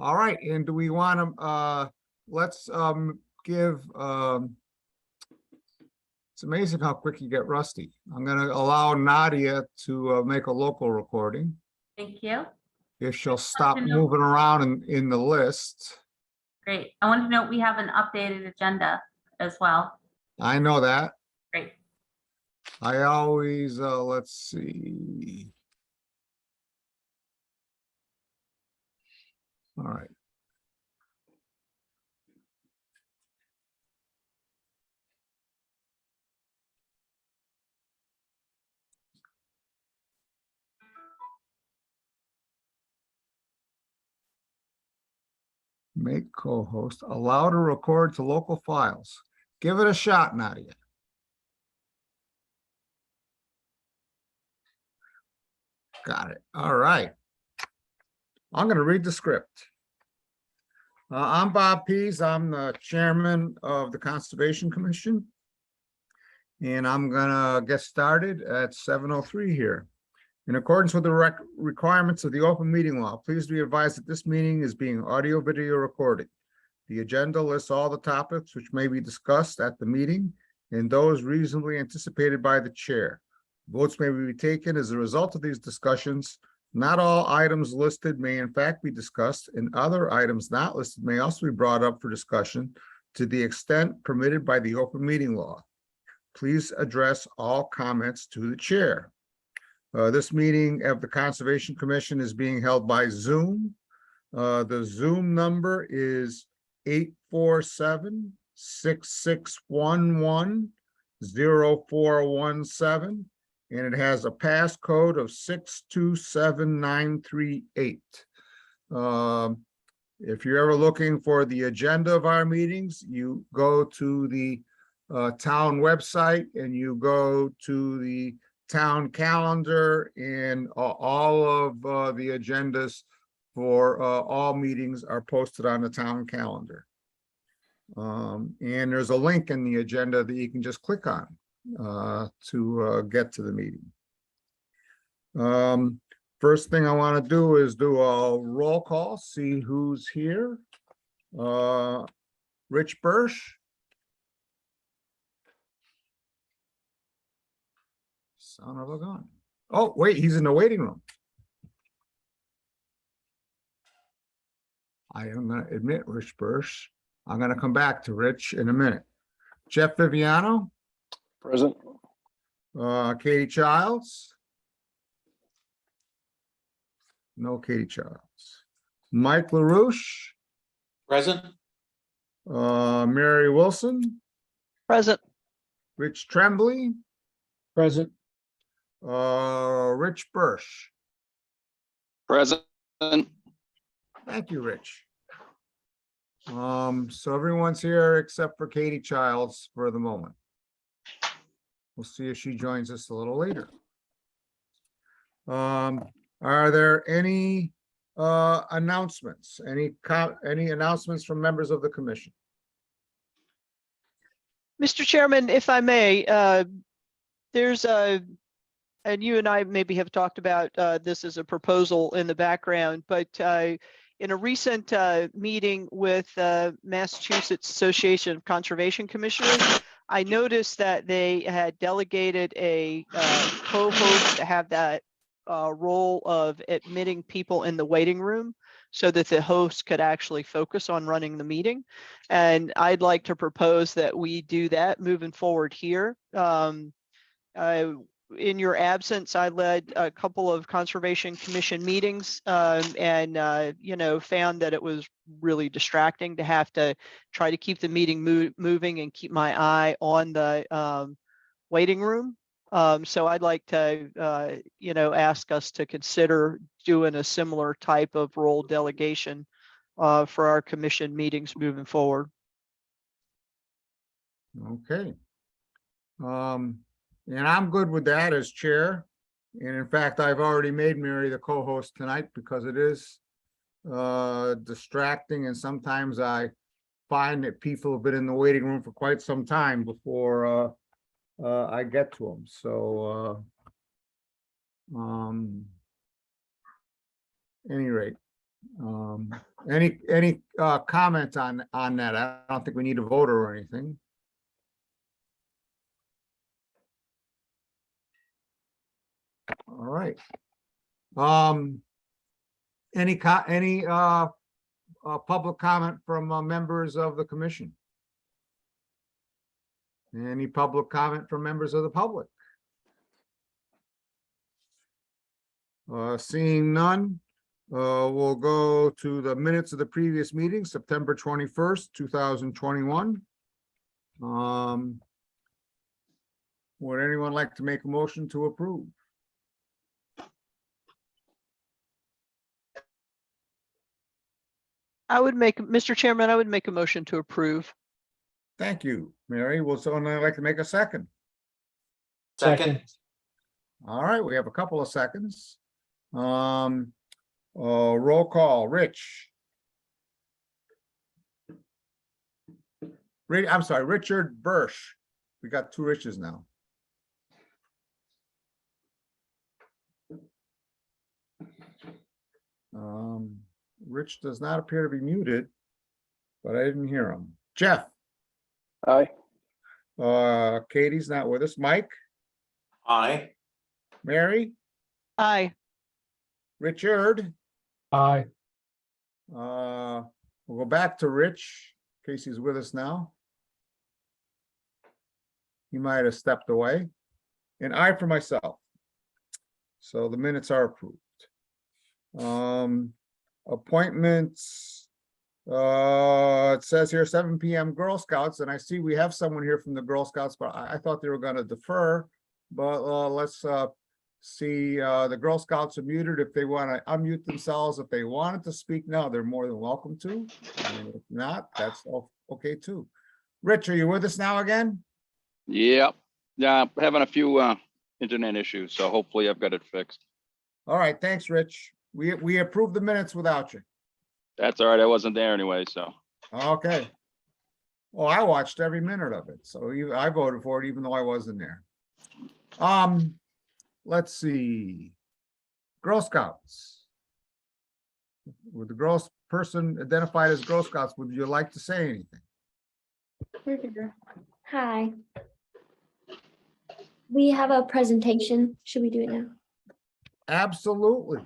All right, and do we want to, let's give, it's amazing how quick you get rusty. I'm going to allow Nadia to make a local recording. Thank you. If she'll stop moving around in the list. Great. I want to note we have an updated agenda as well. I know that. Great. I always, let's see. All right. Make co-host, allow to record to local files. Give it a shot, Nadia. Got it. All right. I'm going to read the script. I'm Bob Pease. I'm the chairman of the Conservation Commission. And I'm going to get started at 7:03 here. In accordance with the requirements of the open meeting law, please be advised that this meeting is being audio video recorded. The agenda lists all the topics which may be discussed at the meeting and those reasonably anticipated by the chair. Votes may be taken as a result of these discussions. Not all items listed may in fact be discussed, and other items not listed may also be brought up for discussion to the extent permitted by the open meeting law. Please address all comments to the chair. This meeting of the Conservation Commission is being held by Zoom. The Zoom number is 847-6611-0417, and it has a passcode of 627938. If you're ever looking for the agenda of our meetings, you go to the town website and you go to the town calendar, and all of the agendas for all meetings are posted on the town calendar. And there's a link in the agenda that you can just click on to get to the meeting. First thing I want to do is do a roll call, see who's here. Rich Birch. Son of a gun. Oh, wait, he's in the waiting room. I am going to admit Rich Birch. I'm going to come back to Rich in a minute. Jeff Viviano. Present. Katie Childs. No Katie Childs. Mike LaRouche. Present. Mary Wilson. Present. Rich Tremblay. Present. Rich Birch. Present. Thank you, Rich. So everyone's here except for Katie Childs for the moment. We'll see if she joins us a little later. Are there any announcements? Any announcements from members of the commission? Mr. Chairman, if I may, there's a, and you and I maybe have talked about this as a proposal in the background, but in a recent meeting with Massachusetts Association of Conservation Commissioners, I noticed that they had delegated a co-host to have that role of admitting people in the waiting room so that the host could actually focus on running the meeting. And I'd like to propose that we do that moving forward here. In your absence, I led a couple of Conservation Commission meetings and you know, found that it was really distracting to have to try to keep the meeting moving and keep my eye on the waiting room. So I'd like to, you know, ask us to consider doing a similar type of role delegation for our commission meetings moving forward. Okay. And I'm good with that as chair. And in fact, I've already made Mary the co-host tonight because it is distracting. And sometimes I find that people have been in the waiting room for quite some time before I get to them. So, any rate, Any comment on that? I don't think we need a vote or anything. All right. Any public comment from members of the commission? Any public comment from members of the public? Seeing none, we'll go to the minutes of the previous meeting, September 21st, 2021. Would anyone like to make a motion to approve? Mr. Chairman, I would make a motion to approve. Thank you, Mary. Will someone like to make a second? Second. All right, we have a couple of seconds. Roll call, Rich. I'm sorry, Richard Birsch. We got two Riches now. Rich does not appear to be muted, but I didn't hear him. Jeff. Aye. Katie's not with us. Mike, Aye. Mary, Aye. Richard. Aye. We'll go back to Rich, in case he's with us now. He might have stepped away. And I for myself. So the minutes are approved. Appointments. It says here 7 p.m. Girl Scouts, and I see we have someone here from the Girl Scouts, but I thought they were going to defer. But let's see. The Girl Scouts are muted. If they want to unmute themselves, if they wanted to speak now, they're more than welcome to. And if not, that's okay too. Rich, are you with us now again? Yep. Yeah, having a few internet issues, so hopefully I've got it fixed. All right, thanks, Rich. We approved the minutes without you. That's all right. I wasn't there anyway, so. Okay. Well, I watched every minute of it, so I voted for it even though I wasn't there. Let's see. Girl Scouts. With the girl person identified as Girl Scouts, would you like to say anything? Hi. We have a presentation. Should we do it now? Absolutely.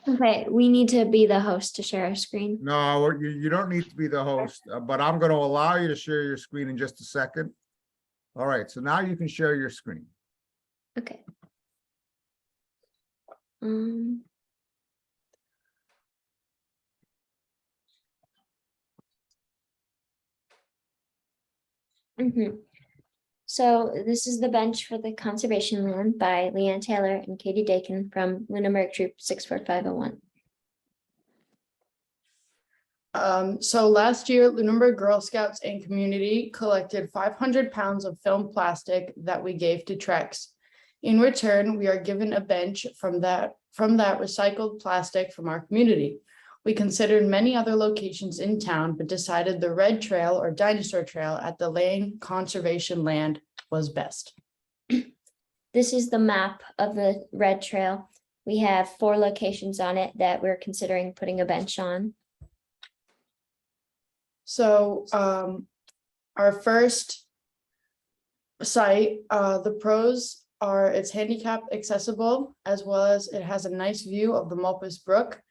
Okay, we need to be the host to share our screen. No, you don't need to be the host, but I'm going to allow you to share your screen in just a second. All right, so now you can share your screen. Okay. So this is the bench for the conservation land by Leanne Taylor and Katie Dakin from Lunenburg Troop 64501. So last year, Lunenburg Girl Scouts and community collected 500 pounds of film plastic that we gave to Trex. In return, we are given a bench from that recycled plastic from our community. We considered many other locations in town, but decided the Red Trail or Dinosaur Trail at the Lane Conservation Land was best. This is the map of the Red Trail. We have 4 locations on it that we're considering putting a bench on. So our first site, the pros are it's handicap accessible, as well as it has a nice view of the Mulpus Brook.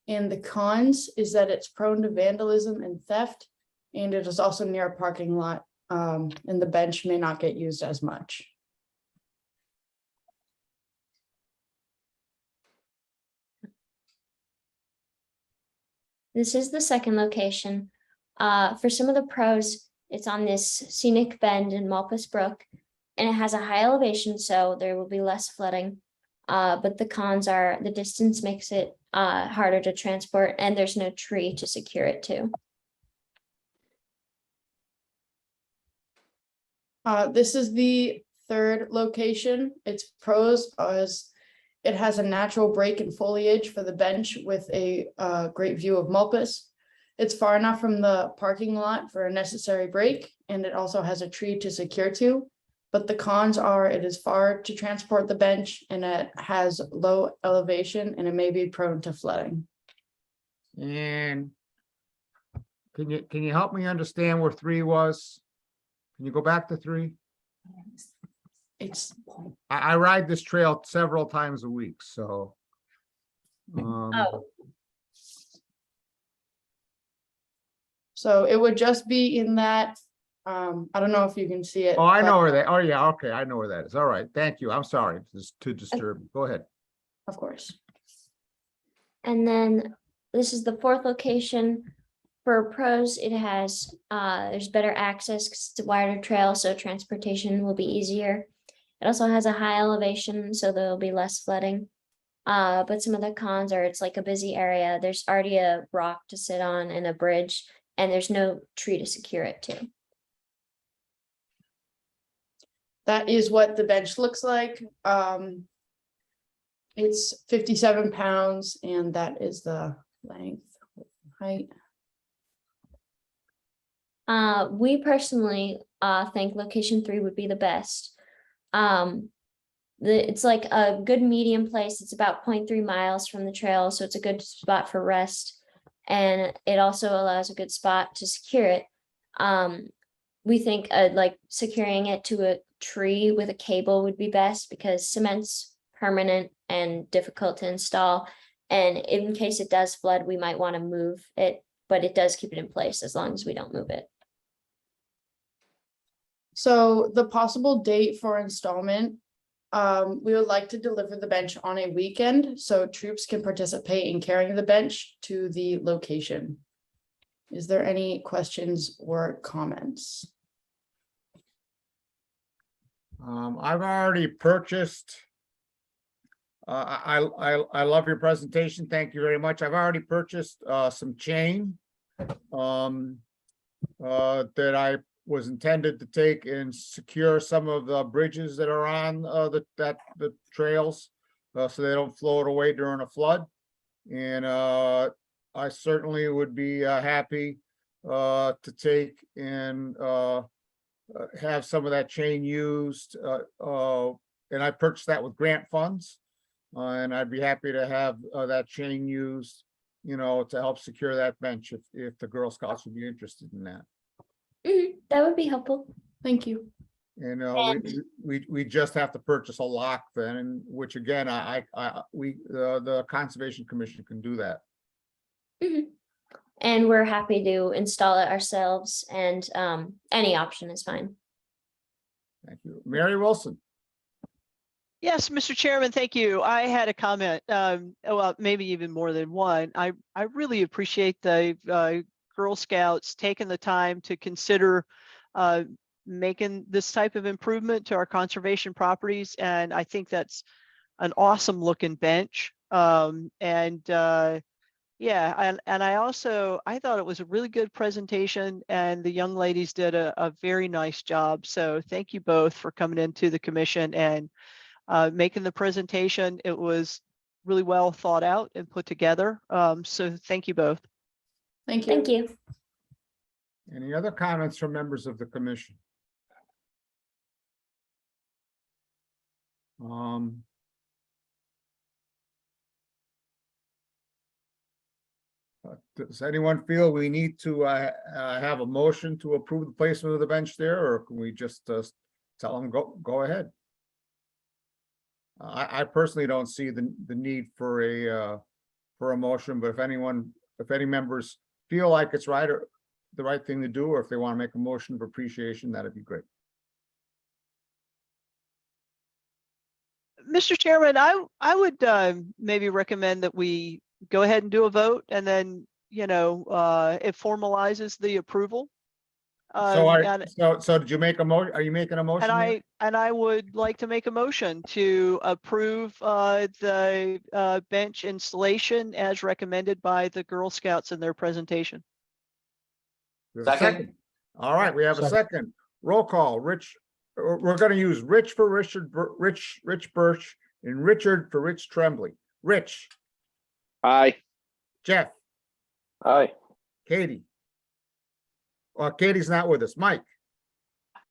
And the cons is that it's prone to vandalism and theft, and it is also near a parking lot, and the bench may not get used as much. This is the second location. For some of the pros, it's on this scenic bend in Mulpus Brook, and it has a high elevation, so there will be less flooding. But the cons are the distance makes it harder to transport, and there's no tree to secure it to. This is the third location. Its pros is it has a natural break in foliage for the bench with a great view of Mulpus. It's far enough from the parking lot for a necessary break, and it also has a tree to secure to. But the cons are it is far to transport the bench, and it has low elevation, and it may be prone to flooding. And can you help me understand where 3 was? Can you go back to 3? It's, I ride this trail several times a week, so. Oh, so it would just be in that, I don't know if you can see it. Oh, I but- know where that, oh yeah, okay, I know where that is. All right, thank you. I'm sorry to disturb. you. Go ahead. Of course. and then this is the 4th location. For pros, it has, there's better access because it's a wider trail, so transportation will be easier. It also has a high elevation, so there'll be less flooding. But some of the cons are it's like a busy area. There's already a rock to sit on and a bridge, and there's no tree to secure it to. That is what the bench looks like. It's 57 pounds and that is the length, height. We personally think location 3 would be the best. It's like a good medium place. It's about 0.3 miles from the trail, so it's a good spot for rest. And it also allows a good spot to secure it. We think like securing it to a tree with a cable would be best because cement's permanent and difficult to install. And in case it does flood, we might want to move it, but it does keep it in place as long as we don't move it. So the possible date for installment, we would like to deliver the bench on a weekend so troops can participate in carrying the bench to the location. Is there any questions or comments? I've already purchased. I love your presentation. Thank you very much. I've already purchased some chain that I was intended to take and secure some of the bridges that are on the trails so they don't float away during a flood. And I certainly would be happy to take and have some of that chain used. And I purchased that with grant funds. And I'd be happy to have that chain used, you know, to help secure that bench if the Girl Scouts would be interested in that. That would be helpful. Thank you. And we just have to purchase a lock then, which again, the Conservation Commission can do that. And we're happy to install it ourselves, and any option is fine. Thank you. Mary Wilson. Yes, Mr. Chairman, thank you. I had a comment, well, maybe even more than one. I really appreciate the Girl Scouts taking the time to consider making this type of improvement to our conservation properties. And I think that's an awesome looking bench. Yeah, and I thought it was a really good presentation and the young ladies did a very nice job. So thank you both for coming into the commission and making the presentation. It was really well thought out and put together. So thank you both. Thank you. Thank you. Any other comments from members of the commission? Does anyone feel we need to have a motion to approve the placement of the bench there, or can we just tell them go ahead? I personally don't see the need for a motion, but if any members feel like it's right or the right thing to do, or if they want to make a motion of appreciation, that'd be great. Mr. Chairman, I would maybe recommend that we go ahead and do a vote and then, you know, it formalizes the approval. So did you make a motion? Are you making a motion? And I would like to make a motion to approve the bench installation as recommended by the Girl Scouts in their presentation. There's a second. All right, we have a second. Roll call. Rich, we're going to use Rich for Rich Birch and Richard for Rich Tremblay. Rich. Aye. Jeff. Aye. Katie. Katie's not with us. Mike.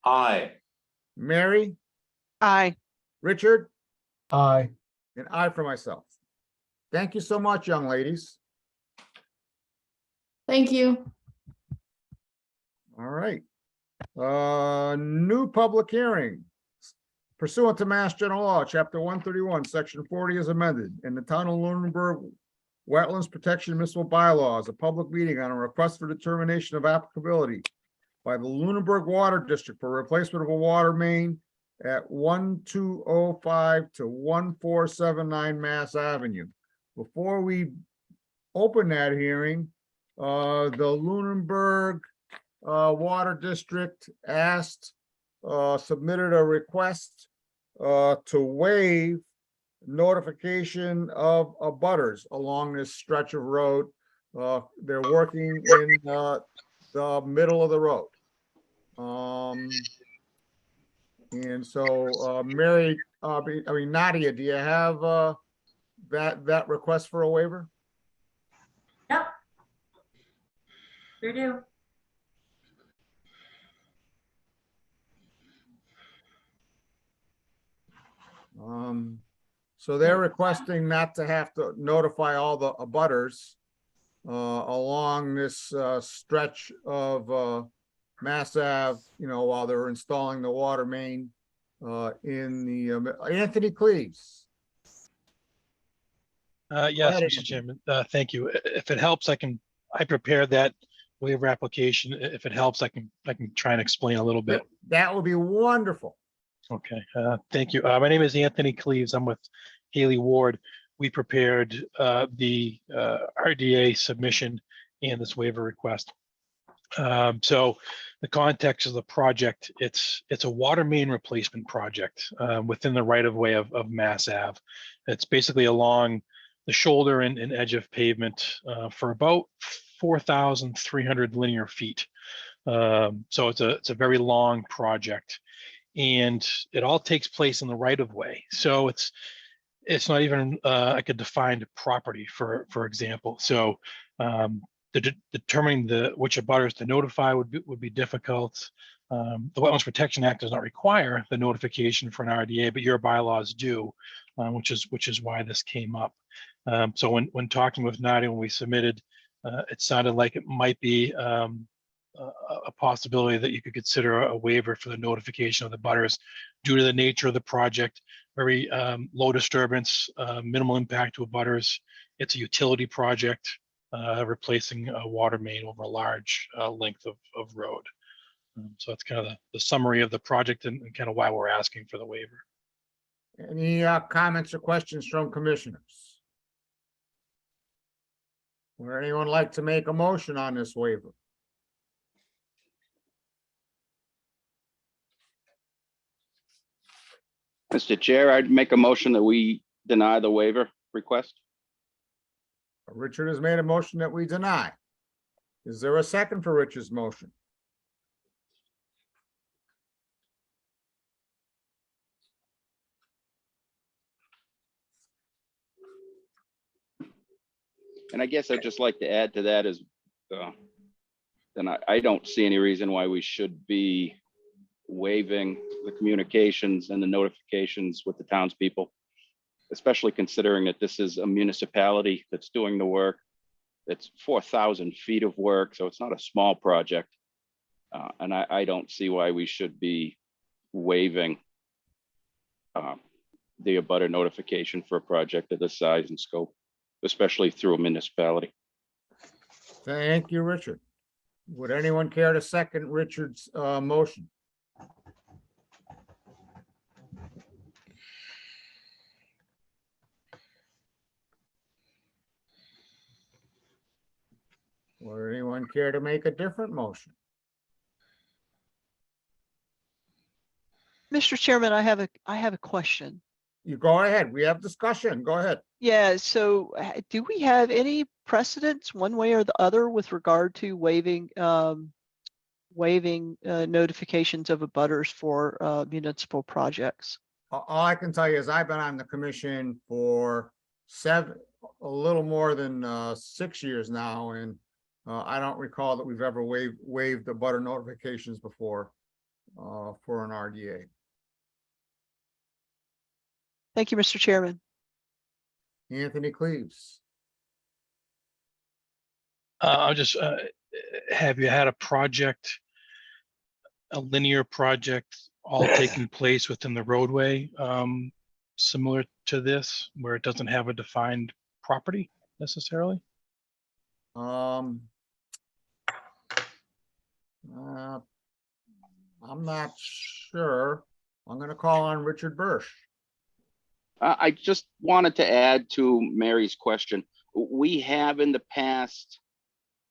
Aye. Mary. Aye. Richard. Aye. And I for myself. Thank you so much, young ladies. Thank you. All right. New public hearing. Pursuant to Mass General Law, Chapter 131, Section 40 is amended, in the Town of Lunenburg Wetlands Protection Municipal Bylaws, a public meeting on a request for determination of applicability by the Lunenburg Water District for replacement of a water main at 1205 to 1479 Mass Avenue. Before we open that hearing, the Lunenburg Water District submitted a request to waive notification of abutters along this stretch of road. They're working in the middle of the road. And so, Mary, Nadia, do you have that request for a waiver? Yep. Sure do. So they're requesting not to have to notify all the abutters along this stretch of Mass Ave, while they're installing the water main in the Anthony Cleves. Yes, ahead, Mr. Chairman, thank you. If it helps, I prepared that waiver application. If it helps, I can try and explain a little bit. That would be wonderful. Okay, thank you. My name is Anthony Cleves. I'm with Haley Ward. We prepared the RDA submission and this waiver request. So the context of the project, it's a water main replacement project within the right of way of Mass Ave. It's basically along the shoulder and edge of pavement for about 4,300 linear feet. So it's a very long project, and it all takes place in the right of way. So it's not even like a defined property, for example. So determining which abutters to notify would be difficult. The Wetlands Protection Act does not require the notification for an RDA, but your bylaws do, which is why this came up. So when talking with Nadia, when we submitted, it sounded like it might be a possibility that you could consider a waiver for the notification of the butters due to the nature of the project. Very low disturbance, minimal impact to abutters. It's a utility project, replacing a water main over a large length of road. So that's kind of the summary of the project and kind of why we're asking for the waiver. Any comments or questions from commissioners? Would anyone like to make a motion on this waiver? Mr. Chair, I'd make a motion that we deny the waiver request. Richard has made a motion that we deny. Is there a second for Richard's motion? And I guess I'd just like to add to that is, then I don't see any reason why we should be waiving the communications and the notifications with the townspeople, especially considering that this is a municipality that's doing the work. It's 4,000 feet of work, so it's not a small project. And I don't see why we should be waiving the abutter notification for a project of this size and scope, especially through a municipality. Thank you, Richard. Would anyone care to second Richard's motion? Would anyone care to make a different motion? Mr. Chairman, I have a question. You go ahead. We have discussion. Go ahead. Yeah, so do we have any precedents one way or the other with regard to waiving notifications of abutters for municipal projects? All I can tell you is I've been on the commission for a little more than 6 years now, and I don't recall that we've ever waived the abutter notifications before for an RDA. Thank you, Mr. Chairman. Anthony Cleves. I'll just, have you had a project, a linear project all taking place within the roadway, similar to this, where it doesn't have a defined property necessarily? Um, I'm not sure. I'm gonna call on Richard Bursch. I just wanted to add to Mary's question. We have in the past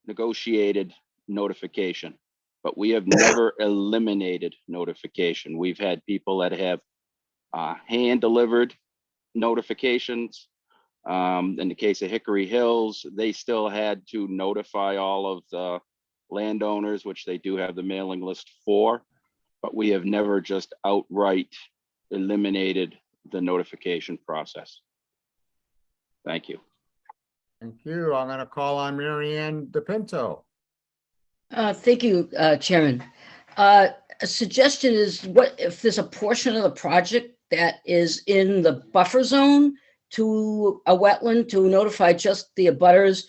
negotiated notification, but we have never eliminated notification. We've had people that have hand delivered notifications. In the case of Hickory Hills, they still had to notify all of the landowners, which they do have the mailing list for, but we have never just outright eliminated the notification process. Thank you. Thank you. I'm gonna call on Mary Ann DePinto. Thank you, Chairman. A suggestion is, what if there's a portion of the project that is in the buffer zone to a wetland, to notify just the abutters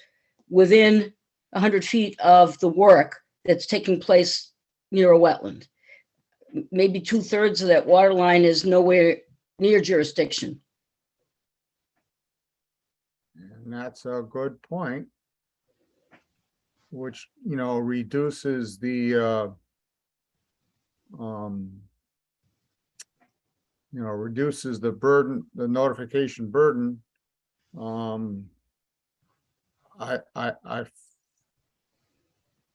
within 100 feet of the work that's taking place near a wetland? Maybe 2/3 of that water line is nowhere near jurisdiction. And that's a good point. Which, reduces the, reduces the burden, the notification burden. I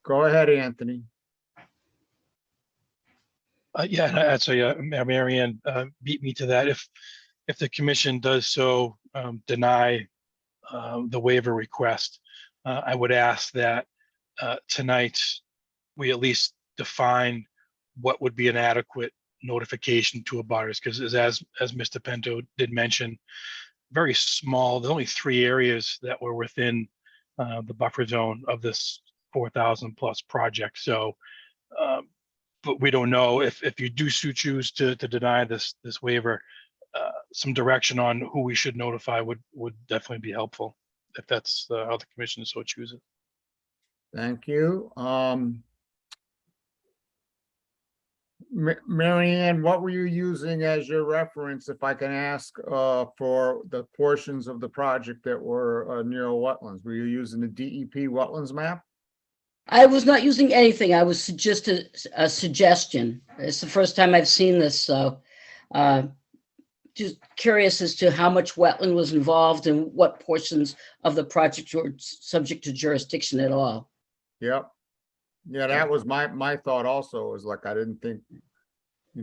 go ahead, Anthony. Yeah, I'd say, Mary Ann, beat me to that. If the commission does so, deny the waiver request, I would ask that tonight we at least define what would be an adequate notification to abutters, because as Mr. Pinto did mention, very small, there's only 3 areas that were within the buffer zone of this 4,000 plus project. So, but we don't know if you do choose to deny this waiver, some direction on who we should notify would definitely be helpful, if that's how the commission so chooses. Thank you. Mary Ann, what were you using as your reference, if I can ask, for the portions of the project that were near wetlands? Were you using the DEP wetlands map? I was not using anything. I was just a suggestion. It's the first time I've seen this, so just curious as to how much wetland was involved and what portions of the project were subject to jurisdiction at all. Yep. Yeah, that was my thought also, was like, I didn't think,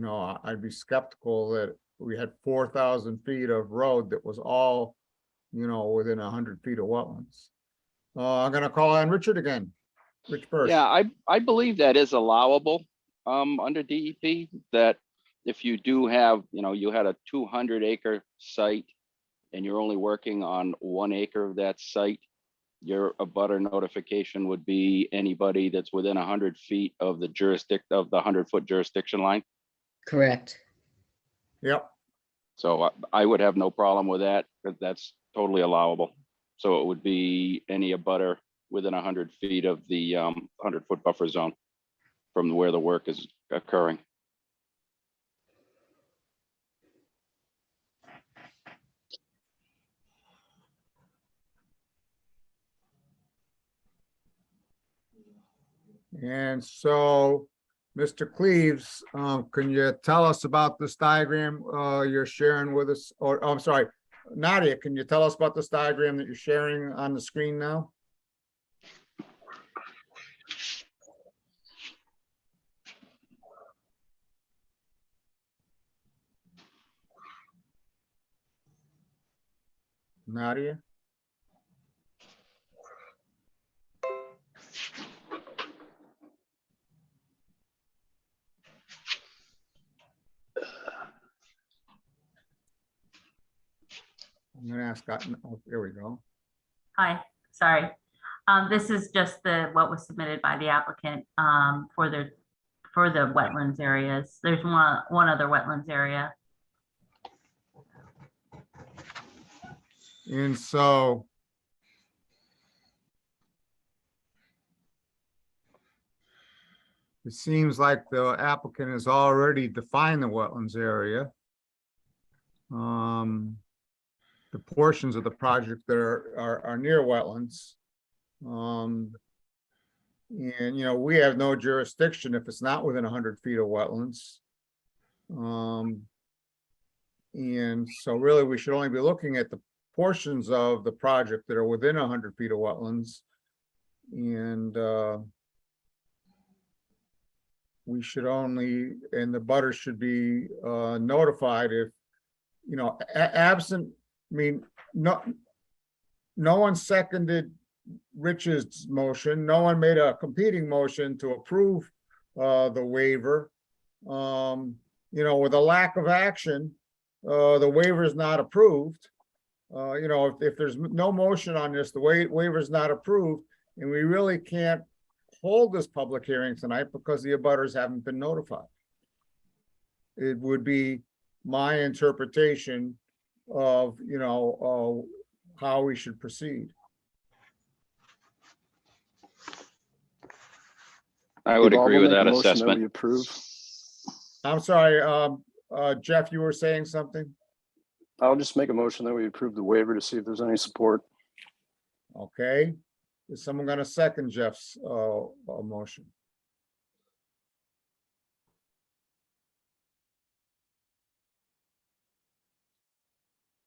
I'd be skeptical that we had 4,000 feet of road that was all, within 100 feet of wetlands. I'm gonna call on Richard again. Rich Bursch. Yeah, I believe that is allowable under DEP, that if you do have, you had a 200-acre site and you're only working on 1 acre of that site, your abutter notification would be anybody that's within 100 feet of the 100-foot jurisdiction line. Correct. Yep. So I would have no problem with that, but that's totally allowable. So it would be any abutter within 100 feet of the 100-foot buffer zone from where the work is occurring. And so, Mr. Cleaves, can you tell us about this diagram you're sharing with us? Or, I'm sorry, Nadia, can you tell us about this diagram that you're sharing on the screen now? Nadia? I'm gonna ask, oh, there we go. Hi, sorry. This is just what was submitted by the applicant for the wetlands areas. There's one other wetlands area. And so It seems like the applicant has already defined the wetlands area. The portions of the project that are near wetlands. And, you know, we have no jurisdiction if it's not within 100 feet of wetlands. And so really, we should only be looking at the portions of the project that are within 100 feet of wetlands. And we should only, and the butters should be notified if, you know, absent, I mean, no one seconded Rich's motion. No one made a competing motion to approve the waiver. You know, with a lack of action, the waiver is not approved. You know, if there's no motion on this, the waiver is not approved, and we really can't hold this public hearing tonight because the abutters haven't been notified. It would be my interpretation of, you know, how we should proceed. I would Bob, agree we'll with make a that motion we assessment. approve. I'm sorry, Jeff, you were saying something? I'll just make a motion that we approve the waiver to see if there's any support. Okay. Is someone going to second Jeff's motion?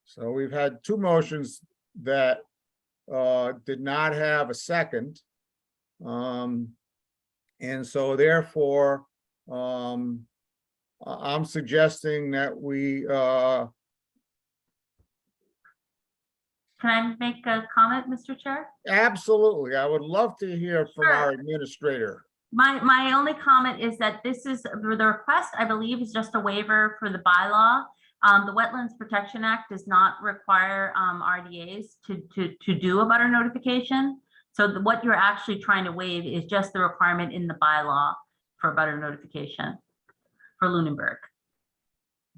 So we've had two motions that did not have a second. And so therefore, I'm suggesting that we Can I make a comment, Mr. Chair? absolutely, I would love to hear from Sure. our administrator. My only comment is that this is, the request, I believe, is just a waiver for the bylaw. The Wetlands Protection Act does not require RDAs to do a butter notification. So what you're actually trying to waive is just the requirement in the bylaw for butter notification for Lunenburg.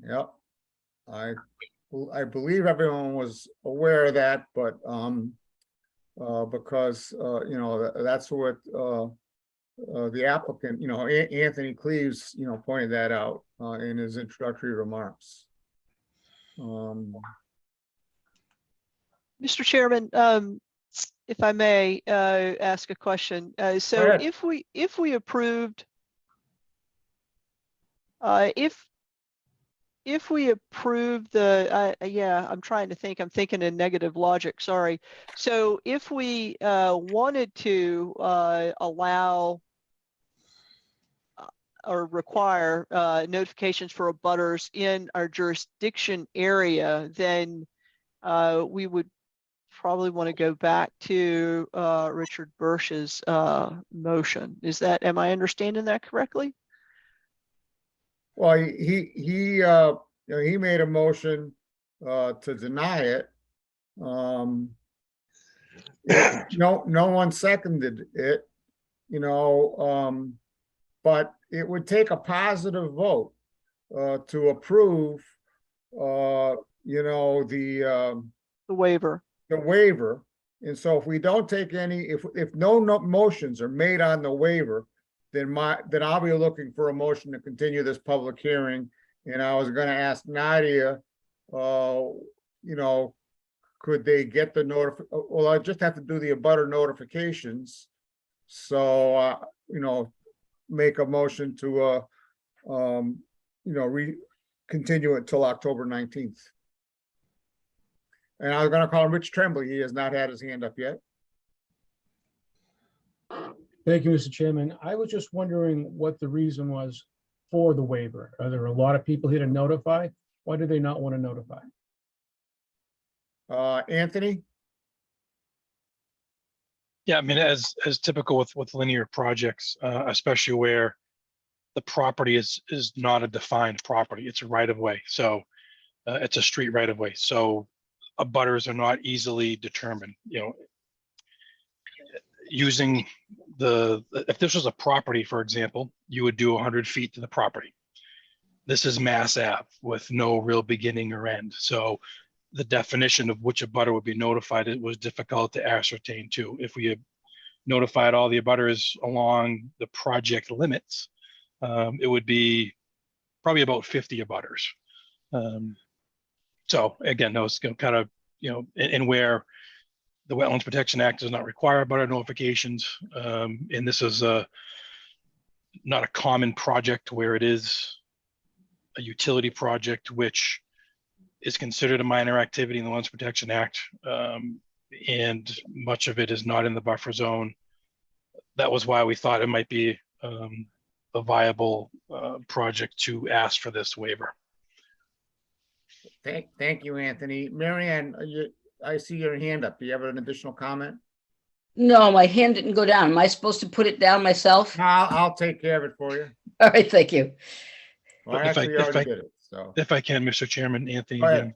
Yep. I believe everyone was aware of that, but because you know, that's what the applicant, you know, Anthony Cleves, you know, pointed that out in his introductory remarks. Mr. Chairman, if I may ask a question. So ahead. if we approved, if we approve the, yeah, I'm trying to think, I'm thinking in negative logic, sorry. So if we wanted to allow or require notifications for abutters in our jurisdiction area, then we would probably want to go back to Richard Bursch's motion. Is that, am I understanding that correctly? Well, you know, he made a motion to deny it. No one seconded it, you know, but it would take a positive vote to approve, you know, the waiver. The waiver. And so if we don't take any, if no motions are made on the waiver, then I'll be looking for a motion to continue this public hearing. And I was going to ask Nadia, you know, could they get the well, I just have to do the abutter notifications. So, you know, make a motion to, you know, continue it till October 19th. And I was going to call him Rich Tremblay. He has not had his hand up yet. Thank you, Mr. Chairman. I was just wondering what the reason was for the waiver. Are there a lot of people here to notify? Why do they not want to notify? Anthony? Yeah, I mean, as typical with linear projects, especially where the property is not a defined property, it's a right of way. So it's a street right of way. So abutters are not easily determined. You know, using if this was a property, for example, you would do 100 feet to the property. This is Mass Ave with no real beginning or end. So the definition of which abutter would be notified, it was difficult to ascertain too. If we had notified all the abutters along the project limits, it would be probably about 50 abutters. So again, those kind of, and where the Wetlands Protection Act does not require abutter notifications, and this is not a common project where it is a utility project, which is considered a minor activity in the Wetlands Protection Act, and much of it is not in the buffer zone. That was why we thought it might be a viable project to ask for this waiver. Thank you, Anthony. Marianne, I see your hand up. Do you have an additional comment? No, my hand didn't go down. Am I supposed to put it down myself? I'll take care of it for you. All right, thank you. Well, If I- actually, if already I- did it, so. If I can, Mr. Chairman, Anthony, Go ahead.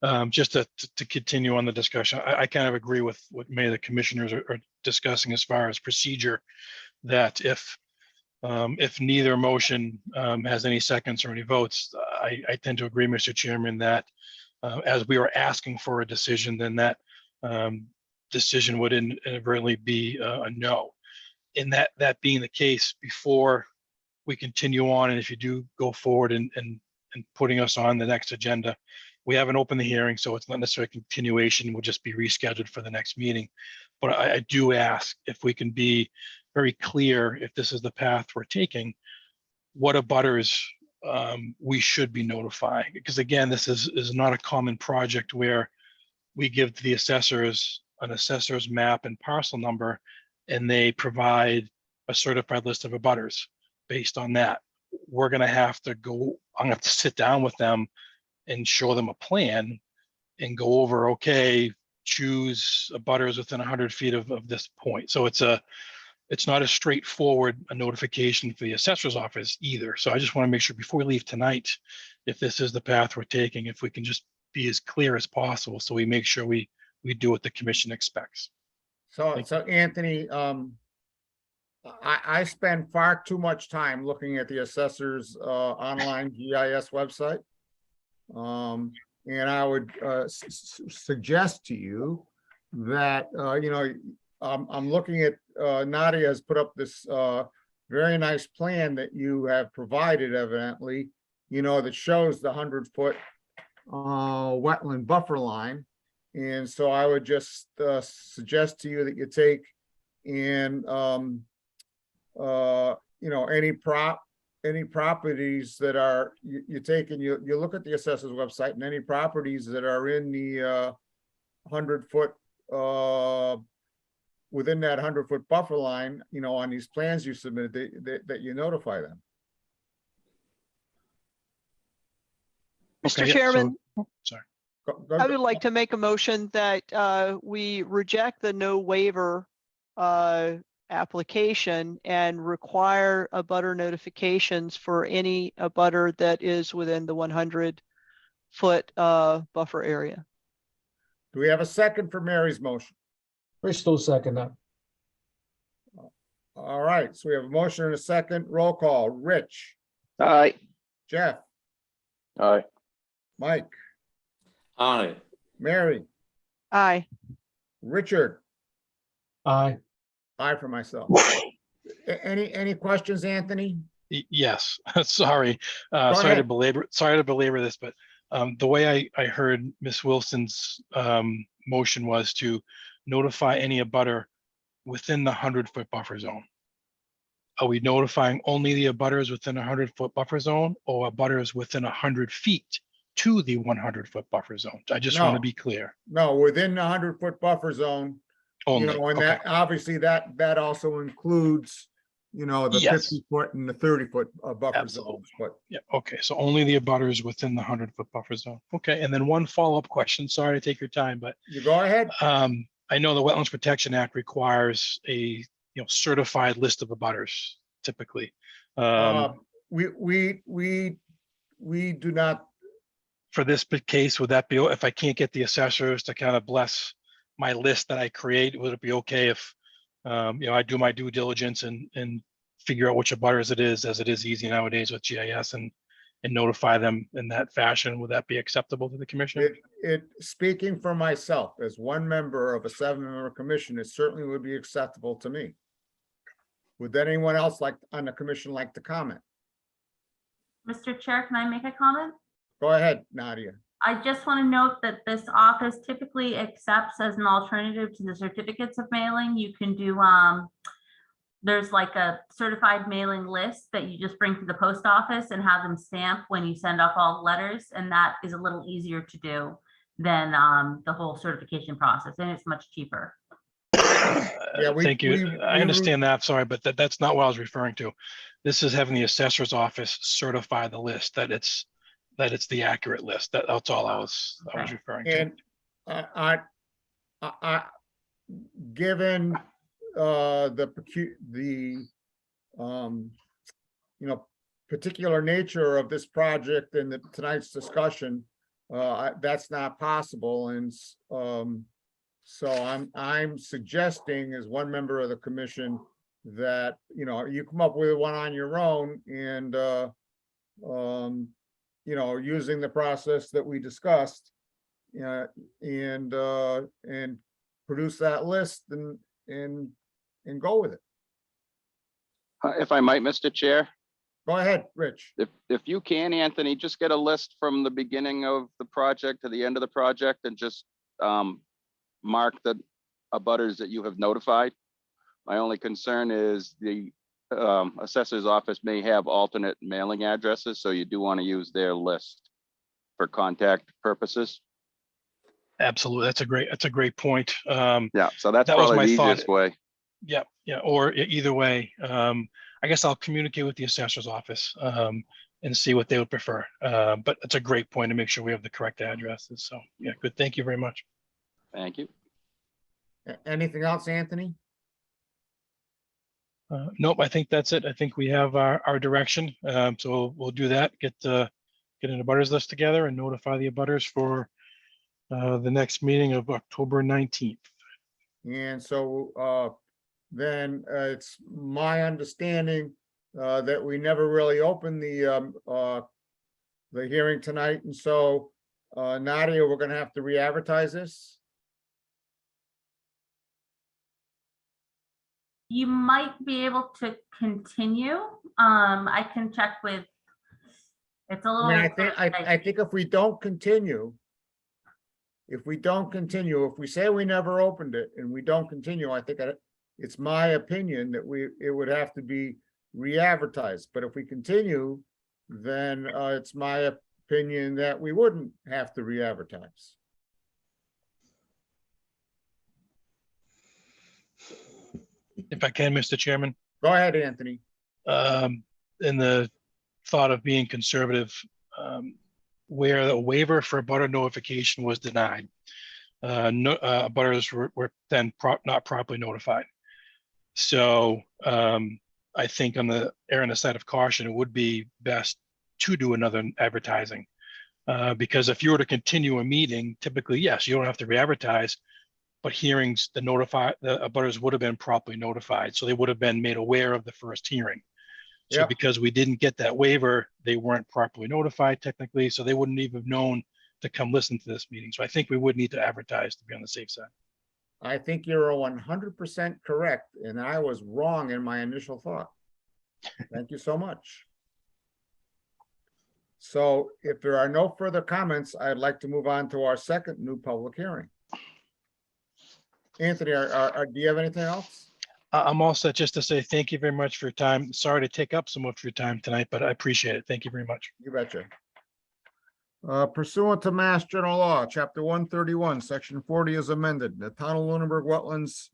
again, just to continue on the discussion, I kind of agree with what many of the commissioners are discussing as far as procedure, that if neither motion has any seconds or any votes, I tend to agree, Mr. Chairman, that as we are asking for a decision, then that decision would inadvertently be a no. In that being the case, before we continue on, and if you do go forward and putting us on the next agenda, we haven't opened the hearing, so it's not necessarily a continuation. We'll just be rescheduled for the next meeting. But I do ask if we can be very clear, if this is the path we're taking, what abutters we should be notifying. Because again, this is not a common project where we give the assessors an assessor's map and parcel number, and they provide a certified list of abutters. Based on that, we're gonna have to go, I'm gonna have to sit down with them and show them a plan and go over, okay, choose abutters within 100 feet of this point. So it's not as straightforward a notification for the assessor's office either. So I just want to make sure before we leave tonight, if this is the path we're taking, if we can just be as clear as possible, so we make sure we do what the commission expects. So Thank Anthony, I spend far too much time looking at the assessor's online GIS website. And I would suggest to you that, I'm looking at, Nadia has put up this very nice plan that you have provided evidently, that shows the 100-foot wetland buffer line. And so I would just suggest to you that you take and, any properties that are, you take and you look at the assessor's website, and any properties that are in the 100-foot, within that 100-foot buffer line, on these plans you submitted, that you notify them. Mr. Okay, yeah, Chairman, sorry. I would like to make a motion that we reject the no waiver application and require abutter notifications for any abutter that is within the 100-foot buffer area. Do we have a second for Mary's motion? Bristol second that. All right, so we have a motion and a second. Roll call. Rich, Aye. Jeff, Aye. Mike, Aye. Mary, Aye. Richard. Aye. Aye for myself. Any questions, Anthony? Yes, sorry. Sorry to ahead. belabor this, but the way I heard Ms. Wilson's motion was to notify any abutter within the 100-foot buffer zone. Are we notifying only the abutters within a 100-foot buffer zone, or abutters within 100 feet to the 100-foot buffer zone? I just want to No. be clear. No, within the 100-foot buffer zone, Only. and Okay. that, obviously, that also includes, the Yes. 50-foot and the 30-foot buffer Absolutely. zones, but Yeah, okay, so only the abutters within the 100-foot buffer zone. Okay, and then one follow-up question. Sorry to take your time, but you go ahead. I know the Wetlands Protection Act requires a certified list of abutters typically. We do not, For this case, would that be, if I can't get the assessors to kind of bless my list that I create, would it be okay if I do my due diligence and figure out which abutters it is, as it is easy nowadays with GIS, and notify them in that fashion? Would that be acceptable to the commission? speaking for myself, as one member of a 7-member commission, it certainly would be acceptable to me. Would anyone else on the commission like to comment? Mr. Chair, can I make a comment? Go ahead, Nadia. I just want to note that this office typically accepts as an alternative to the certificates of mailing. You can do, there's like a certified mailing list that you just bring to the post office and have them stamp when you send off all the letters. And that is a little easier to do than the whole certification process, and it's much cheaper. Thank you. I understand that. Sorry, but that's not what I was referring to. This is having the assessor's office certify the list that it's the accurate list. That's all I was referring to. And I given the particular nature of this project and tonight's discussion, that's not possible. And so I'm suggesting as one member of the commission that, you come up with one on your own and, using the process that we discussed, and produce that list and go with it. If I might, Mr. Chair, Go ahead, Rich. if you can, Anthony, just get a list from the beginning of the project to the end of the project and just mark the abutters that you have notified. My only concern is the assessor's office may have alternate mailing addresses, so you do want to use their list for contact purposes. Absolutely. That's a great point. Yeah, so that's That was probably my the thought. easiest way. Yeah. Or either way, I guess I'll communicate with the assessor's office and see what they would prefer. But it's a great point to make sure we have the correct addresses. So yeah, good. Thank you very much. Thank you. Anything else, Anthony? Nope, I think that's it. I think we have our direction. So we'll do that, get an abutters list together and notify the abutters for the next meeting of October 19th. And so then it's my understanding that we never really opened the hearing tonight. And so Nadia, we're gonna have to re-advertise this. You might be able to continue. I can check with, it's a I little. mean, I think if we don't continue, if we say we never opened it and we don't continue, I think it's my opinion that it would have to be re-advertised. But if we continue, then it's my opinion that we wouldn't have to re-advertise. If I can, Mr. Chairman, Go ahead, Anthony. in the thought of being conservative, where the waiver for abutter notification was denied, abutters were then not properly notified. So I think on the side of caution, it would be best to do another advertising. Because if you were to continue a meeting, typically, yes, you don't have to re-advertise, but hearings, the abutters would have been properly notified. So they would have been made aware of the first hearing. So Yep. because we didn't get that waiver, they weren't properly notified technically, so they wouldn't even have known to come listen to this meeting. So I think we would need to advertise to be on the safe side. I think you're 100% correct, and I was wrong in my initial thought. Thank you so much. So if there are no further comments, I'd like to move on to our second new public hearing. Anthony, do you have anything else? I'm all set, just to say thank you very much for your time. Sorry to take up so much of your time tonight, but I appreciate it. Thank you very much. You betcha. Pursuant to Mass General Law, Chapter 131, Section 40 is amended. The Town of Lunenburg Wetlands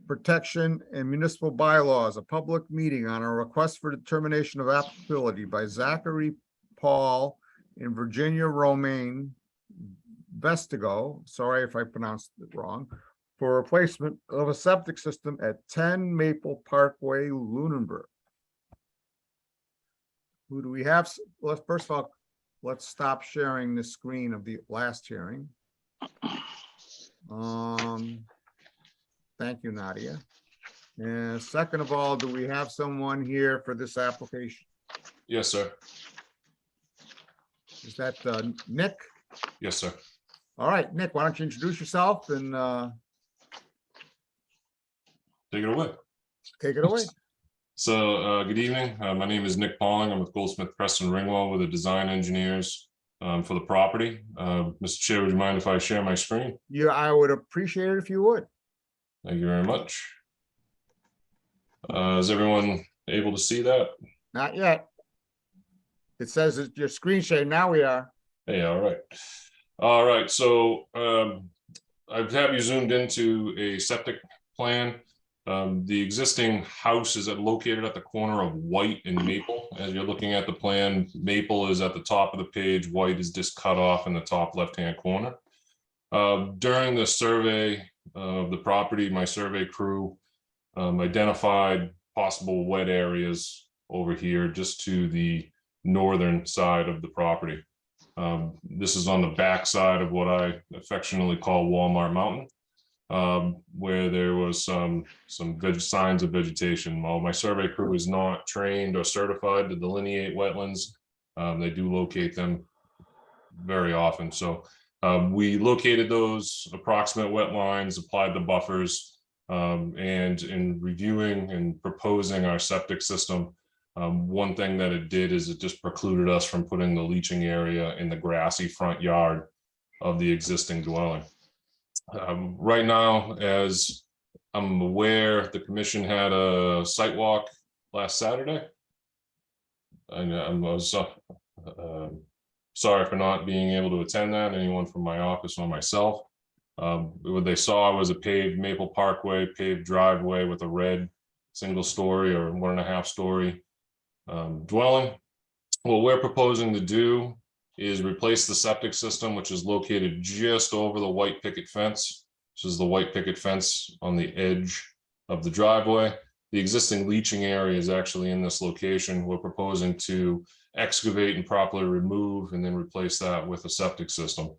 Protection and Municipal Bylaws, a public meeting on a request for determination of applicability by Zachary Paul and Virginia Romaine Vestigo, sorry if I pronounced it wrong, for replacement of a septic system at 10 Maple Parkway, Lunenburg. Who do we have? Let's first of all, let's stop sharing the screen of the last hearing. Thank you, Nadia. And second of all, do we have someone here for this application? Yes, sir. Is that Nick? Yes, sir. All right, Nick, why don't you introduce yourself and Take it away. take it away. Good evening. My name is Nick Pauling. I'm with Goldsmith Preston Ringwell with the design engineers for the property. Mr. Chair, would you mind if I share my screen? Yeah, I would appreciate it if you would. Thank you very much. Is everyone able to see that? Not yet. It says it's your screen share. Now we are. Hey, all right. All right, so I have you zoomed into a septic plan. The existing house is located at the corner of White and Maple. As you're looking at the plan, Maple is at the top of the page, White is just cut off in the top left-hand corner. During the survey of the property, my survey crew identified possible wet areas over here just to the northern side of the property. This is on the back side of what I affectionately call Walmart Mountain, where there was some signs of vegetation. While my survey crew is not trained or certified to delineate wetlands, they do locate them very often. So we located those approximate wet lines, applied the buffers, and in reviewing and proposing our septic system, one thing that it did is it just precluded us from putting the leaching area in the grassy front yard of the existing dwelling. Right now, as I'm aware, the commission had a site walk last Saturday. I was sorry for not being able to attend that, anyone from my office or myself. What they saw was a paved Maple Parkway, paved driveway with a red single story or 1.5 story dwelling. What we're proposing to do is replace the septic system, which is located just over the white picket fence. This is the white picket fence on the edge of the driveway. The existing leaching area is actually in this location. We're proposing to excavate and properly remove and then replace that with a septic system.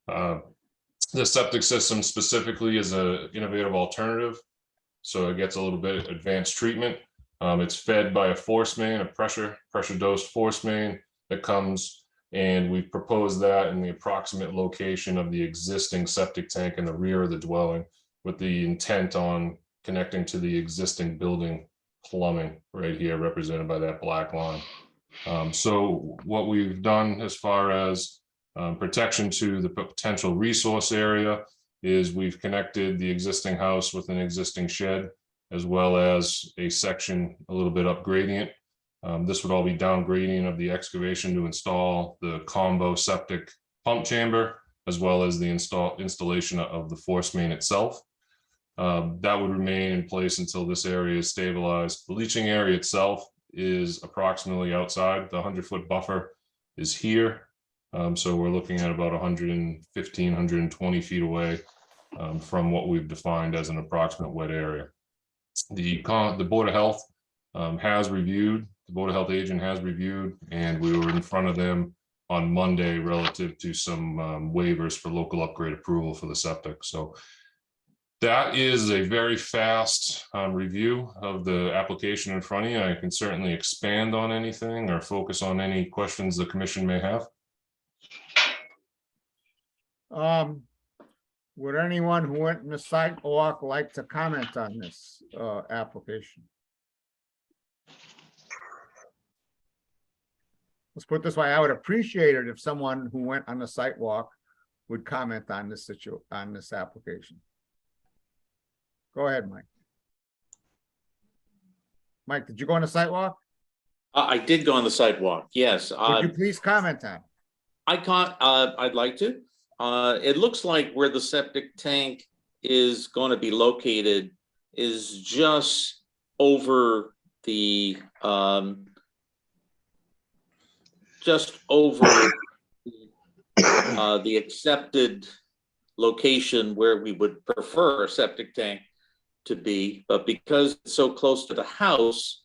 The septic system specifically is an innovative alternative, so it gets a little bit advanced treatment. It's fed by a force main, a pressure dosed force main that comes, and we've proposed that in the approximate location of the existing septic tank in the rear of the dwelling, with the intent on connecting to the existing building plumbing right here, represented by that black line. So what we've done as far as protection to the potential resource area is we've connected the existing house with an existing shed, as well as a section a little bit up gradient. This would all be down gradient of the excavation to install the combo septic pump chamber, as well as the installation of the force main itself. That would remain in place until this area is stabilized. The leaching area itself is approximately outside. The 100-foot buffer is here. So we're looking at about 115, 120 feet away from what we've defined as an approximate wet area. The Board of Health has reviewed, the Board of Health agent has reviewed, and we were in front of them on Monday relative to some waivers for local upgrade approval for the septic. So that is a very fast review of the application in front of you. I can certainly expand on anything or focus on any questions the commission may have. Would anyone who went in the sidewalk like to comment on this application? Let's put it this way, I would appreciate it if someone who went on the sidewalk would comment on this application. Go ahead, Mike. Mike, did you go on the sidewalk? I did go on the sidewalk, yes. Would you please comment on it? I'd like to. It looks like where the septic tank is going to be located is just over the the accepted location where we would prefer a septic tank to be, but because it's so close to the house,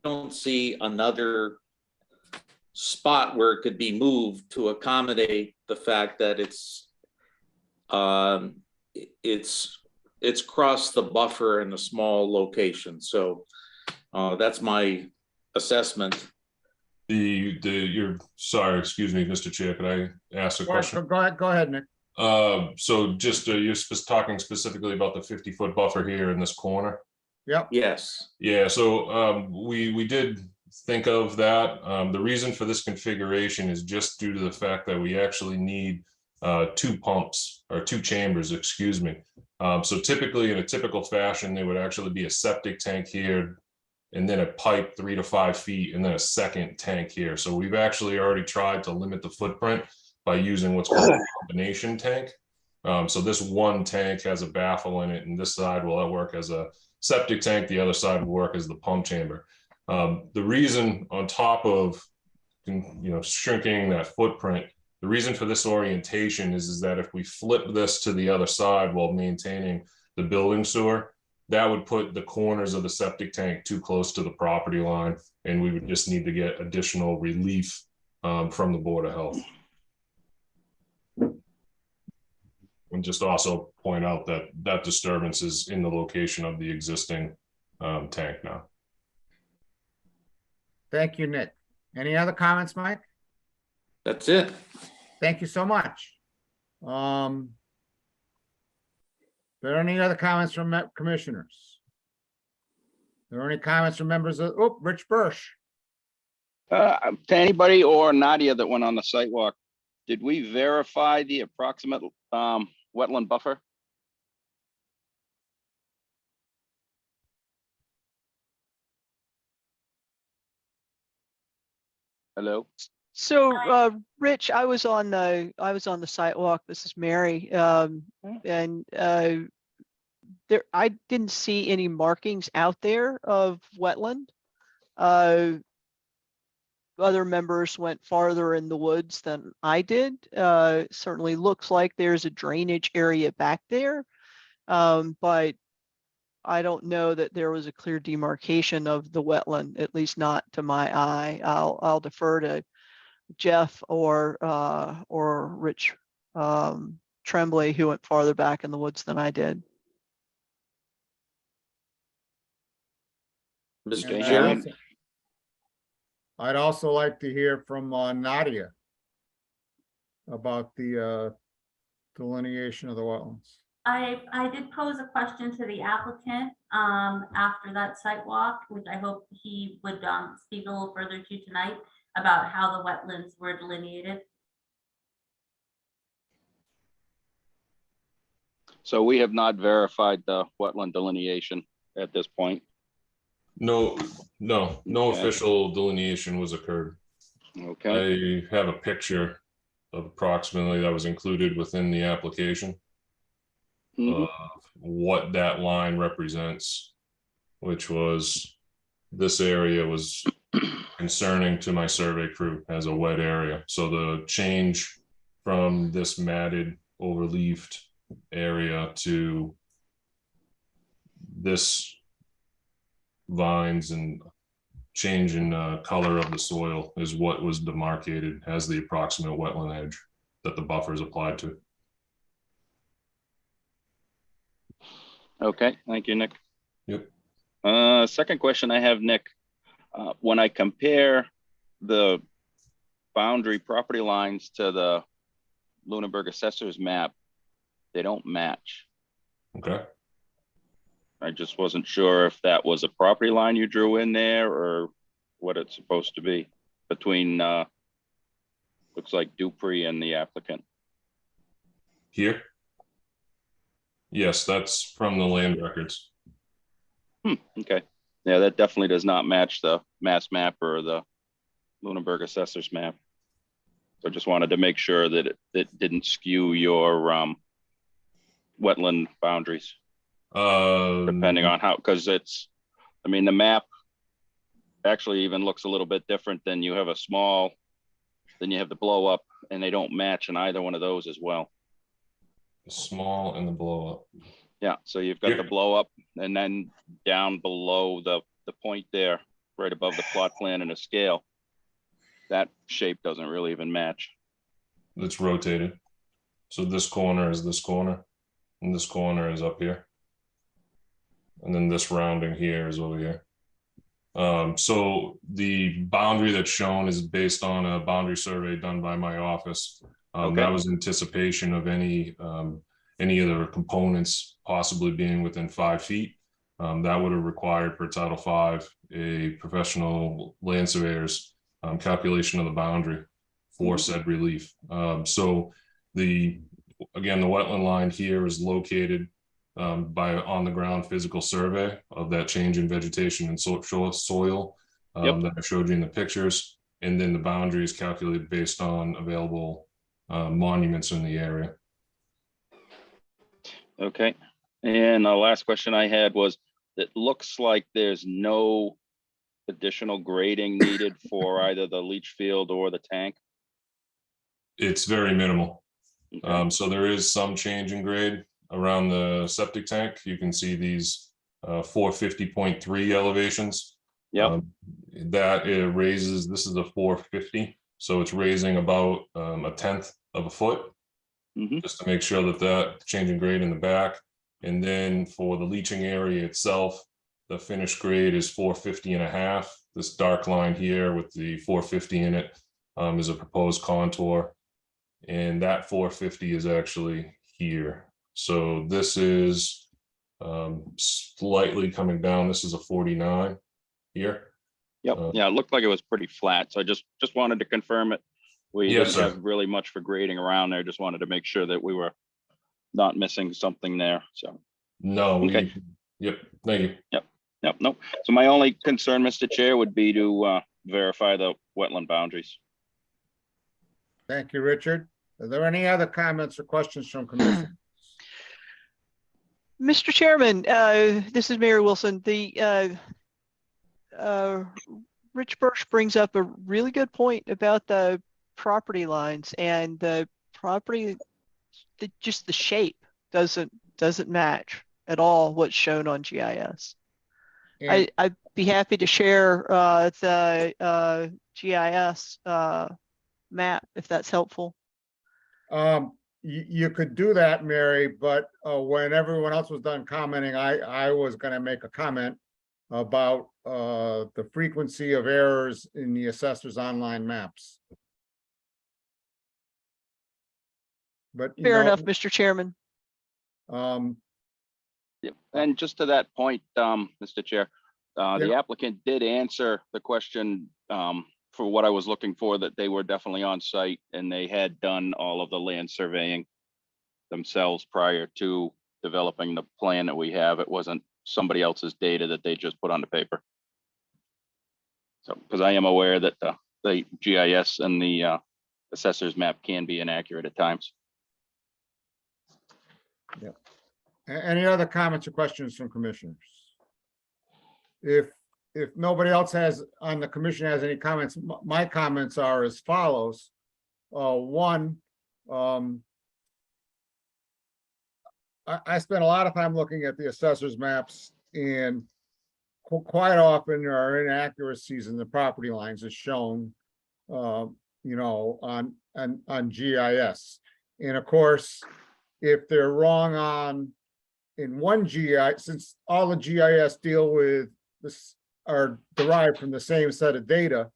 I don't see another spot where it could be moved to accommodate the fact that it's crossed the buffer in a small location. So that's my assessment. You're sorry, excuse me, Mr. Chair, could I ask a question? Go ahead, Nick. So just you're talking specifically about the 50-foot buffer here in this corner? Yep. Yes. Yeah, so we did think of that. The reason for this configuration is just due to the fact that we actually need two pumps or two chambers, excuse me. So typically in a typical fashion, there would actually be a septic tank here and then a pipe 3 to 5 feet and then a second tank here. So we've actually already tried to limit the footprint by using what's called a combination tank. So this one tank has a baffle in it, and this side will work as a septic tank. The other side will work as the pump chamber. The reason on top of shrinking that footprint, the reason for this orientation is that if we flip this to the other side while maintaining the building sewer, that would put the corners of the septic tank too close to the property line, and we would just need to get additional relief from the Board of Health. And just also point out that that disturbance is in the location of the existing tank now. Thank you, Nick. Any other comments, Mike? That's it. Thank you so much. There any other comments from commissioners? There any comments from members of, oh, Rich Birch? To anybody or Nadia that went on the site walk, did we verify the approximate wetland buffer? Hello? So, Rich, I was on the sidewalk. This is Mary. And there, I didn't see any markings out there of wetland. Other members went farther in the woods than I did. Certainly looks like there's a drainage area back there. But I don't know that there was a clear demarcation of the wetland, at least not to my eye. I'll defer to Jeff or Rich Tremblay, who went farther back in the woods than I did. Mr. And Chairman, I'd also like to hear from Nadia about the delineation of the wetlands. I did pose a question to the applicant after that site walk, which I hope he would speak a little further to tonight about how the wetlands were delineated. So we have not verified the wetland delineation at this point. No Okay. official delineation was occurred. Okay. I have a picture of approximately that was included within the application Mhm. of what that line represents, which was this area was concerning to my survey crew as a wet area. So the change from this matted overleafed area to this vines and change in color of the soil is what was demarcated as the approximate wetland edge that the buffer is applied to. Okay, thank you, Nick. Yep. Second question I have, Nick. When I compare the boundary property lines to the Lunenburg assessor's map, they don't match. Okay. I just wasn't sure if that was a property line you drew in there or what it's supposed to be between, looks like Dupree and the applicant. Here? Yes, that's from the land records. Okay. Yeah, that definitely does not match the mass map or the Lunenburg assessor's map. So I just wanted to make sure that it didn't skew your wetland boundaries. Depending on how, because it's, I mean, the map actually even looks a little bit different than you have a small, then you have the blow up, and they don't match in either one of those as well. The small and the blow up. Yeah, so you've got Yep. the blow up, and then down below the point there, right above the plot plan and a scale. That shape doesn't really even match. It's rotated. So this corner is this corner, and this corner is up here. And then this rounding here is over here. So the boundary that's shown is based on a boundary survey done by my office. Okay. That was anticipation of any of the components possibly being within 5 feet. That would have required per Title V, a professional land surveyor's calculation of the boundary for said relief. So again, the wetland line here is located by on the ground physical survey of that change in vegetation and soil that I showed you in the pictures. And then the boundary is calculated based on available monuments in the area. Okay. And the last question I had was, it looks like there's no additional grading needed for either the leach field or the tank. It's very minimal. Okay. So there is some change in grade around the septic tank. You can see these 450.3 elevations. Yep. That it raises, this is a 450. So it's raising about 1/10 of a foot, just to make sure that that change in grade in the back. And then for the leaching area itself, the finished grade is 450.5. This dark line here with the 450 in it is a proposed contour. And that 450 is actually here. So this is slightly coming down. This is a 49 here. Yep. Yeah, it looked like it was pretty flat. So I just wanted to confirm it. We Yes, didn't sir. have really much for grading around there. Just wanted to make sure that we were not missing something there. So No. Okay. Yep. Thank you. Yep. No. So my only concern, Mr. Chair, would be to verify the wetland boundaries. Thank you, Richard. Are there any other comments or questions from commission? Mr. Chairman, this is Mary Wilson. Rich Birch brings up a really good point about the property lines and the property, just the shape doesn't match at all what's shown on GIS. And I'd be happy to share the GIS map if that's helpful. you could do that, Mary, but when everyone else was done commenting, I was gonna make a comment about the frequency of errors in the assessor's online maps. But you Fair know, enough, Mr. Chairman. Yep. And just to that point, Mr. Chair, the applicant did answer the question for what I was looking for, that they were definitely on site and they had done all of the land surveying themselves prior to developing the plan that we have. It wasn't somebody else's data that they just put on the paper. So, because I am aware that the GIS and the assessor's map can be inaccurate at times. Any other comments or questions from commissioners? If nobody else on the commission has any comments, my comments are as follows. One, I spent a lot of time looking at the assessor's maps, and quite often there are inaccuracies in the property lines as shown, you know, on GIS. And of course, if they're wrong in one GIS, since all the GIS deal with this are derived from the same set of data,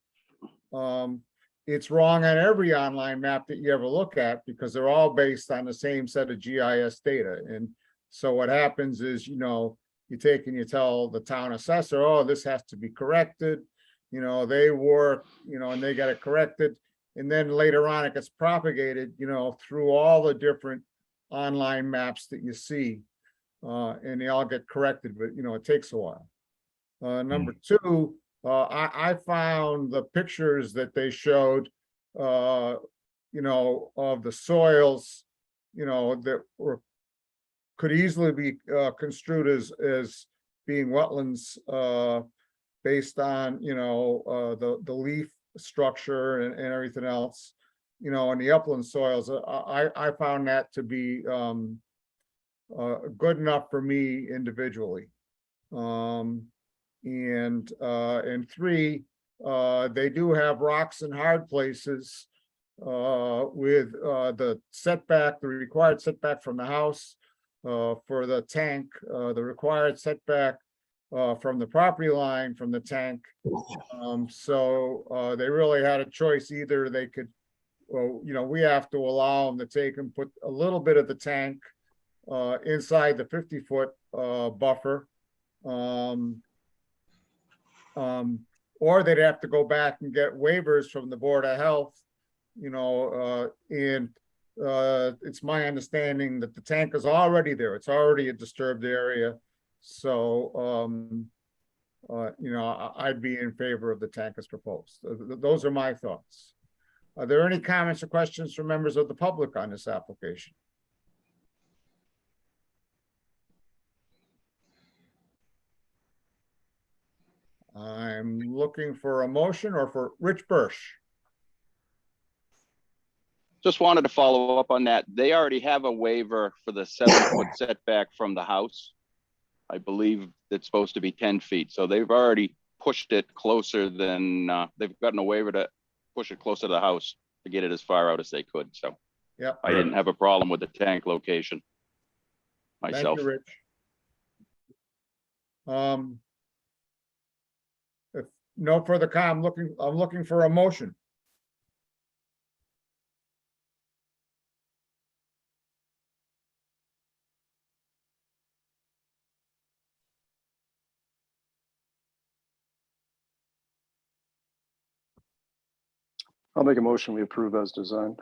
it's wrong on every online map that you ever look at, because they're all based on the same set of GIS data. And so what happens is, you know, you take and you tell the town assessor, oh, this has to be corrected. You know, they work, you know, and they got it corrected. And then later on, it gets propagated, you know, through all the different online maps that you see. And they all get corrected, but, you know, it takes a while. Number two, I found the pictures that they showed, you know, of the soils, you know, that could easily be construed as being wetlands based on, you know, the leaf structure and everything else, you know, and the upland soils. I found that to be good enough for me individually. And three, they do have rocks and hard places with the setback, the required setback from the house for the tank, the required setback from the property line from the tank. So they really had a choice. Either they could, well, you know, we have to allow them to take and put a little bit of the tank inside the 50-foot buffer, Or they'd have to go back and get waivers from the Board of Health, you know, and it's my understanding that the tank is already there. It's already a disturbed area. So, you know, I'd be in favor of the tank as proposed. Those are my thoughts. Are there any comments or questions from members of the public on this application? I'm looking for a motion or for Rich Birch. Just wanted to follow up on that. They already have a waiver for the 7-foot setback from the house. I believe it's supposed to be 10 feet. So they've already pushed it closer than, they've gotten a waiver to push it closer to the house to get it as far out as they could. So Yeah. I didn't have a problem with the tank location myself. Thank you, Rich. If no further comment, I'm looking for a motion. I'll make a motion. We approve as designed.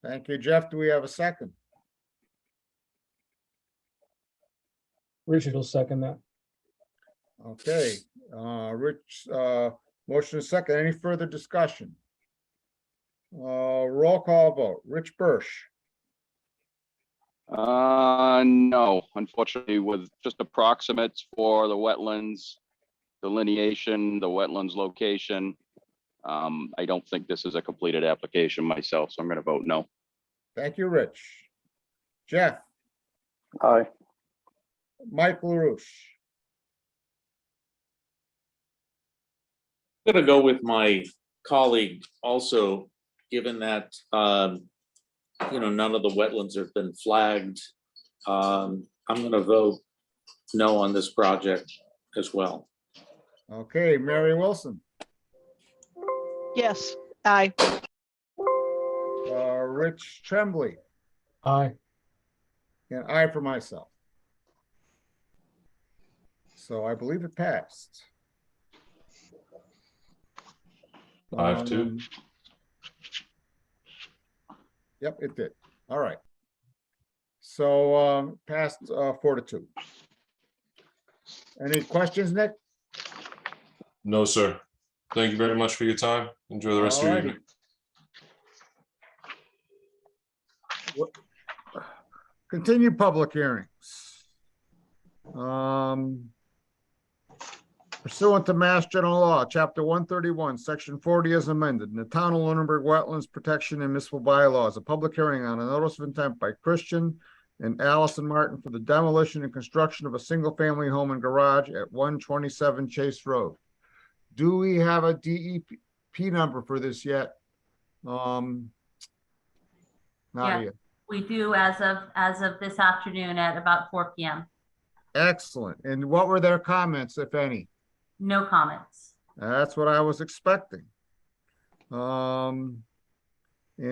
Thank you, Jeff. Do we have a second? Richard will second that. Okay, Rich, motion is second. Any further discussion? Roll call vote. Rich Birch, No, unfortunately, with just approximates for the wetlands delineation, the wetlands location, I don't think this is a completed application myself, so I'm going to vote no. thank you, Rich. Jeff, Aye. Mike LaRouche, I'm gonna go with my colleague also, given that, you know, none of the wetlands have been flagged. I'm gonna vote no on this project as well. okay, Mary Wilson, Yes, aye. Rich Tremblay, Aye. and I for myself. So I believe it passed. 5-2. Yep, it did. All right. So passed 4-2. Any questions, Nick? No, sir. Thank you very much for your time. Enjoy the rest of your Alrighty. evening. Continue public hearings. Pursuant to Mass General Law, Chapter 131, Section 40 as amended, in the Town of Lunenburg Wetlands Protection and Municipal Bylaws, a public hearing on a notice of intent by Christian and Allison Martin for the demolition and construction of a single-family home and garage at 127 Chase Road. Do we have a DEP number for this yet? Not Yeah. yet. We do as of this afternoon at about 4 p.m. Excellent. And what were their comments, if any? No comments. That's what I was expecting. And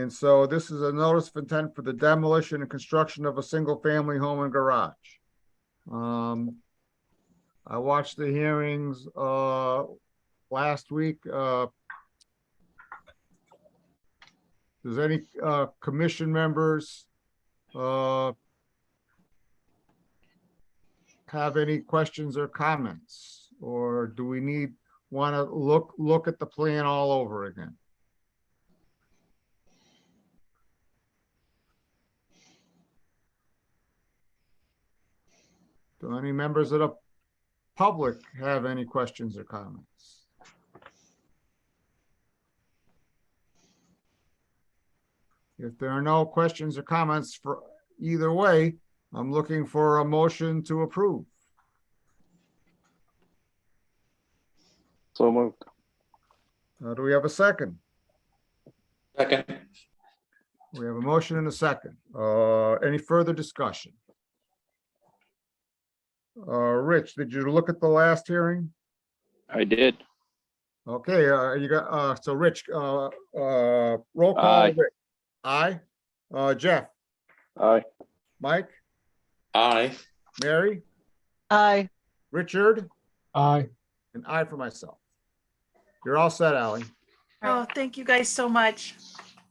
so this is a notice of intent for the demolition and construction of a single-family home and garage. I watched the hearings last week. Does any commission members have any questions or comments? Or do we want to look at the plan all over again? Do any members of the public have any questions or comments? If there are no questions or comments for either way, I'm looking for a motion to approve. So moved. Do we have a second? Second. We have a motion and a second. Any further discussion? Rich, did you look at the last hearing? I did. Okay, you got, so Rich, roll call. Aye. Rick. Aye. Jeff, Aye. Mike, Aye. Mary, Aye. Richard, Aye. and I for myself. You're all set, Ally. Oh, thank you guys so much.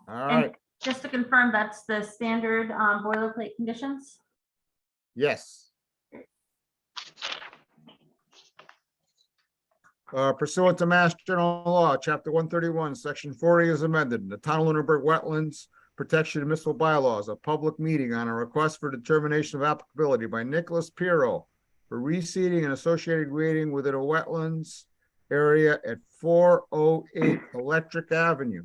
All And right, just to confirm, that's the standard boilerplate conditions? yes. Pursuant to Mass General Law, Chapter 131, Section 40 is amended. The Town of Lunenburg Wetlands Protection and Municipal Bylaws, a public meeting on a request for determination of applicability by Nicholas Pirro for reseeding and associated grading within a wetlands area at 408 Electric Avenue.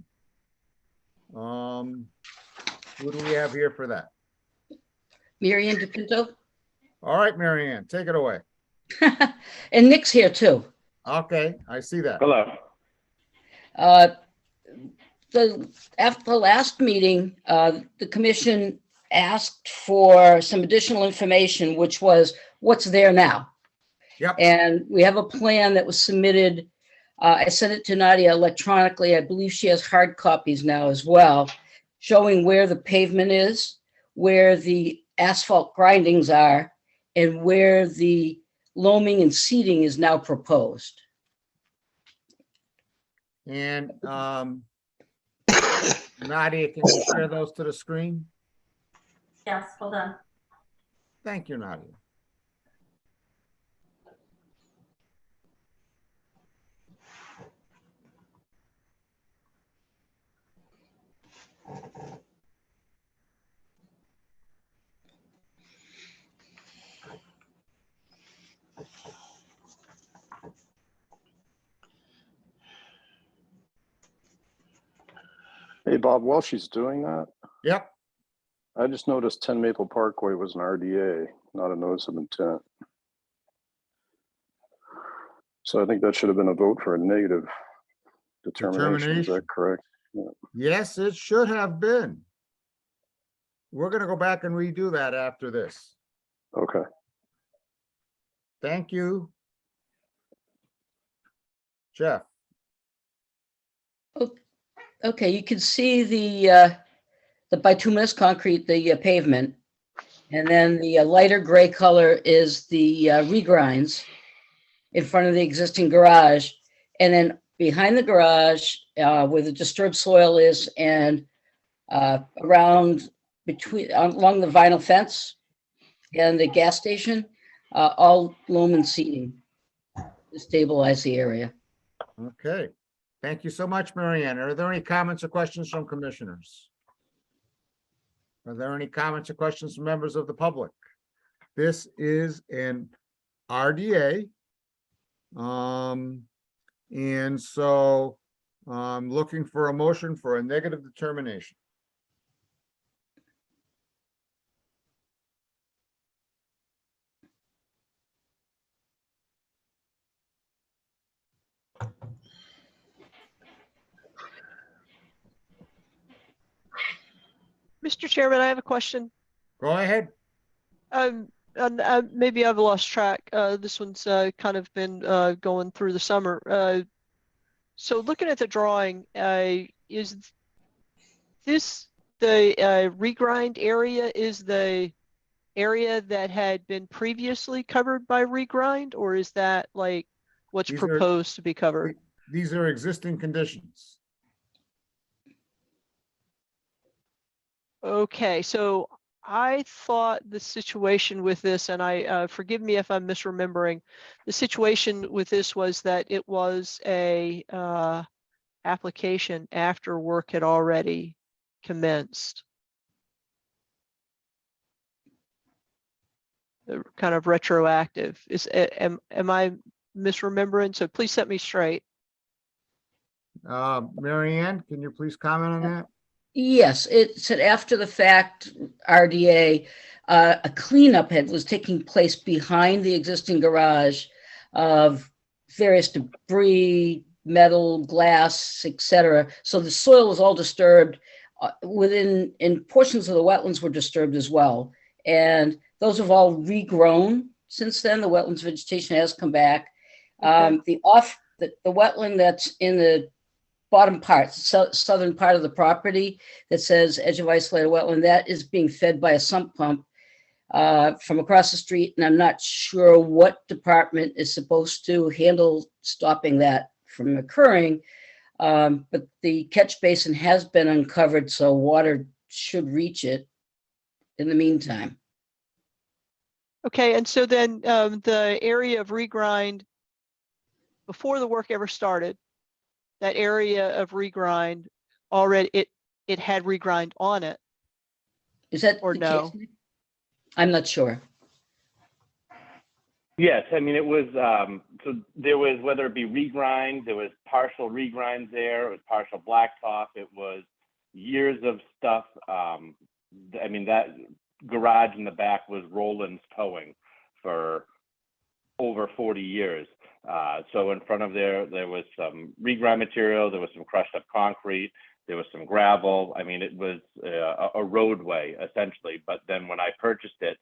Who do we have here for that? Mary Ann DePinto. All right, Mary Ann, take it away. And Nick's here too. Okay, I see that. Hello. After the last meeting, the commission asked for some additional information, which was what's there now. Yep. And we have a plan that was submitted. I sent it to Nadia electronically. I believe she has hard copies now as well, showing where the pavement is, where the asphalt grindings are, and where the loaming and seeding is now proposed. And Nadia, can you share those to the screen? Yes, hold on. Thank you, Nadia. Hey, Bob, while she's doing that, Yep. I just noticed 10 Maple Parkway was an RDA, not a notice of intent. So I think that should have been a vote for a negative determination. Is that correct? Yeah. Yes, it should have been. We're gonna go back and redo that after this. Okay. Thank you. Jeff, Okay, you can see the bituminous concrete, the pavement. And then the lighter gray color is the regrinds in front of the existing garage. And then behind the garage, where the disturbed soil is and around along the vinyl fence and the gas station, all loam and seeding to stabilize the area. okay. Thank you so much, Mary Ann. Are there any comments or questions from commissioners? Are there any comments or questions from members of the public? This is an RDA. And so I'm looking for a motion for a negative determination. Mr. Chairman, I have a question. Go ahead. And maybe I've lost track. This one's kind of been going through the summer. So looking at the drawing, is this the regrind area is the area that had been previously covered by regrind, or is that like what's These are- proposed to be covered? These are existing conditions. Okay, so I thought the situation with this, and I forgive me if I'm misremembering, the situation with this was that it was a application after work had already commenced. Kind of retroactive. Am I misremembering? So please set me straight. Mary Ann, can you please comment on that? Yes, it said after the fact RDA, a cleanup was taking place behind the existing garage of various debris, metal, glass, etc. So the soil was all disturbed. In portions of the wetlands were disturbed as well. And those have all regrown since then. The wetlands vegetation has come back. Okay. The wetland that's in the bottom part, southern part of the property that says edge of isolated wetland, that is being fed by a sump pump. from across the street, and I'm not sure what department is supposed to handle stopping that from occurring. But the catch basin has been uncovered, so water should reach it in the meantime. Okay, and so then the area of regrind, before the work ever started, that area of regrind already, it had regrind on it. Is that or the no? case? I'm not sure. Yes, I mean, it was, so there was, whether it be regrind, there was partial regrinds there, it was partial blacktop, it was years of stuff. I mean, that garage in the back was Roland's Towing for over 40 years. So in front of there was some regrind material, there was some crushed up concrete, there was some gravel. I mean, it was a roadway essentially, but then when I purchased it,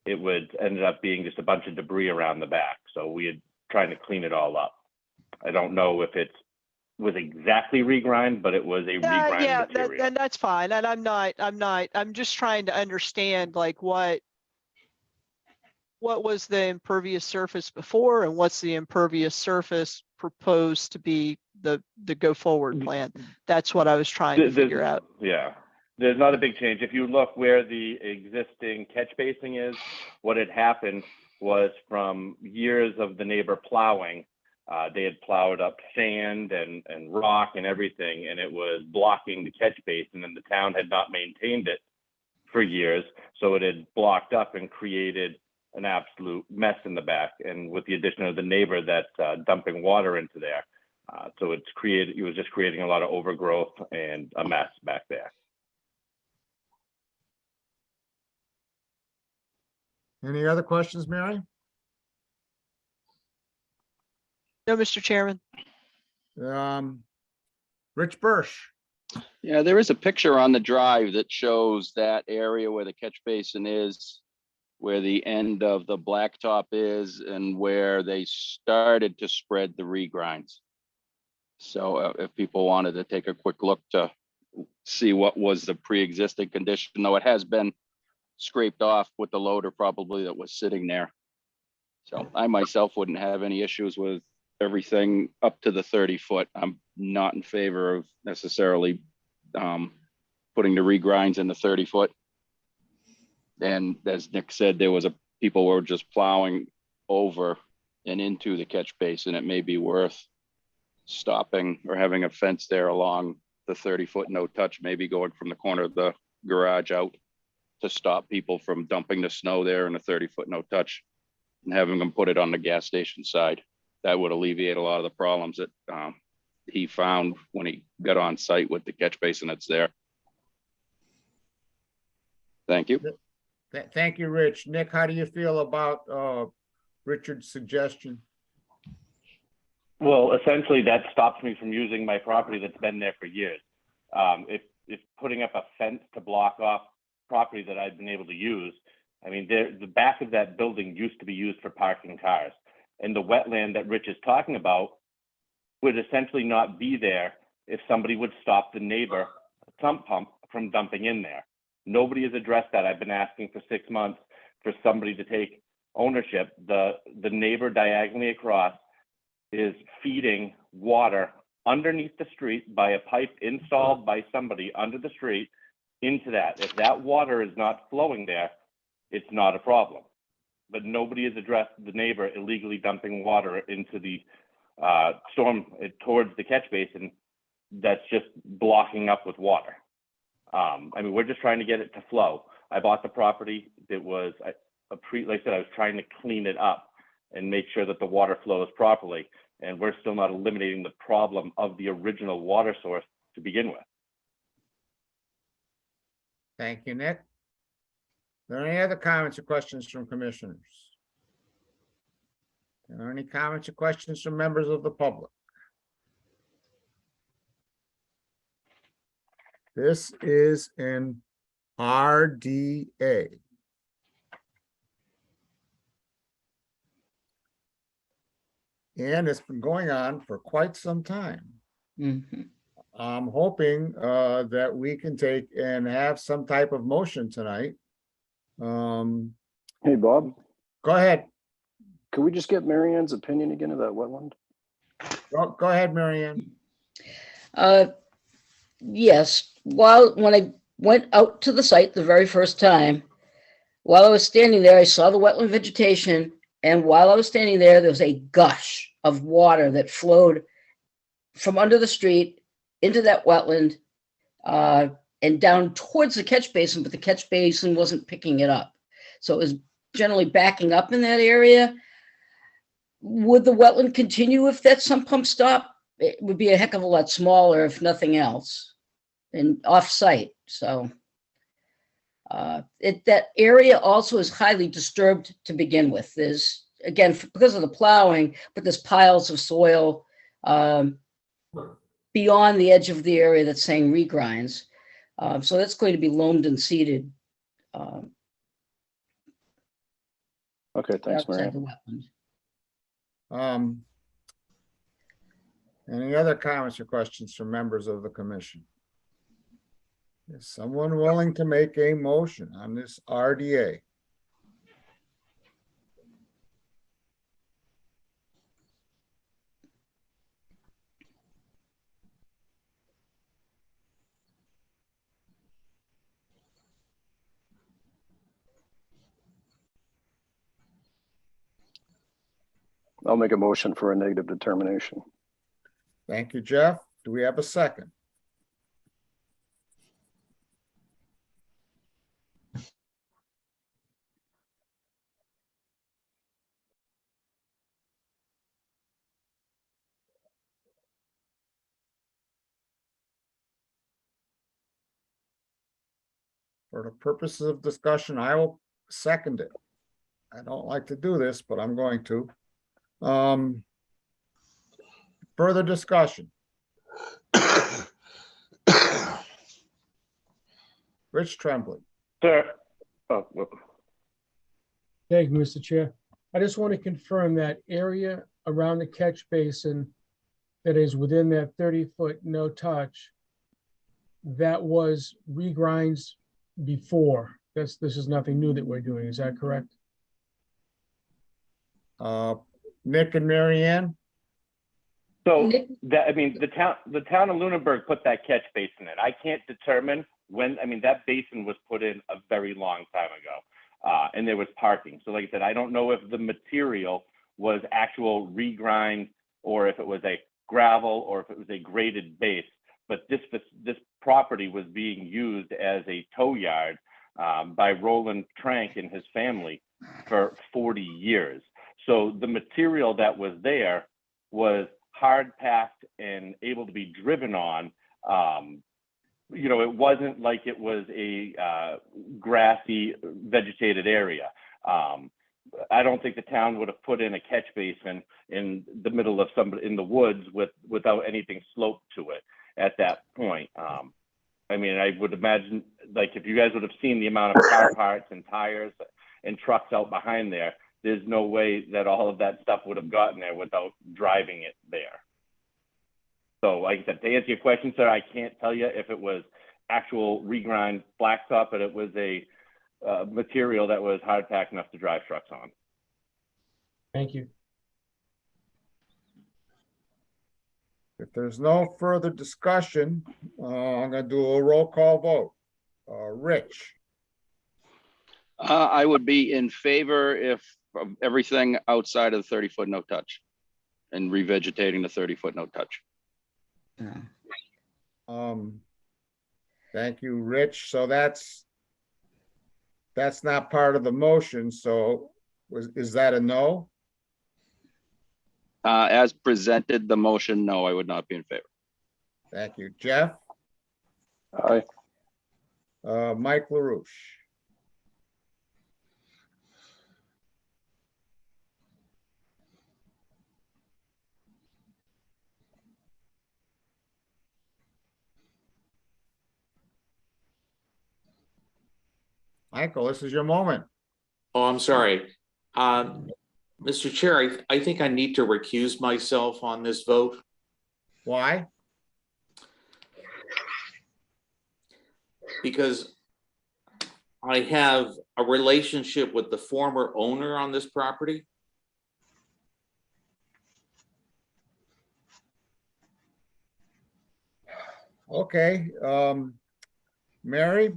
it ended up being just a bunch of debris around the back. So we had trying to clean it all up. I don't know if it was exactly regrind, but it was a regrind material. And that's fine. And I'm just trying to understand like what was the impervious surface before and what's the impervious surface proposed to be the go forward plan. That's what I was trying to figure out. Yeah. There's not a big change. If you look where the existing catch basin is, what had happened was from years of the neighbor plowing, they had plowed up sand and rock and everything, and it was blocking the catch basin, and the town had not maintained it for years. So it had blocked up and created an absolute mess in the back. And with the addition of the neighbor that's dumping water into there, so it was just creating a lot of overgrowth and a mess back there. Any other questions, Mary? No, Mr. Chairman. Rich Birch. Yeah, there is a picture on the drive that shows that area where the catch basin is, where the end of the blacktop is, and where they started to spread the regrinds. So if people wanted to take a quick look to see what was the pre-existing condition, though it has been scraped off with the loader probably that was sitting there. So I myself wouldn't have any issues with everything up to the 30 foot. I'm not in favor of necessarily putting the regrinds in the 30 foot. And as Nick said, people were just plowing over and into the catch basin. It may be worth stopping or having a fence there along the 30 foot no touch, maybe going from the corner of the garage out to stop people from dumping the snow there in a 30 foot no touch, and having them put it on the gas station side. That would alleviate a lot of the problems that he found when he got on site with the catch basin that's there. Thank you. Thank you, Rich. Nick, how do you feel about Richard's suggestion? Well, essentially that stops me from using my property that's been there for years. If putting up a fence to block off property that I've been able to use, I mean, the back of that building used to be used for parking cars, and the wetland that Rich is talking about would essentially not be there if somebody would stop the neighbor sump pump from dumping in there. Nobody has addressed that. I've been asking for 6 months for somebody to take ownership. The neighbor diagonally across is feeding water underneath the street by a pipe installed by somebody under the street into that. If that water is not flowing there, it's not a problem. But nobody has addressed the neighbor illegally dumping water into the storm towards the catch basin that's just blocking up with water. I mean, we're just trying to get it to flow. I bought the property. It was like I said, I was trying to clean it up and make sure that the water flows properly. And we're still not eliminating the problem of the original water source to begin with. Thank you, Nick. Are there any other comments or questions from commissioners? Are there any comments or questions from members of the public? This is an RDA. And it's been going on for quite some time. Mm-hmm. I'm hoping that we can take and have some type of motion tonight Hey, Bob, Go ahead. could we just get Mary Ann's opinion again of that wetland? Go ahead, Mary Ann. Yes, when I went out to the site the very first time, while I was standing there, I saw the wetland vegetation. And while I was standing there, there was a gush of water that flowed from under the street into that wetland and down towards the catch basin, but the catch basin wasn't picking it up. So it was generally backing up in that area. Would the wetland continue if that sump pump stopped? It would be a heck of a lot smaller, if nothing else, and off-site. So that area also is highly disturbed to begin with. There's, again, because of the plowing, but there's piles of soil beyond the edge of the area that's saying regrinds. So that's going to be loamed and seeded. Okay, thanks, Mary outside Ann. the wetland. Any other comments or questions from members of the commission? Is someone willing to make a motion on this RDA? I'll make a motion for a negative determination. Thank you, Jeff. Do we have a second? For the purposes of discussion, I will second it. I don't like to do this, but I'm going to. Further discussion. Rich Tremblay. Sir. Oh, well, Thank you, Mr. Chair. I just want to confirm that area around the catch basin that is within that 30-foot no touch, that was regrinds before. This is nothing new that we're doing. Is that correct? Nick and Mary Ann? So that, I mean, the town of Lunenburg put that catch basin in. I can't determine when, I mean, that basin was put in a very long time ago. And there was parking. So like I said, I don't know if the material was actual regrind or if it was a gravel or if it was a graded base. But this property was being used as a tow yard by Roland Trank and his family for 40 years. So the material that was there was hard packed and able to be driven on. You know, it wasn't like it was a grassy vegetated area. I don't think the town would have put in a catch basin in the middle of somebody in the woods without anything sloped to it at that point. I mean, I would imagine, like, if you guys would have seen the amount of car parts and tires and trucks out behind there, there's no way that all of that stuff would have gotten there without driving it there. So like I said, to answer your question, sir, I can't tell you if it was actual regrind blacktop, but it was a material that was hard packed enough to drive trucks on. Thank you. If there's no further discussion, I'm going to do a roll call vote. Rich? I would be in favor if of everything outside of the 30-foot no touch and revegetating the 30-foot no touch. Thank you, Rich. So that's not part of the motion. So is that a no? As presented, the motion, no, I would not be in favor. Thank you, Jeff. Aye. Mike LaRouche. Michael, this is your moment. Oh, I'm sorry. Mr. Chair, I think I need to recuse myself on this vote. Why? Because I have a relationship with the former owner on this property. Okay, Mary,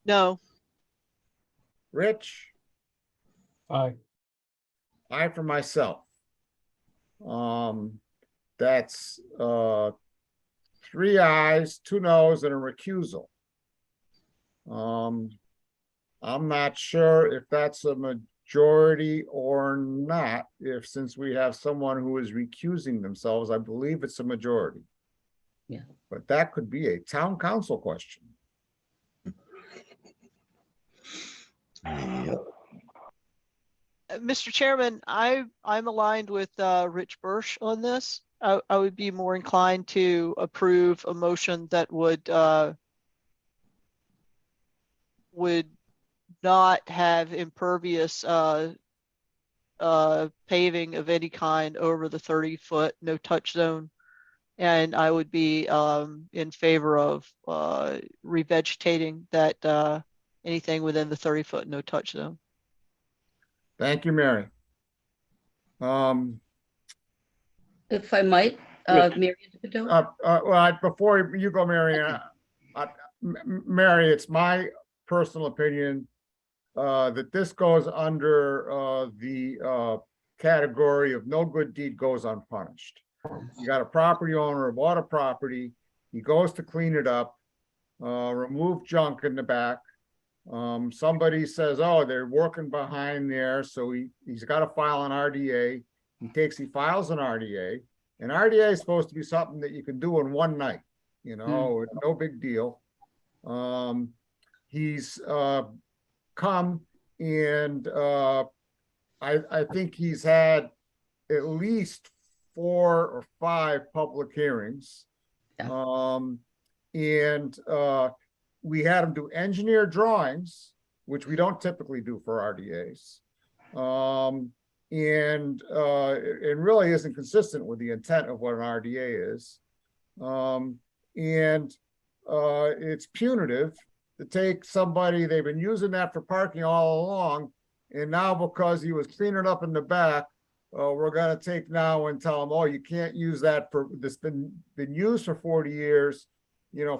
No. Rich, Aye. I for myself. That's 3 ayes, 2 noes, and a recusal. I'm not sure if that's a majority or not, since we have someone who is recusing themselves, I believe it's a majority. Yeah. But that could be a town council question. Mr. Chairman, I'm aligned with Rich Birch on this. I would be more inclined to approve a motion that would not have impervious paving of any kind over the 30-foot no touch zone. And I would be in favor of revegetating that anything within the 30-foot no touch zone. Thank you, Mary. If I might, Yes. Mary. Well, before you go, Mary, Mary, it's my personal opinion that this goes under the category of no good deed goes unpunished. You got a property owner, bought a property, he goes to clean it up, remove junk in the back. Somebody says, oh, they're working behind there, so he's got to file an RDA. He files an RDA, and RDA is supposed to be something that you can do in one night, no big deal. He's come and I think he's had at least 4 or 5 public hearings. Yeah. We had him do engineer drawings, which we don't typically do for RDAs. It really isn't consistent with the intent of what an RDA is. It's punitive to take somebody, they've been using that for parking all along, and now because he was cleaning up in the back, we're going to take now and tell them, oh, you can't use that for this, been used for 40 years,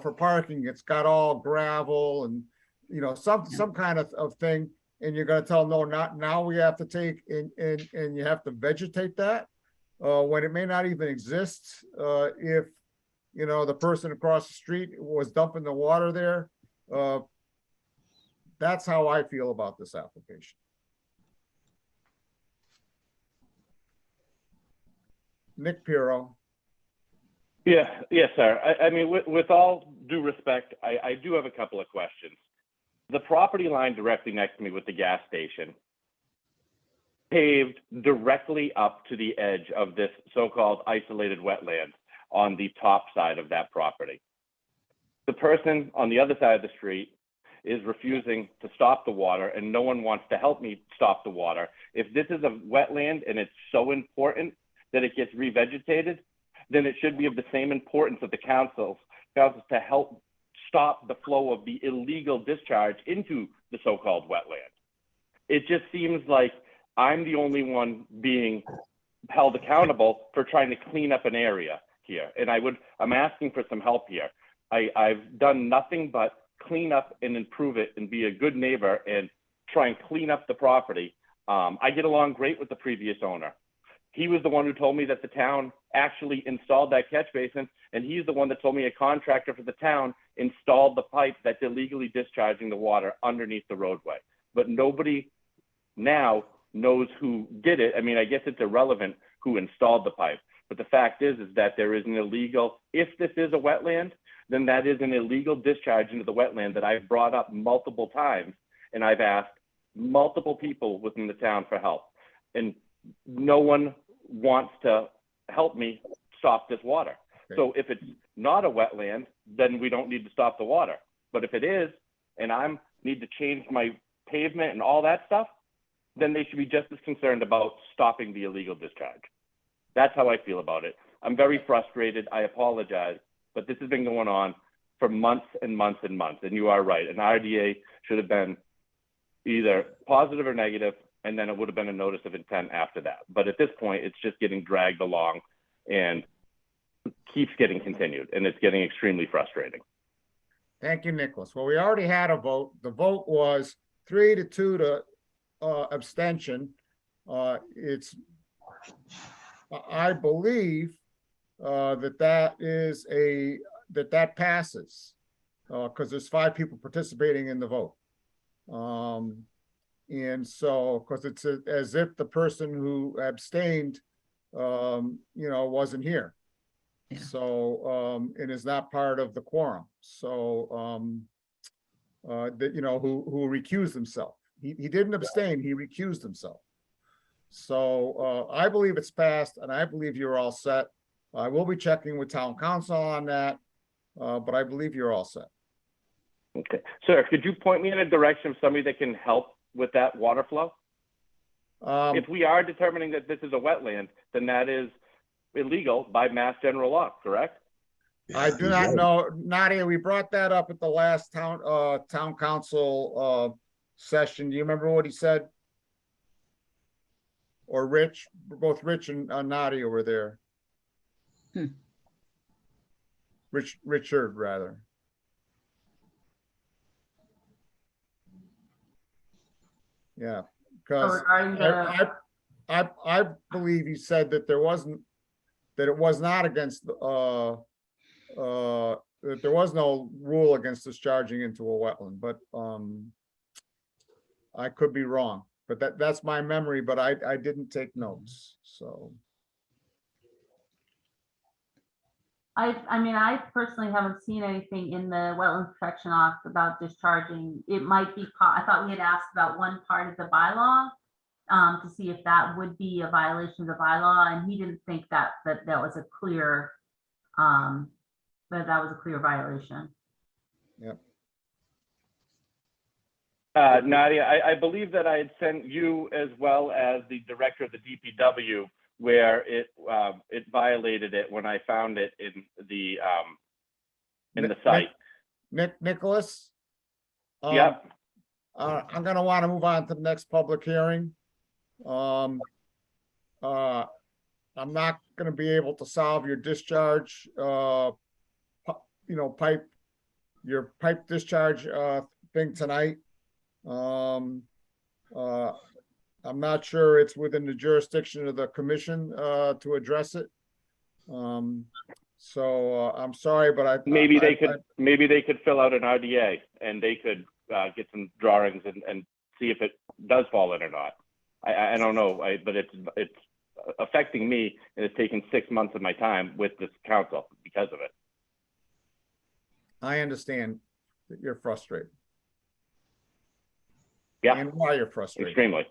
for parking. It's got all gravel and, some kind of thing. And you're going to tell them, no, not now, we have to take and you have to vegetate that when it may not even exist. If, the person across the street was dumping the water there. That's how I feel about this application. Nick Pirro. Yes, sir. I mean, with all due respect, I do have a couple of questions. The property line directly next to me with the gas station paved directly up to the edge of this so-called isolated wetland on the top side of that property. The person on the other side of the street is refusing to stop the water, and no one wants to help me stop the water. If this is a wetland and it's so important that it gets revegetated, then it should be of the same importance of the councils to help stop the flow of the illegal discharge into the so-called wetland. It just seems like I'm the only one being held accountable for trying to clean up an area here. And I'm asking for some help here. I've done nothing but clean up and improve it and be a good neighbor and try and clean up the property. I get along great with the previous owner. He was the one who told me that the town actually installed that catch basin, and he's the one that told me a contractor for the town installed the pipe that's illegally discharging the water underneath the roadway. But nobody now knows who did it. I mean, I guess it's irrelevant who installed the pipe, but the fact is that there is an illegal, if this is a wetland, then that is an illegal discharge into the wetland that I've brought up multiple times, and I've asked multiple people within the town for help. And no one wants to help me stop this water. Okay. So if it's not a wetland, then we don't need to stop the water. But if it is, and I need to change my pavement and all that stuff, then they should be just as concerned about stopping the illegal discharge. That's how I feel about it. I'm very frustrated. I apologize, but this has been going on for months and months and months. And you are right. An RDA should have been either positive or negative, and then it would have been a notice of intent after that. But at this point, it's just getting dragged along and keeps getting continued, and it's getting extremely frustrating. Thank you, Nicholas. Well, we already had a vote. The vote was 3-2 to abstention. I believe that passes because there's 5 people participating in the vote. And so, because it's as if the person who abstained, wasn't here. Yeah. So, it is not part of the quorum. So, who recused himself. He didn't abstain, he recused himself. So, I believe it's passed, and I believe you're all set. I will be checking with town council on that, but I believe you're all set. Okay. Sir, could you point me in a direction of somebody that can help with that water flow? If we are determining that this is a wetland, then that is illegal by Mass General Law, correct? I do not know, Nadia, we brought that up at the last town council session. Do you remember what he said? Or Rich? Both Rich and Nadia were there. Richard, rather. Yeah, because I believe he said that it was not against that there was no rule against discharging into a wetland, but I could be wrong, but that's my memory, but I didn't take notes, so. I personally haven't seen anything in the Wetland Protection Act about discharging. It might be, I thought we had asked about one part of the bylaw to see if that would be a violation of the bylaw, and he didn't think that was a clear, that was a clear violation. Yep. Nadia, I believe that I had sent you as well as the director of the DPW where it violated it when I found it in the site. Nicholas? Yep. I'm gonna want to move on to the next public hearing. I'm not gonna be able to solve your discharge, your pipe discharge thing tonight. I'm not sure it's within the jurisdiction of the commission to address it. So I'm sorry, but maybe they could fill out an RDA and they could get some drawings and see if it does fall in or not. I don't know, but it's affecting me, and it's taken 6 months of my time with this council because of it. I understand that you're frustrated. Yeah. And why you're frustrated. Extremely.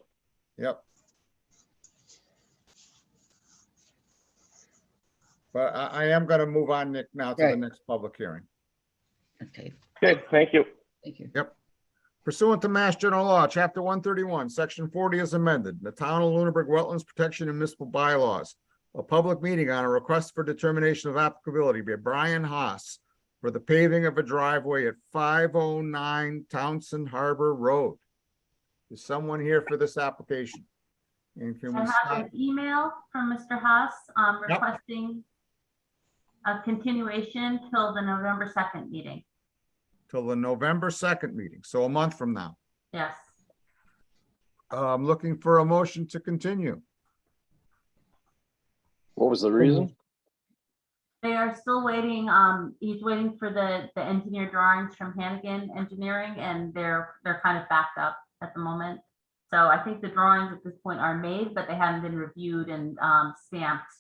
Yep. But I am going to move on, Nick, now to the next public hearing. Okay. Good, thank you. Thank you. Yep. Pursuant to Mass General Law, Chapter 131, Section 40 is amended, the Town of Lunenburg Wetlands Protection and Municipal Bylaws. A public meeting on a request for determination of applicability by Brian Haas for the paving of a driveway at 509 Townsend Harbor Road. Is someone here for this application? And can we I have stop? an email from Mr. Haas requesting a continuation till the November 2nd meeting. Till the November 2nd meeting, so a month from now. Yes. Mm-hmm. I'm looking for a motion to continue. What was the reason? They are still waiting. He's waiting for the engineer drawings from Hannigan Engineering, and they're kind of backed up at the moment. So I think the drawings at this point are made, but they haven't been reviewed and stamped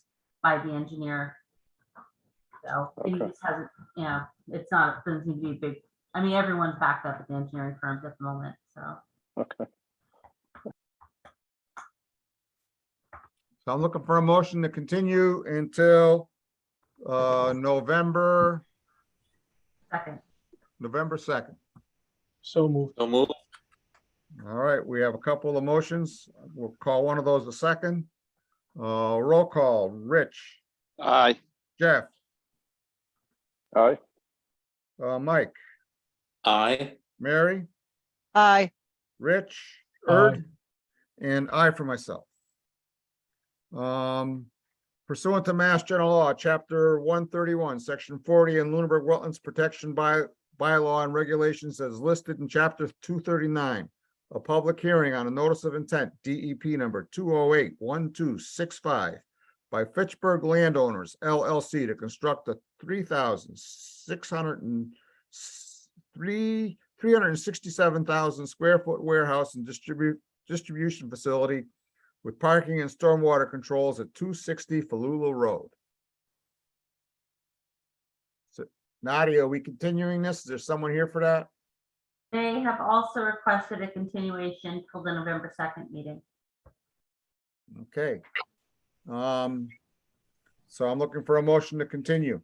by the engineer. So he just hasn't, it's not, doesn't seem to be big. I mean, everyone's backed up at the engineering firms at the moment, so. Okay. So I'm looking for a motion to continue until November 2nd. So moved. So move. All right, we have a couple of motions. We'll call one of those a second. Roll call, Rich, Aye. Jeff, Aye. Mike, Aye. Mary, Aye. Rich, Aye. Erd, and I for myself. Pursuant to Mass General Law, Chapter 131, Section 40, and Lunenburg Wetlands Protection Bylaw and Regulations as listed in Chapter 239, a public hearing on a notice of intent, DEP number 208-1265, by Fitchburg Landowners LLC to construct a 367,000 square foot warehouse and distribution facility with parking and stormwater controls at 260 Falula Road. So Nadia, are we continuing this? Is there someone here for that? They have also requested a continuation till the November 2nd meeting. Okay. So I'm looking for a motion to continue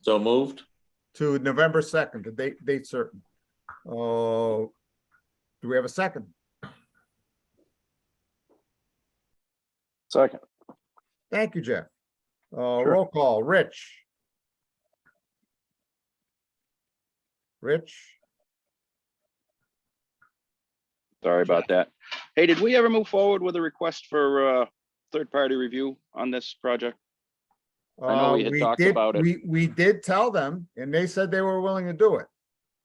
So moved. to November 2nd, the date certain. Do we have a second? Second. Thank you, Jeff. Roll call, Rich. Rich, Sorry about that. Hey, did we ever move forward with a request for third-party review on this project? I know we had talked about it. We did tell them, and they said they were willing to do it.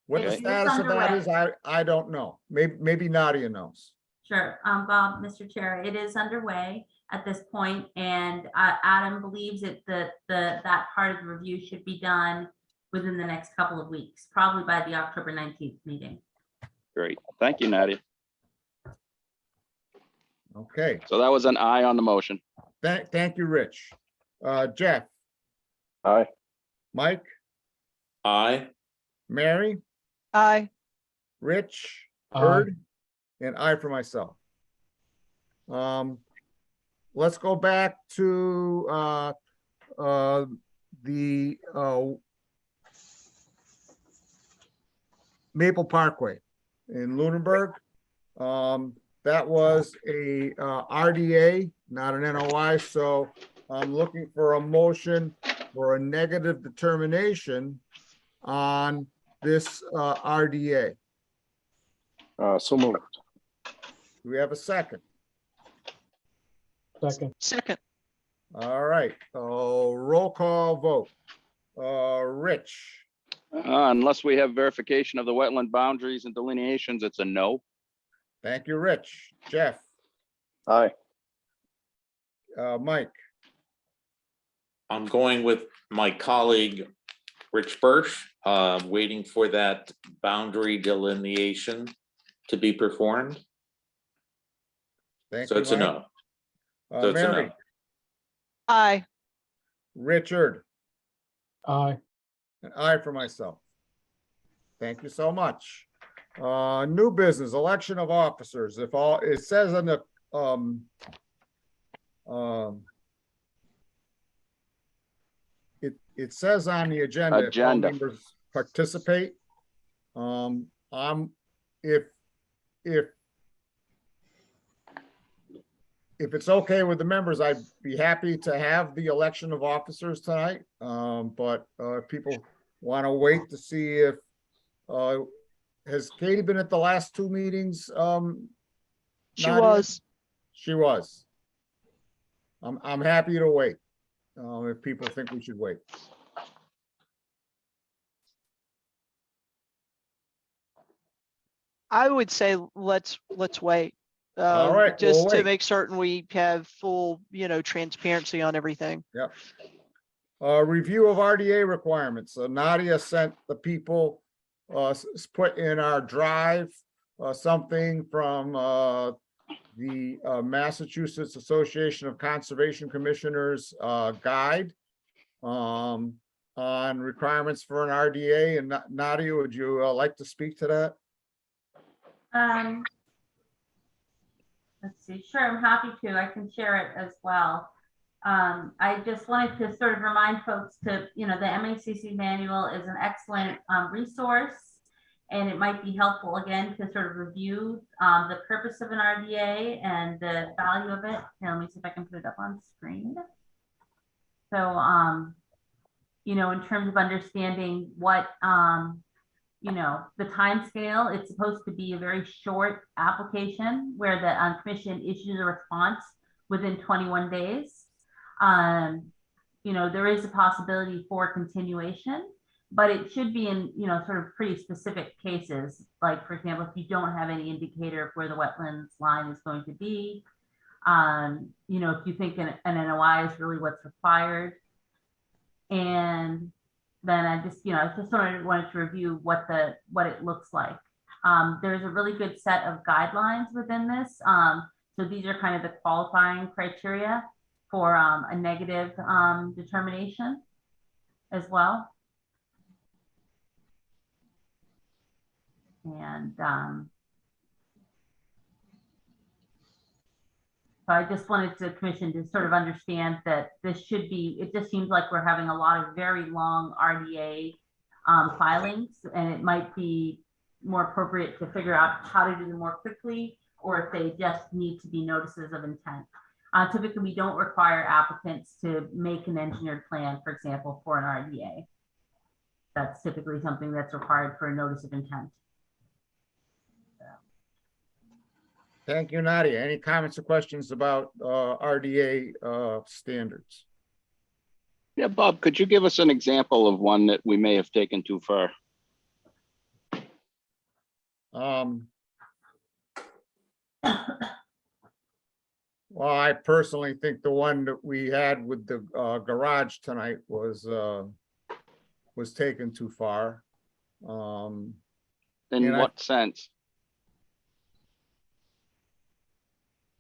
What the It's status of that is, I don't know. Maybe Nadia knows. Sure, Bob, Mr. Chair, it is underway at this point, and Adam believes that that part of the review should be done within the next couple of weeks, probably by the October 19th meeting. Great. Thank you, Nadia. Okay, So that was an aye on the motion. thank you, Rich. Jeff, Aye. Mike, Aye. Mary, Aye. Rich, Aye. Erd, and I for myself. Let's go back to the Maple Parkway in Lunenburg. That was a RDA, not an NOI, so I'm looking for a motion for a negative determination on this RDA. So moved. Do we have a second? Second. Second. All right, roll call vote. Rich, Unless we have verification of the wetland boundaries and delineations, it's a no. thank you, Rich. Jeff, Aye. Mike, I'm going with my colleague, Rich Birch, waiting for that boundary delineation to be performed. thank So you, it's a Mike. no. So it's a Mary, no. Aye. Richard, Aye. and I for myself. Thank you so much. New business, election of officers. If all, it says on the, it says on the agenda, if all Agenda. members participate. If it's okay with the members, I'd be happy to have the election of officers tonight. But if people want to wait to see if, has Katie been at the last two meetings? She Nadia? was. She was. I'm happy to wait, if people think we should wait. I would say let's wait. All right, Just we'll to wait. make certain we have full, transparency on everything. Yep. Review of RDA requirements. So Nadia sent the people, put in our drive, something from, the Massachusetts Association of Conservation Commissioners, guide, on requirements for an RDA. And Nadia, would you like to speak to that? Let's see, sure, I'm happy to. I can share it as well. I just wanted to sort of remind folks to, the MACC manual is an excellent resource, and it might be helpful again to sort of review the purpose of an RDA and the value of it. Here, let me see if I can put it up on screen. So you know, in terms of understanding what, you know, the time scale. It's supposed to be a very short application where the commission issues a response within 21 days. You know, there is a possibility for continuation, but it should be in, you know, sort of pretty specific cases. Like, for example, if you don't have any indicator of where the wetlands line is going to be, you know, if you think an NOI is really what's required. And then I just, you know, I just wanted to review what it looks like. There's a really good set of guidelines within this. So these are kind of the qualifying criteria for a negative determination as well. And so I just wanted the commission to sort of understand that this should be, it just seems like we're having a lot of very long RDA filings, and it might be more appropriate to figure out how to do them more quickly, or if they just need to be notices of intent. Typically, we don't require applicants to make an engineered plan, for example, for an RDA. That's typically something that's required for a notice of intent. Thank you, Nadia. Any comments or questions about RDA standards? Yeah, Bob, could you give us an example of one that we may have taken too far? Well, I personally think the one that we had with the garage tonight was taken too far. In and what sense?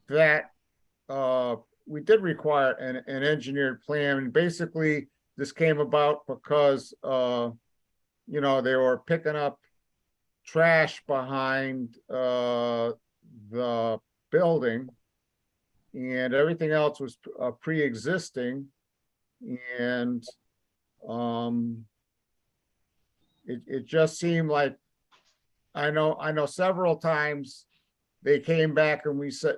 That we did require an engineered plan, and basically this came about because you know, they were picking up trash behind the building, and everything else was pre-existing, and it just seemed like, I know several times they came back and we said,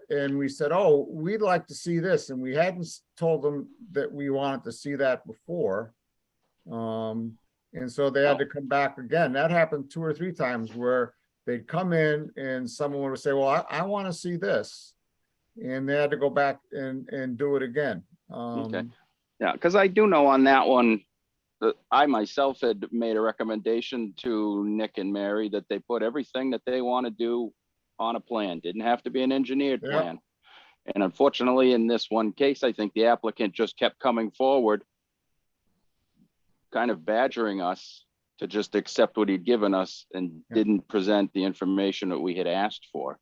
oh, we'd like to see this, and we hadn't told them that we wanted to see that before. And so they had to come back again. That happened 2 or 3 times where they'd come in and someone would say, well, I want to see this. And they had to go back and do it again. Okay. Yeah, because I do know on that one, that I myself had made a recommendation to Nick and Mary that they put everything that they want to do on a plan. Didn't have to be an engineered plan. And unfortunately, in this one case, I think the applicant just kept coming forward, kind of badgering us to just accept what he'd given us, and didn't present the information that we had asked for.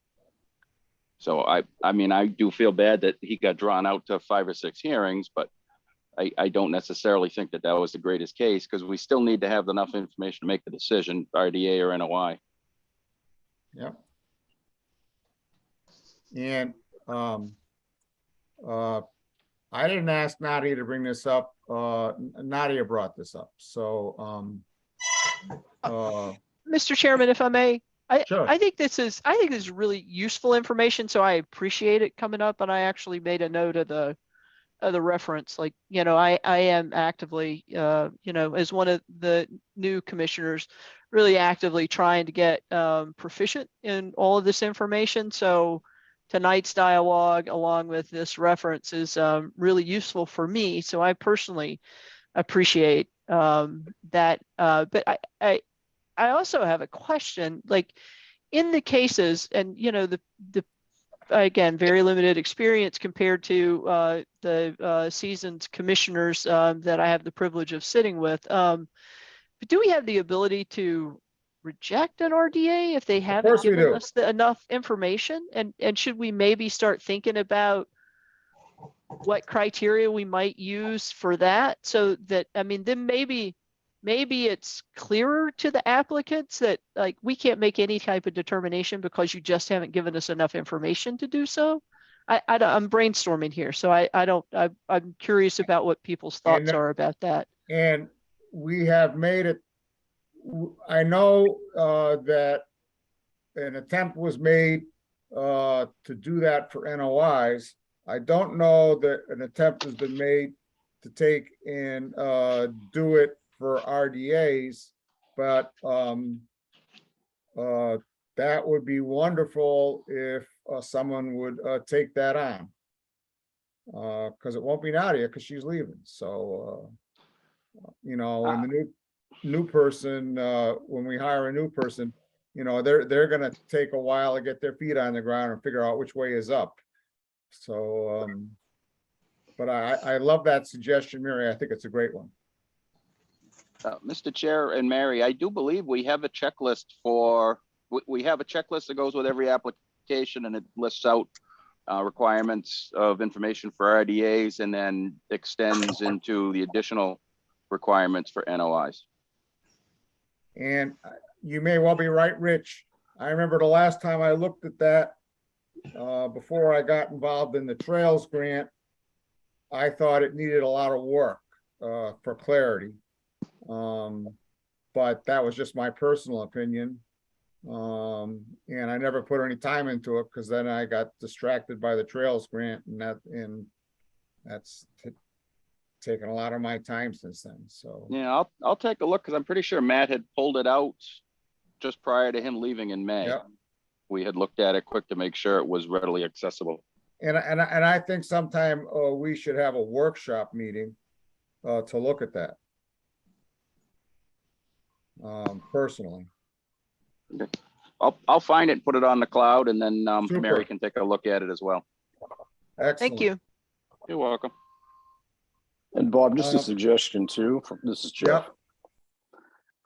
So I mean, I do feel bad that he got drawn out to 5 or 6 hearings, but I don't necessarily think that was the greatest case, because we still need to have enough information to make the decision, RDA or NOI. Yep. And I didn't ask Nadia to bring this up. Nadia brought this up. So Mr. Chairman, if I may, Sure. I think this is really useful information, so I appreciate it coming up, and I actually made a note of the reference. Like, you know, I am actively, you know, as one of the new commissioners, really actively trying to get proficient in all of this information. So tonight's dialogue along with this reference is really useful for me. So I personally appreciate that. But I also have a question, like in the cases, and you know, the again, very limited experience compared to the seasoned commissioners that I have the privilege of sitting with. But do we have the ability to reject an RDA if they haven't given us enough information? And should we maybe start thinking about what criteria we might use for that, so that, I mean, then maybe it's clearer to the applicants that, like, we can't make any type of determination because you just haven't given us enough information to do so. I'm brainstorming here, so I'm curious about what people's thoughts are about that. And we have made it, I know that an attempt was made to do that for NOIs. I don't know that an attempt has been made to take and do it for RDAs, but that would be wonderful if someone would take that on. Because it won't be Nadia because she's leaving. So, you know, and the new person, when we hire a new person, you know, they're gonna take a while to get their feet on the ground and figure out which way is up. So, but I love that suggestion, Mary. I think it's a great one. Mr. Chair and Mary, I do believe we have a checklist for, we have a checklist that goes with every application, and it lists out requirements of information for RDAs and then extends into the additional requirements for NOIs. And you may well be right, Rich. I remember the last time I looked at that, before I got involved in the Trails Grant, I thought it needed a lot of work for clarity. But that was just my personal opinion. And I never put any time into it because then I got distracted by the Trails Grant, and that's taken a lot of my time since then. So yeah, I'll take a look because I'm pretty sure Matt had pulled it out just prior to him leaving in May. Yep. We had looked at it quick to make sure it was readily accessible. And I think sometime we should have a workshop meeting to look at that. Personally. Okay. I'll find it and put it on the cloud, and then Super. Mary can take a look at it as well. Excellent. Thank you. You're welcome. And Bob, just a suggestion too, this is Jeff.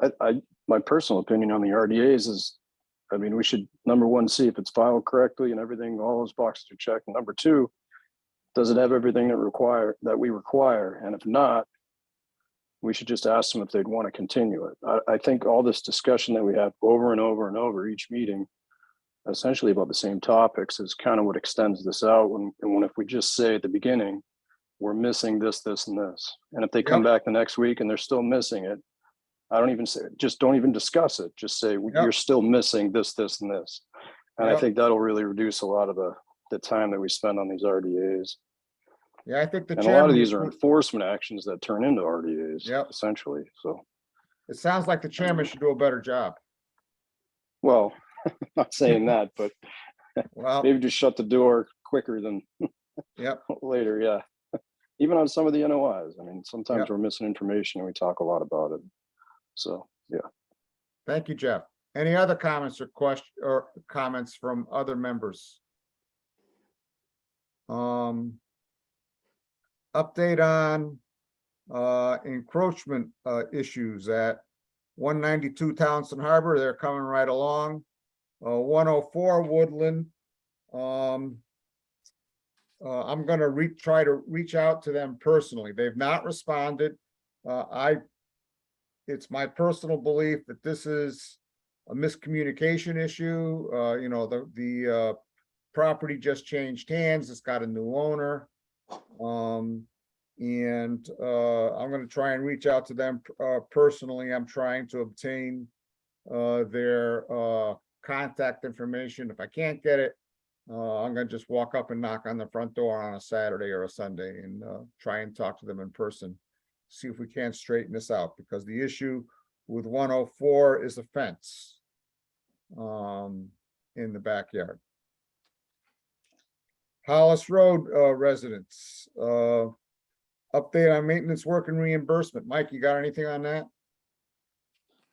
Yep. My personal opinion on the RDAs is, I mean, we should, number one, see if it's filed correctly and everything, all those boxes are checked. And number two, does it have everything that we require? And if not, we should just ask them if they'd want to continue it. I think all this discussion that we have over and over and over each meeting, essentially about the same topics, is kind of what extends this out. When if we just say at the beginning, we're missing this, this, and this. And if they come back the next week and they're still missing it, I don't even say, just don't even discuss it. Just say, you're still missing this, this, and this. And I think that'll really reduce a lot of the time that we spend on these RDAs. Yeah, I think the and a lot of these are enforcement actions that turn into RDAs, essentially. So it sounds like the chairman should do a better job. Well, not saying that, but well, maybe just shut the door quicker than later. Yeah. Even on some of the NOIs. I mean, sometimes we're missing information and we talk a lot about it. So, yeah. Thank you, Jeff. Any other comments or questions or comments from other members? Update on encroachment issues at 192 Townsend Harbor. They're coming right along. 104 Woodland. I'm going to try to reach out to them personally. They've not responded. It's my personal belief that this is a miscommunication issue. You know, the property just changed hands. It's got a new owner. And I'm going to try and reach out to them personally. I'm trying to obtain their contact information. If I can't get it, I'm going to just walk up and knock on the front door on a Saturday or a Sunday and try and talk to them in person. See if we can't straighten this out, because the issue with 104 is a fence in the backyard. Hollis Road residents, update on maintenance work and reimbursement. Mike, you got anything on that?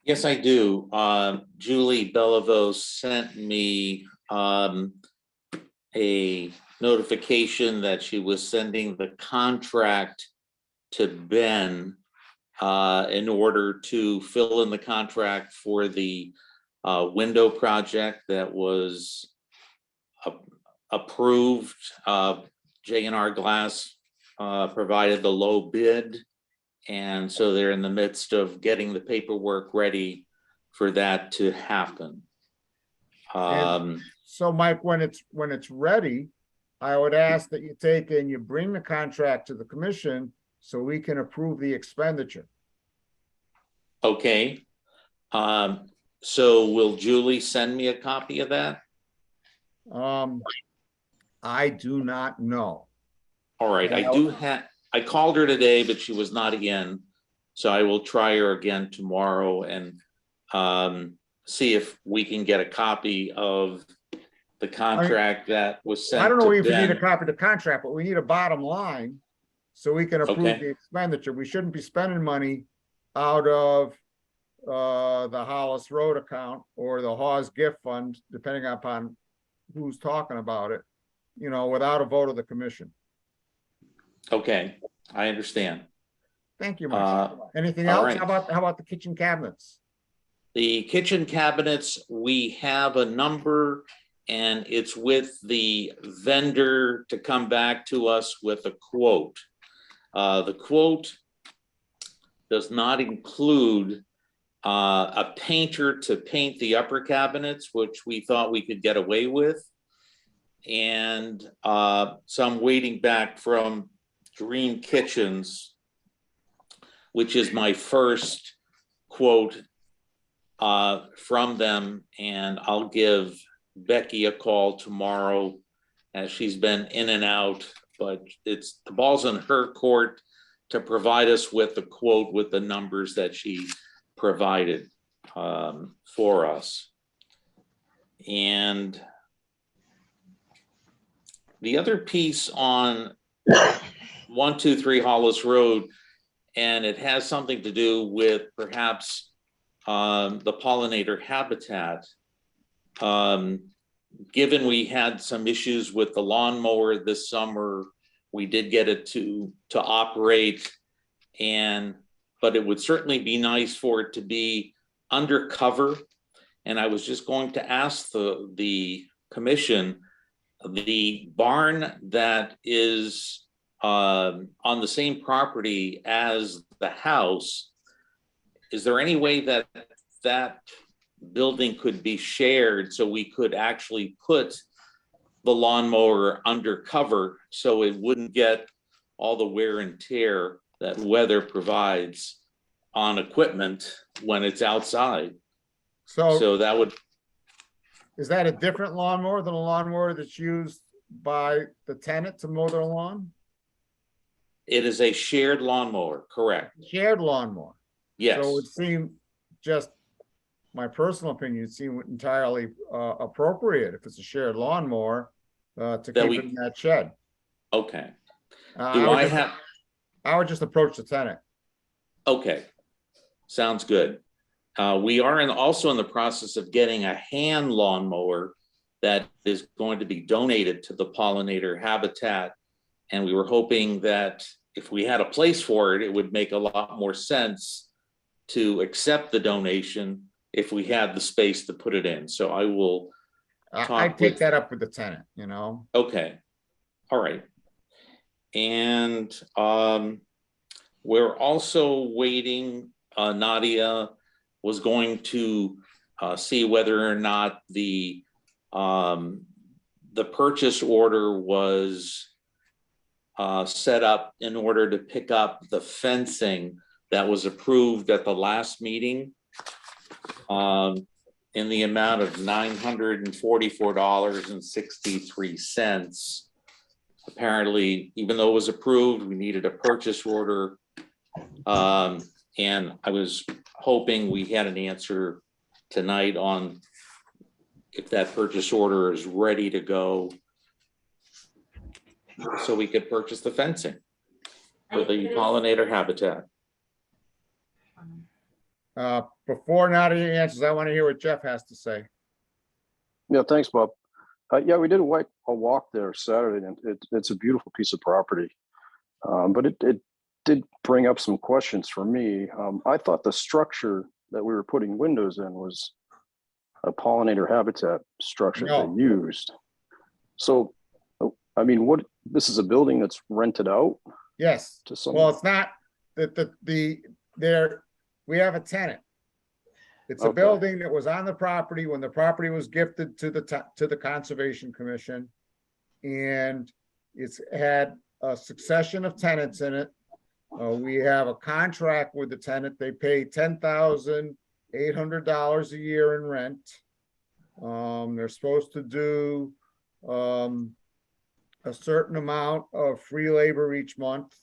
Yes, I do. Julie Bellevaux sent me a notification that she was sending the contract to Ben in order to fill in the contract for the window project that was approved. J&R Glass provided the low bid, and so they're in the midst of getting the paperwork ready for that to happen. So Mike, when it's ready, I would ask that you take and you bring the contract to the commission so we can approve the expenditure. Okay. So will Julie send me a copy of that? I do not know. All right, I do have, I called her today, but she was not in. So I will try her again tomorrow and see if we can get a copy of the contract that was sent. I don't know to if we need a Ben. copy of the contract, but we need a bottom line so we can approve Okay. the expenditure. We shouldn't be spending money out of the Hollis Road account or the Hawes gift fund, depending upon who's talking about it, you know, without a vote of the commission. Okay, I understand. Thank you, Mike. Anything all else? right. How about the kitchen cabinets? The kitchen cabinets, we have a number and it's with the vendor to come back to us with a quote. The quote does not include a painter to paint the upper cabinets, which we thought we could get away with. And so I'm waiting back from Dream Kitchens, which is my first quote from them. And I'll give Becky a call tomorrow as she's been in and out, but it's the ball's in her court to provide us with the quote with the numbers that she provided for us. And the other piece on 123 Hollis Road, and it has something to do with perhaps the pollinator habitat. Given we had some issues with the lawnmower this summer, we did get it to operate, but it would certainly be nice for it to be undercover. And I was just going to ask the commission, the barn that is on the same property as the house, is there any way that that building could be shared so we could actually put the lawnmower undercover so it wouldn't get all the wear and tear that weather provides on equipment when it's outside? So that would. Is that a different lawnmower than a lawnmower that's used by the tenant to mow their lawn? It is a shared lawnmower, correct? Shared lawnmower. Yes. So it would seem, just my personal opinion, it seemed entirely appropriate if it's a shared lawnmower to keep it in that shed. Okay. I would just approach the tenant. Okay, sounds good. We are also in the process of getting a hand lawnmower that is going to be donated to the pollinator habitat. And we were hoping that if we had a place for it, it would make a lot more sense to accept the donation if we had the space to put it in. So I will I'd take that up with the tenant, you know? Okay, all right. And we're also waiting, Nadia was going to see whether or not the purchase order was set up in order to pick up the fencing that was approved at the last meeting in the amount of $944.63. Apparently, even though it was approved, we needed a purchase order. And I was hoping we had an answer tonight on if that purchase order is ready to go so we could purchase the fencing for the pollinator habitat. Before Nadia answers, I want to hear what Jeff has to say. Yeah, thanks, Bob. Yeah, we did a walk there Saturday, and it's a beautiful piece of property. But it did bring up some questions for me. I thought the structure that we were putting windows in was a pollinator habitat structure they used. So, I mean, this is a building that's rented out? Yes. To someone? Well, it's not we have a tenant. It's a building that was on the property when the property was gifted to the Conservation Commission. And it's had a succession of tenants in it. We have a contract with the tenant. They pay $10,800 a year in rent. They're supposed to do a certain amount of free labor each month.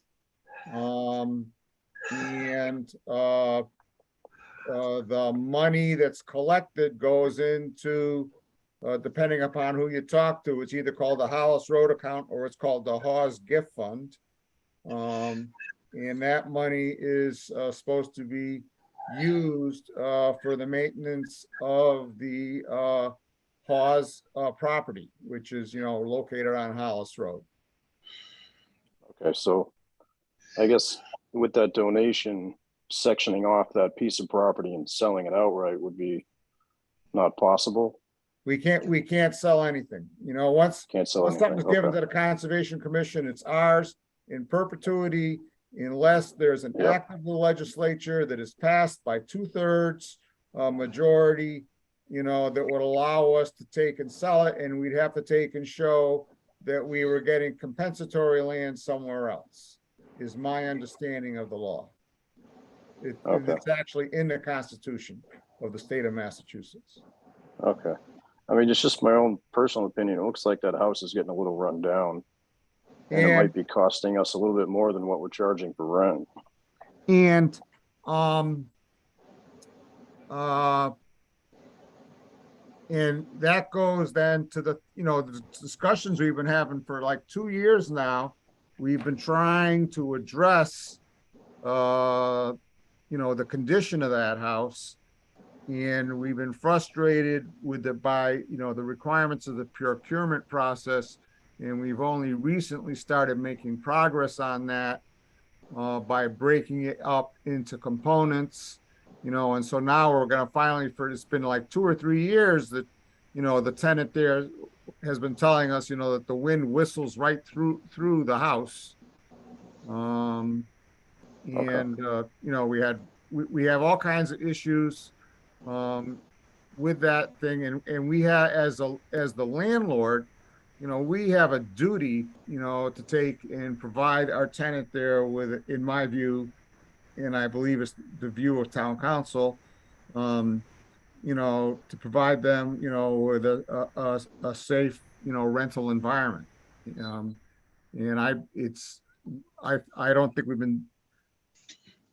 And the money that's collected goes into, depending upon who you talk to, it's either called the Hollis Road account or it's called the Hawes Gift Fund. And that money is supposed to be used for the maintenance of the Hawes property, which is, located on Hollis Road. Okay, so I guess with that donation, sectioning off that piece of property and selling it outright would be not possible. We can't sell anything, once Can't sell once something's anything. given Okay. to the Conservation Commission, it's ours in perpetuity unless there's an Yep. act of the legislature that is passed by 2/3 majority, that would allow us to take and sell it, and we'd have to take and show that we were getting compensatory land somewhere else, is my understanding of the law. Okay. It's actually in the Constitution of the state of Massachusetts. Okay. I mean, it's just my own personal opinion. It looks like that house is getting a little run down. And it might be costing us a little bit more than what we're charging for rent. And that goes then to the, the discussions we've been having for like 2 years now. We've been trying to address, the condition of that house. And we've been frustrated with the requirements of the procurement process. And we've only recently started making progress on that by breaking it up into components, and so now we're going to finally, it's been like 2 or 3 years that, the tenant there has been telling us, that the wind whistles right through the house. And, we have all kinds of issues with that thing. And we have, as the landlord, we have a duty, to take and provide our tenant there with, in my view, and I believe it's the view of town council, to provide them, with a safe, rental environment. And I don't think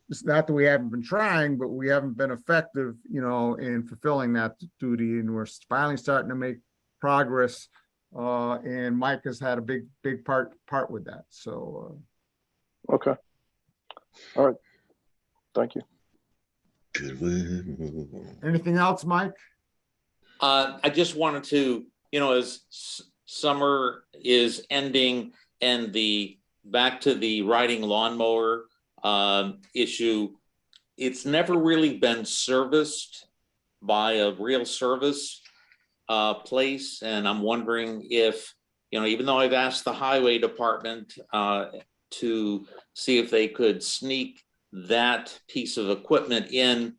it's not that we haven't been trying, but we haven't been effective, in fulfilling that duty. And we're finally starting to make progress. And Mike has had a big part with that. So, Okay. All right. Thank you. Anything else, Mike? I just wanted to, as summer is ending and back to the riding lawnmower issue, it's never really been serviced by a real service place. And I'm wondering if, even though I've asked the highway department to see if they could sneak that piece of equipment in,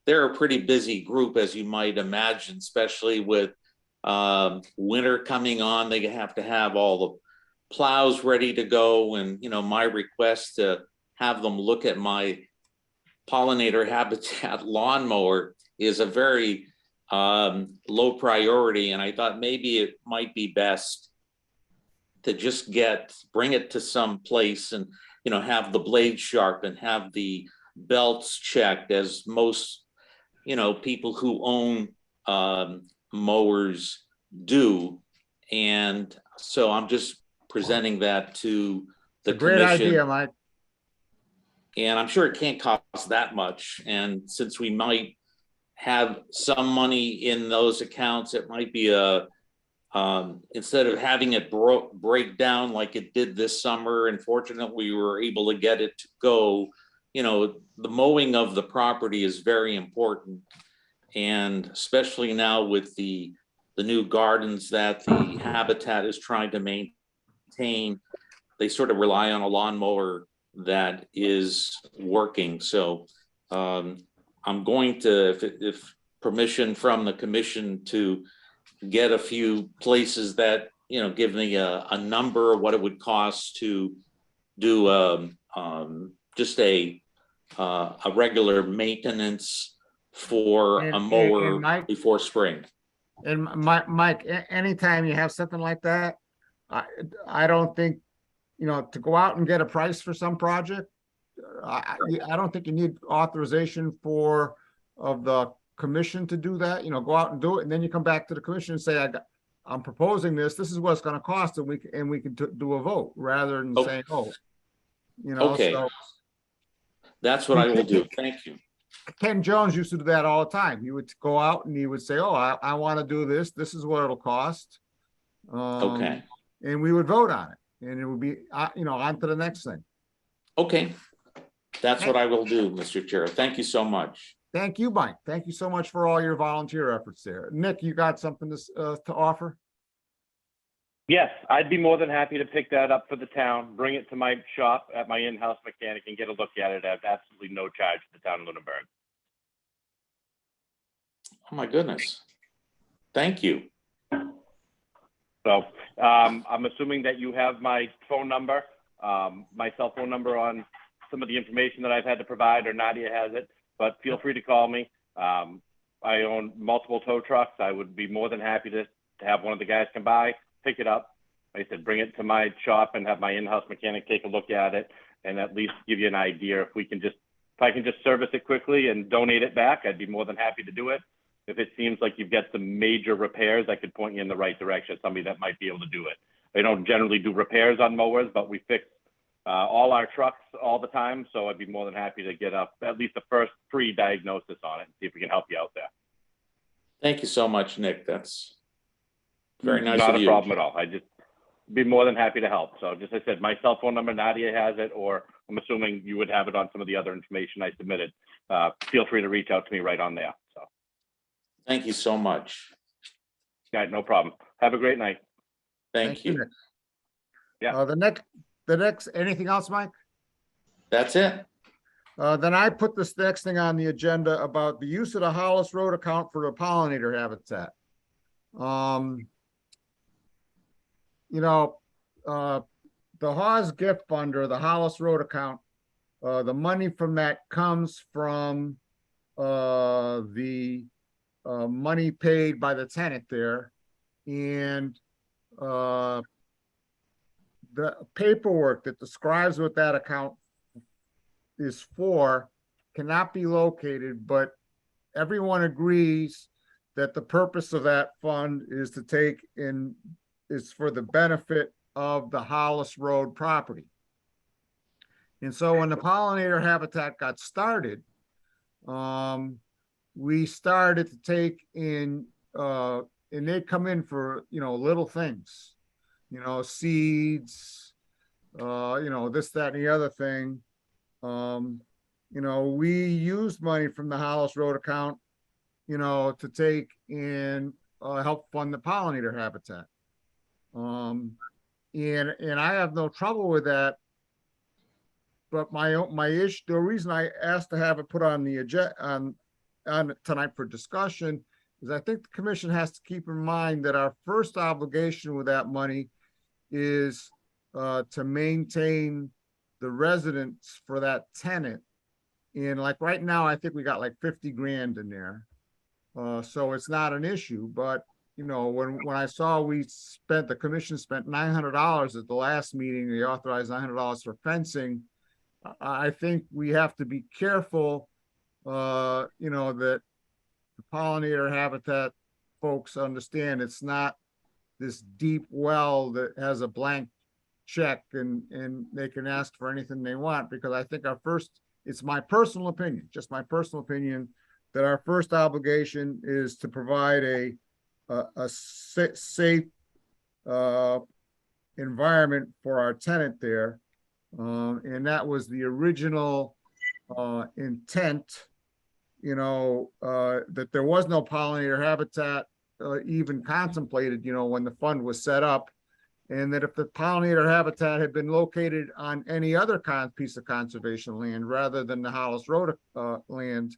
they're a pretty busy group, as you might imagine, especially with winter coming on. They have to have all the plows ready to go. And, my request to have them look at my pollinator habitat lawnmower is a very low priority. And I thought maybe it might be best to just bring it to some place and, have the blade sharpened, have the belts checked, as most, people who own mowers do. And so I'm just presenting that to the Great commission. idea, Mike. And I'm sure it can't cost that much. And since we might have some money in those accounts, it might be instead of having it break down like it did this summer, unfortunately, we were able to get it to go. The mowing of the property is very important. And especially now with the new gardens that the Habitat is trying to maintain, they sort of rely on a lawnmower that is working. So I'm going to, if permission from the commission, to get a few places that, give me a number of what it would cost to do just a regular maintenance for a mower Mike, before spring. And Mike, anytime you have something like that, I don't think, to go out and get a price for some project I don't think you need authorization of the commission to do that, go out and do it, and then you come back to the commission and say, I'm proposing this is what it's gonna cost, and we can do a vote, rather than Okay. saying, Okay. so. That's what I will do. Thank you. Ken Jones used to do that all the time. He would go out and he would say, I want to do this. This is what it'll cost. Okay. And we would vote on it, and it would be, on to the next thing. Okay. That's what I will do, Mr. Chair. Thank you so much. Thank you, Mike. Thank you so much for all your volunteer efforts there. Nick, you got something to offer? Yes, I'd be more than happy to pick that up for the town, bring it to my shop at my in-house mechanic and get a look at it at absolutely no charge to the town of Lunenburg. Oh, my goodness. Thank you. So I'm assuming that you have my phone number, my cell phone number on some of the information that I've had to provide, or Nadia has it, but feel free to call me. I own multiple tow trucks. I would be more than happy to have one of the guys come by, pick it up. Like I said, bring it to my shop and have my in-house mechanic take a look at it and at least give you an idea. If I can just service it quickly and donate it back, I'd be more than happy to do it. If it seems like you've got some major repairs, I could point you in the right direction, somebody that might be able to do it. They don't generally do repairs on mowers, but we fix all our trucks all the time. So I'd be more than happy to get up at least the first free diagnosis on it and see if we can help you out there. Thank you so much, Nick. That's very nice Not of a you. problem at all. I just be more than happy to help. So just, I said, my cell phone number, Nadia has it, or I'm assuming you would have it on some of the other information I submitted. Feel free to reach out to me right on there. So Thank you so much. yeah, no problem. Have a great night. Thank you. Nick. Yeah. The next, anything else, Mike? That's it. Then I put this next thing on the agenda about the use of the Hollis Road account for the pollinator habitat. The Hawes gift fund, or the Hollis Road account, the money from that comes from the money paid by the tenant there, and the paperwork that describes what that account is for cannot be located, but everyone agrees that the purpose of that fund is to is for the benefit of the Hollis Road property. And so when the pollinator habitat got started, we started to take in, and they come in for, little things, seeds, this, that, and the other thing. We used money from the Hollis Road account, to take and help fund the pollinator habitat. And I have no trouble with that. But the reason I asked to have it put on the agenda on tonight for discussion is I think the commission has to keep in mind that our first obligation with that money is to maintain the residence for that tenant. And like right now, I think we got like 50 grand in there. So it's not an issue, but when I saw the commission spent $900 at the last meeting, they authorized $900 for fencing. I think we have to be careful, that the pollinator habitat folks understand it's not this deep well that has a blank check and they can ask for anything they want, because I think it's my personal opinion, just my personal opinion, that our first obligation is to provide a safe environment for our tenant there. And that was the original intent, that there was no pollinator habitat even contemplated, when the fund was set up. And that if the pollinator habitat had been located on any other piece of conservation land rather than the Hollis Road land,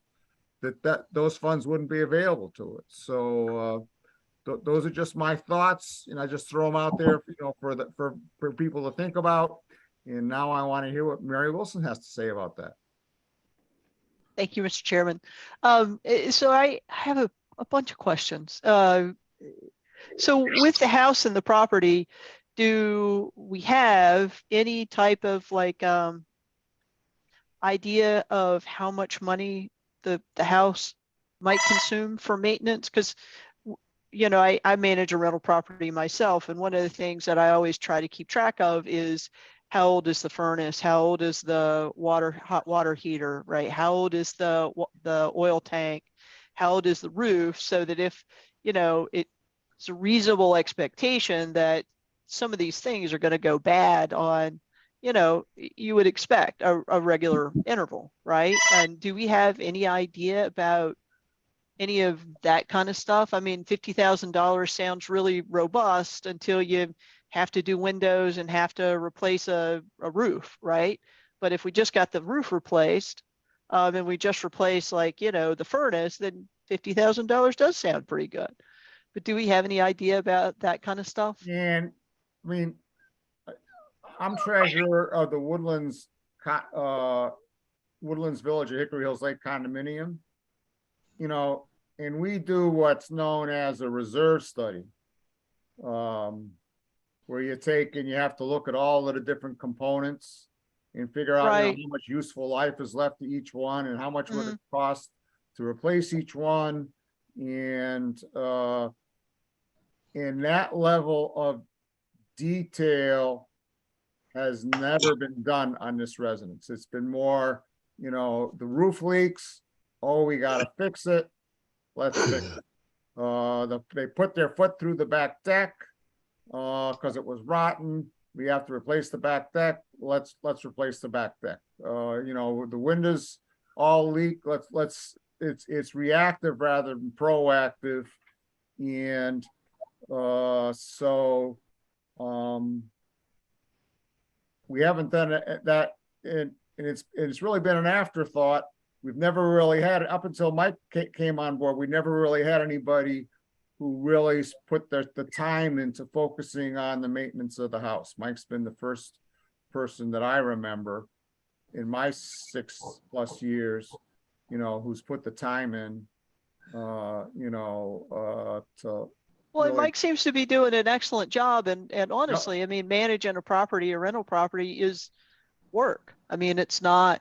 those funds wouldn't be available to it. So those are just my thoughts, and I just throw them out there, for people to think about. And now I want to hear what Mary Wilson has to say about that. Thank you, Mr. Chairman. So I have a bunch of questions. So with the house and the property, do we have any type of idea of how much money the house might consume for maintenance? Because you know, I manage a rental property myself, and one of the things that I always try to keep track of is how old is the furnace? How old is the hot water heater, right? How old is the oil tank? How old is the roof? So that if, you know, it's a reasonable expectation that some of these things are going to go bad on, you know, you would expect a regular interval, right? And do we have any idea about any of that kind of stuff? I mean, $50,000 sounds really robust until you have to do windows and have to replace a roof, right? But if we just got the roof replaced, and we just replace, like, you know, the furnace, then $50,000 does sound pretty good. But do we have any idea about that kind of stuff? And I mean, I'm treasurer of the Woodlands Village of Hickory Hills Lake condominium, you know, and we do what's known as a reserve study, where you take and you have to look at all of the different components and figure out, you know, Right. how much useful life is left to each one and how much would Mm-hmm. it cost to replace each one. And in that level of detail has never been done on this residence. It's been more, you know, the roof leaks. Oh, we gotta fix it. Let's fix it. They put their foot through the back deck because it was rotten. We have to replace the back deck. Let's replace the back deck. You know, the windows all leak. It's reactive rather than proactive. And so we haven't done that, and it's really been an afterthought. We've never really had it up until Mike came on board. We never really had anybody who really put the time into focusing on the maintenance of the house. Mike's been the first person that I remember in my 6+ years, you know, who's put the time in, you know, to. Well, and really- Mike seems to be doing an excellent job. And honestly, I mean, managing a property, a rental property, is work. I mean, it's not,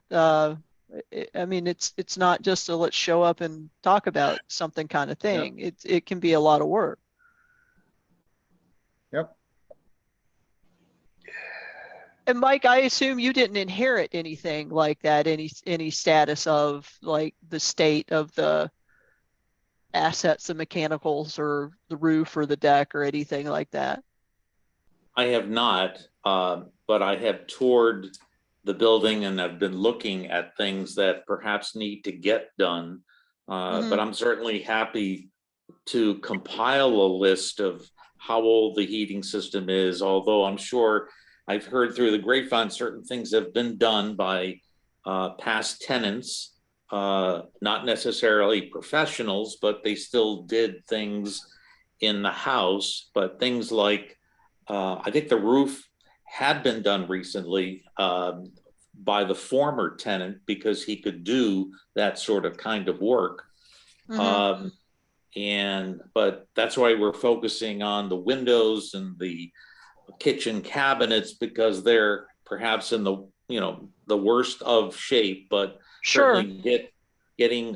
it's not just a let's show up and talk about something kind of thing. It can be a lot of work. Yep. And Mike, I assume you didn't inherit anything like that, any status of like the state of the assets, the mechanicals or the roof or the deck or anything like that. I have not, but I have toured the building and I've been looking at things that perhaps need to get done. But I'm certainly happy to compile a list of how old the heating system is, although I'm sure I've heard through the grapevine certain things have been done by past tenants, not necessarily professionals, but they still did things in the house. But things like, I think the roof had been done recently by the former tenant because he could do that sort of kind of work. But that's why we're focusing on the windows and the kitchen cabinets, because they're perhaps in the, you know, the worst of shape, but certainly getting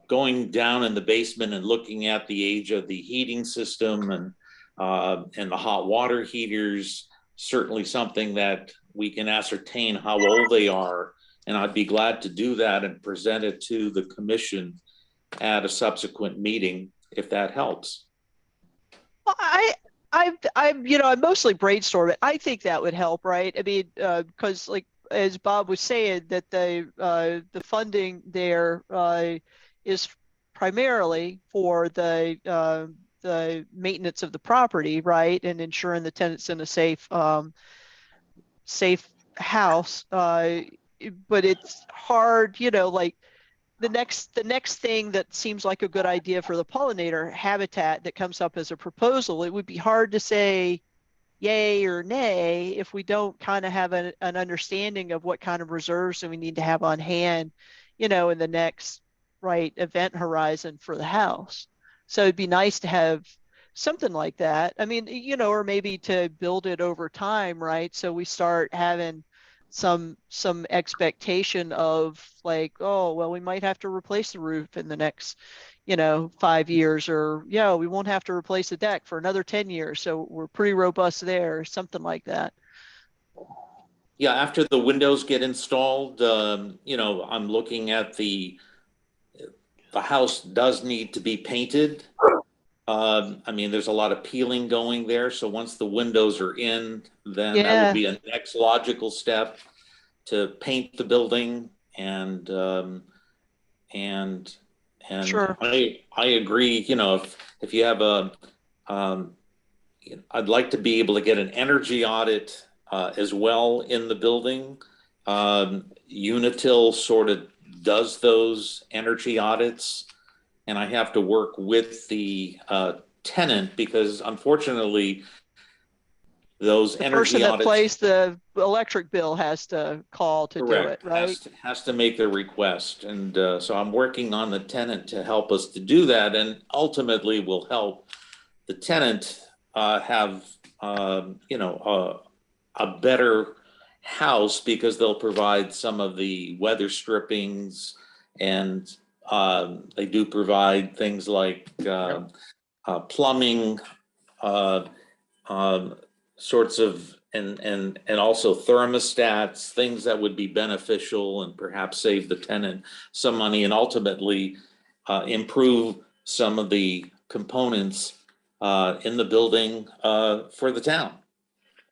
going down in the basement and looking at the age of the heating system and the hot water heaters, certainly something that we can ascertain how old they are. And I'd be glad to do that and present it to the commission at a subsequent meeting, if that helps. Well, I'm mostly brainstorming. I think that would help, right? I mean, because like as Bob was saying, that the funding there is primarily for the maintenance of the property, right, and ensuring the tenant's in a safe house. But it's hard, you know, like the next thing that seems like a good idea for the pollinator habitat that comes up as a proposal, it would be hard to say yay or nay if we don't kind of have an understanding of what kind of reserves we need to have on hand, you know, in the next event horizon for the house. So it'd be nice to have something like that. I mean, you know, or maybe to build it over time, right? So we start having some expectation of like, oh, well, we might have to replace the roof in the next, 5 years, or yeah, we won't have to replace the deck for another 10 years. So we're pretty robust there, something like that. Yeah, after the windows get installed, I'm looking at the house does need to be painted. I mean, there's a lot of peeling going there. So once the windows are in, then that Yeah. would be a next logical step to paint the building and Sure. I agree, if you have I'd like to be able to get an energy audit as well in the building. Unitil sort of does those energy audits, and I have to work with the tenant because unfortunately those The energy person that audits. plays the electric bill has to call to Correct. do it, right? Has to make the request. And so I'm working on the tenant to help us to do that, and ultimately will help the tenant have, a better house because they'll provide some of the weather strippings, and they do provide things like plumbing, sorts of, and also thermostats, things that would be beneficial and perhaps save the tenant some money and ultimately improve some of the components in the building for the town.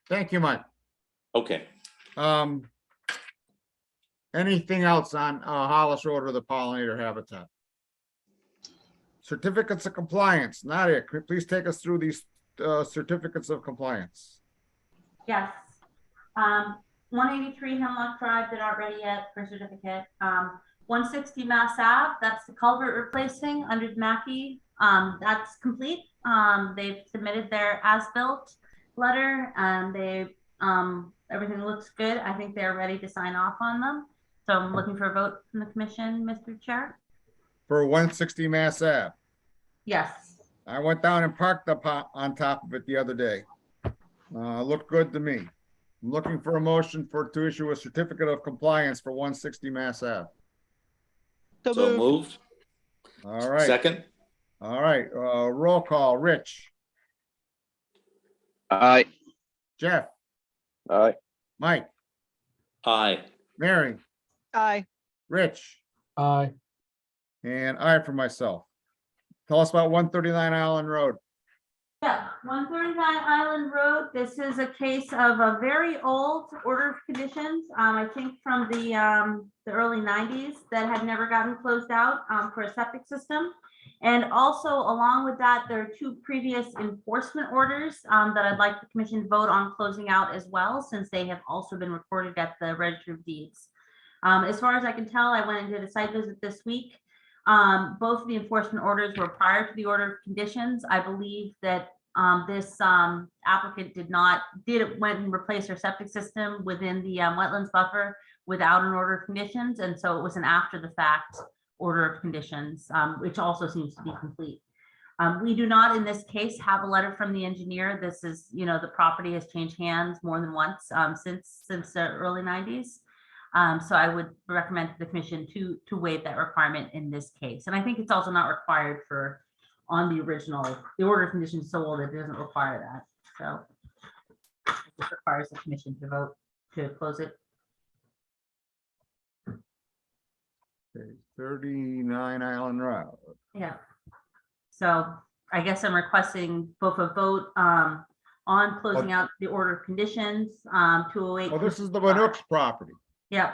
Thank you, Mike. Okay. Anything else on Hollis Road or the pollinator habitat? Certificates of compliance. Nadia, could you please take us through these certificates of compliance? Yes. 183 Hemlock Drive, they're not ready yet for certificate. 160 Mass Ave, that's the culvert replacing under Mackey. That's complete. They've submitted their as-built letter, and everything looks good. I think they're ready to sign off on them. So I'm looking for a vote from the commission, Mr. Chair. For 160 Mass Ave. Yes. I went down and parked up on top of it the other day. Looked good to me. I'm looking for a motion to issue a certificate of compliance for 160 Mass Ave. So moved. All right. Second. All right. Roll call. Rich. Aye. Jeff. Aye. Mike. Aye. Mary. Aye. Rich. Aye. And I for myself. Tell us about 139 Island Road. Yeah, 139 Island Road. This is a case of a very old order of conditions. I think from the early 90s that had never gotten closed out for a septic system. And also along with that, there are 2 previous enforcement orders that I'd like the commission to vote on closing out as well, since they have also been recorded at the Registry of Deeds. As far as I can tell, I went and did a site visit this week. Both of the enforcement orders were prior to the order of conditions. I believe that this applicant went and replaced their septic system within the wetlands buffer without an order of conditions, and so it was an after the fact order of conditions, which also seems to be complete. We do not in this case have a letter from the engineer. This is, the property has changed hands more than once since the early 90s. So I would recommend to the commission to waive that requirement in this case. And I think it's also not required on the original, the order of conditions so old it doesn't require that. So it requires the commission to vote to close it. Okay, 39 Island Road. Yeah. So I guess I'm requesting both a vote on closing out the order of conditions 208. Oh, this is the Vanooks property. Yeah.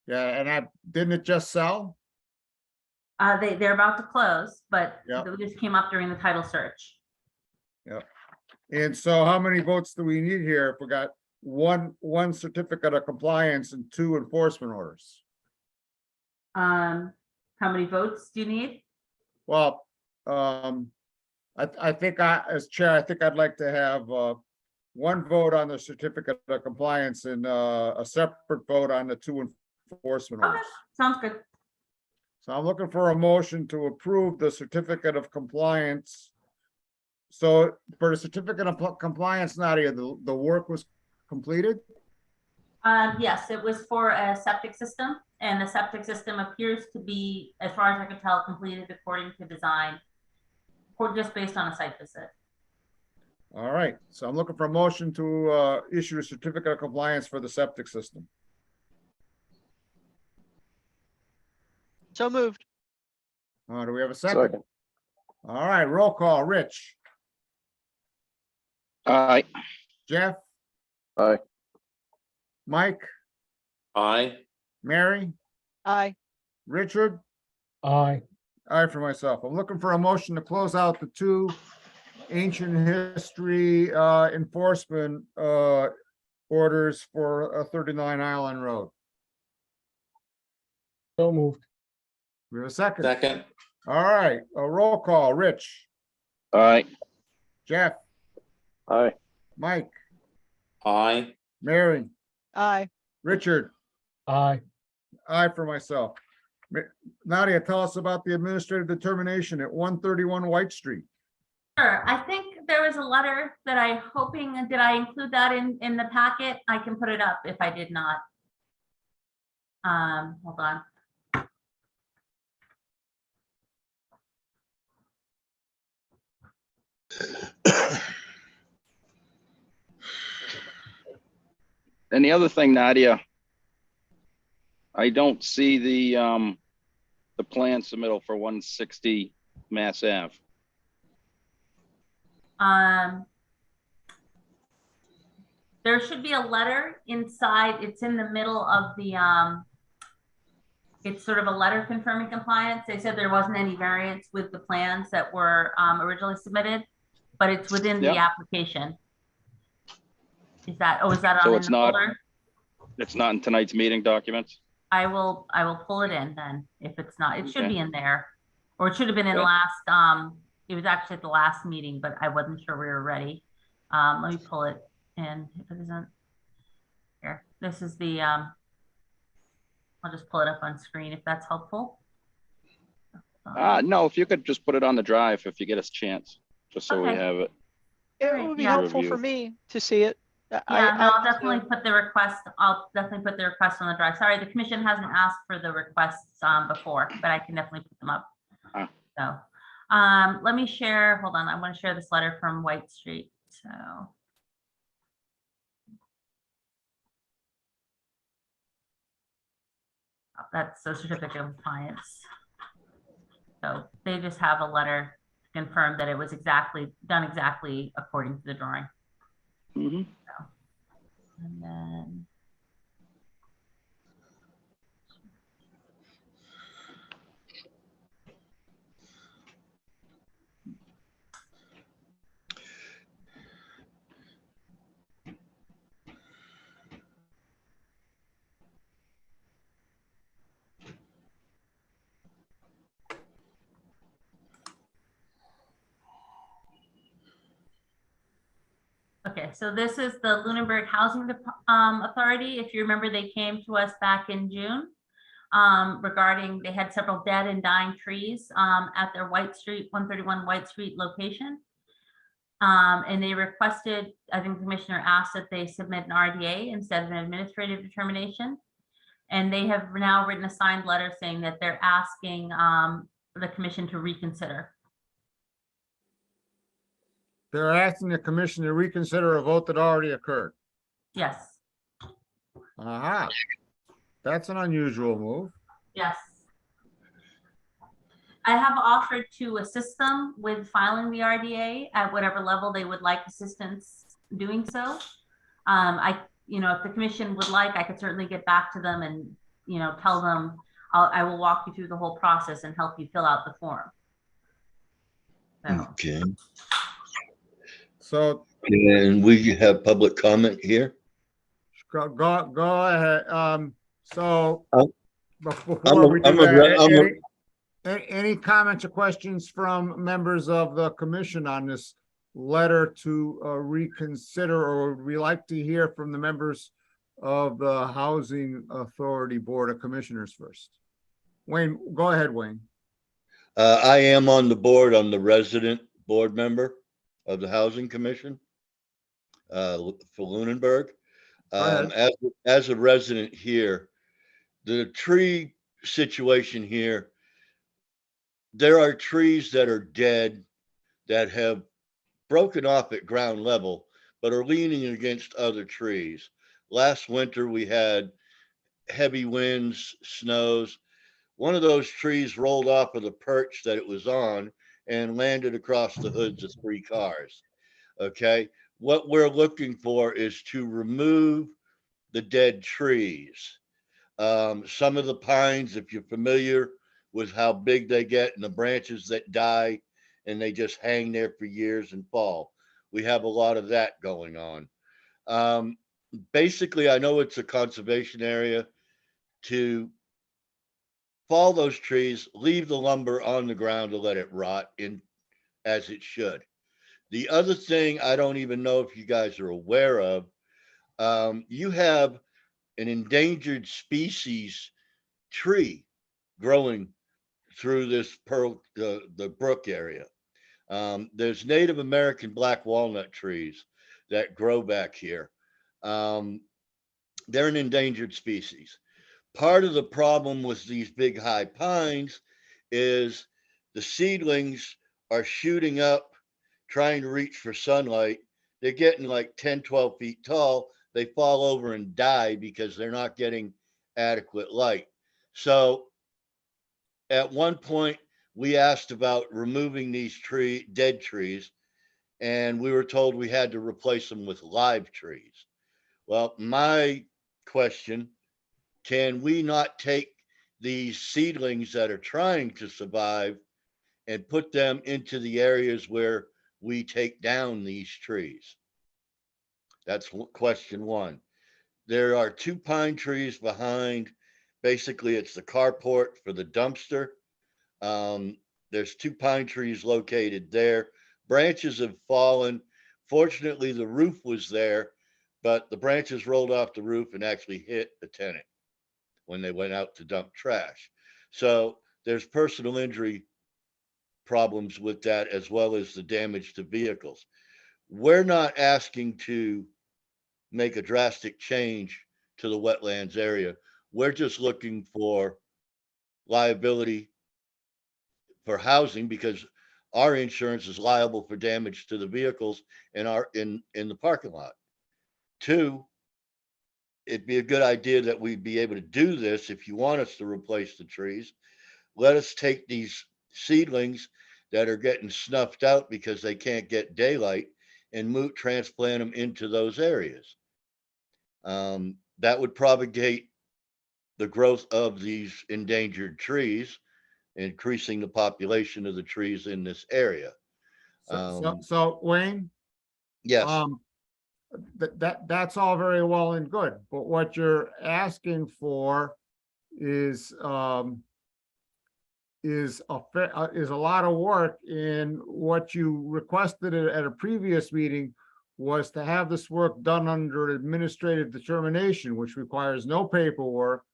Yeah, and didn't it just sell? They're about to close, but Yep. this came up during the title search. Yep. And so how many votes do we need here if we got one certificate of compliance and 2 enforcement orders? How many votes do you need? Well, I think as chair, I think I'd like to have 1 vote on the certificate of compliance and a separate vote on the 2 enforcement Okay, orders. sounds good. So I'm looking for a motion to approve the certificate of compliance So for the certificate of compliance, Nadia, the work was completed? Yes, it was for a septic system, and the septic system appears to be, as far as I can tell, completed according to design, or just based on a site visit. All right, so I'm looking for a motion to issue a certificate of compliance for the septic system. So moved. Do we have a second? Second. All right, roll call. Rich, Aye. Jeff, Aye. Mike, Aye. Mary, Aye. Richard? Aye. Aye for myself. I'm looking for a motion to close out the two ancient history enforcement orders for 39 Island Road. So moved. We have a second. Second. All right, a roll call. Rich, Aye. Jeff, Aye. Mike, Aye. Mary, Aye. Richard? Aye. Aye for myself. Nadia, tell us about the administrative determination at 131 White Street. Sure, I think there was a letter that I hoping, did I include that in the packet? I can put it up if I did not. Hold on. And the other thing, Nadia, I don't see the plan submittal for 160 Mass Ave. There should be a letter inside. It's in the middle of the, it's sort of a letter confirming compliance. They said there wasn't any variance with the plans that were originally submitted, but it's within the application. Is that, is that So on it's the not, folder? it's not in tonight's meeting documents? I will pull it in then, if it's not. It should be in there. Or it should have been in Okay. last, it was actually at the last meeting, but I wasn't sure we were ready. Let me pull it in if it isn't. Here, this is the, I'll just pull it up on screen if that's helpful. No, if you could just put it on the drive if you get us a chance, just so we Okay. have it. It would be Yeah. helpful for me to see it. Yeah, no, I'll definitely put the request, I'll definitely put the request on the drive. Sorry, the commission hasn't asked for the requests before, but I can definitely put them up. So, let me share, hold on, I want to share this letter from White Street, so. That's the certificate of compliance. So they just have a letter to confirm that it was done exactly according to the drawing. Mm-hmm. And then. Okay, so this is the Lunenburg Housing Authority. If you remember, they came to us back in June regarding, they had several dead and dying trees at their White Street, 131 White Street location. And they requested, I think the commissioner asked that they submit an RDA instead of an administrative determination. And they have now written a signed letter saying that they're asking the commission to reconsider. They're asking the commission to reconsider a vote that already occurred. Yes, Aha. That's an unusual move. yes. I have offered to assist them with filing the RDA at whatever level they would like assistance doing so. If the commission would like, I could certainly get back to them and, tell them, I will walk you through the whole process and help you fill out the form. So, Okay, So and we have public comment here. go ahead. So I'm before we do I'm a- that, any comments or questions from members of the commission on this letter to reconsider, or would we like to hear from the members of the Housing Authority Board of Commissioners first? Wayne, go ahead, Wayne. I am on the board. I'm the resident board member. of the Housing Commission for Lunenburg. ahead. As a resident here, the tree situation here, there are trees that are dead that have broken off at ground level, but are leaning against other trees. Last winter, we had heavy winds, snows. One of those trees rolled off of the perch that it was on and landed across the hoods of 3 cars. Okay. What we're looking for is to remove the dead trees. Some of the pines, if you're familiar with how big they get and the branches that die and they just hang there for years and fall, we have a lot of that going on. Basically, I know it's a conservation area. To fall those trees, leave the lumber on the ground to let it rot in as it should. The other thing, I don't even know if you guys are aware of, you have an endangered species tree growing through this the brook area. There's Native American black walnut trees that grow back here. They're an endangered species. Part of the problem with these big high pines is the seedlings are shooting up, trying to reach for sunlight. They're getting like 10, 12 feet tall. They fall over and die because they're not getting adequate light. So at one point, we asked about removing these dead trees, and we were told we had to replace them with live trees. Well, my question, can we not take these seedlings that are trying to survive and put them into the areas where we take down these trees? That's question one. There are 2 pine trees behind. Basically, it's the carport for the dumpster. There's 2 pine trees located there. Branches have fallen. Fortunately, the roof was there, but the branches rolled off the roof and actually hit a tenant when they went out to dump trash. So there's personal injury problems with that, as well as the damage to vehicles. We're not asking to make a drastic change to the wetlands area. We're just looking for liability for housing, because our insurance is liable for damage to the vehicles in the parking lot. 2, it'd be a good idea that we'd be able to do this. If you want us to replace the trees, let us take these seedlings that are getting snuffed out because they can't get daylight and transplant them into those areas. That would propagate the growth of these endangered trees, increasing the population of the trees in this area. So Wayne, Yes. that's all very well and good, but what you're asking for is a lot of work. In what you requested at a previous meeting was to have this work done under administrative determination, which requires no paperwork,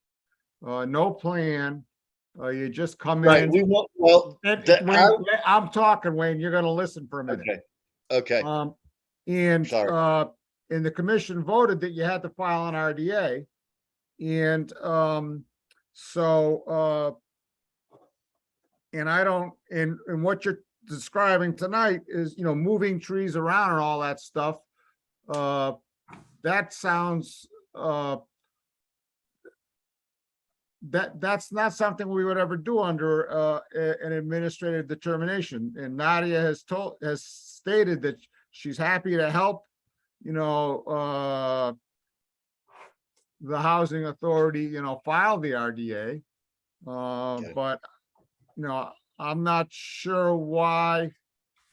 no plan. You just come Right. in. We want, well, Wayne, I'm talking, Wayne, you're gonna listen for a minute. Okay. And Sorry. and the commission voted that you had to file an RDA. And and I don't, and what you're describing tonight is, moving trees around and all that stuff. That sounds, that's not something we would ever do under an administrative determination. And Nadia has stated that she's happy to help, the housing authority, file the RDA. But, I'm not sure why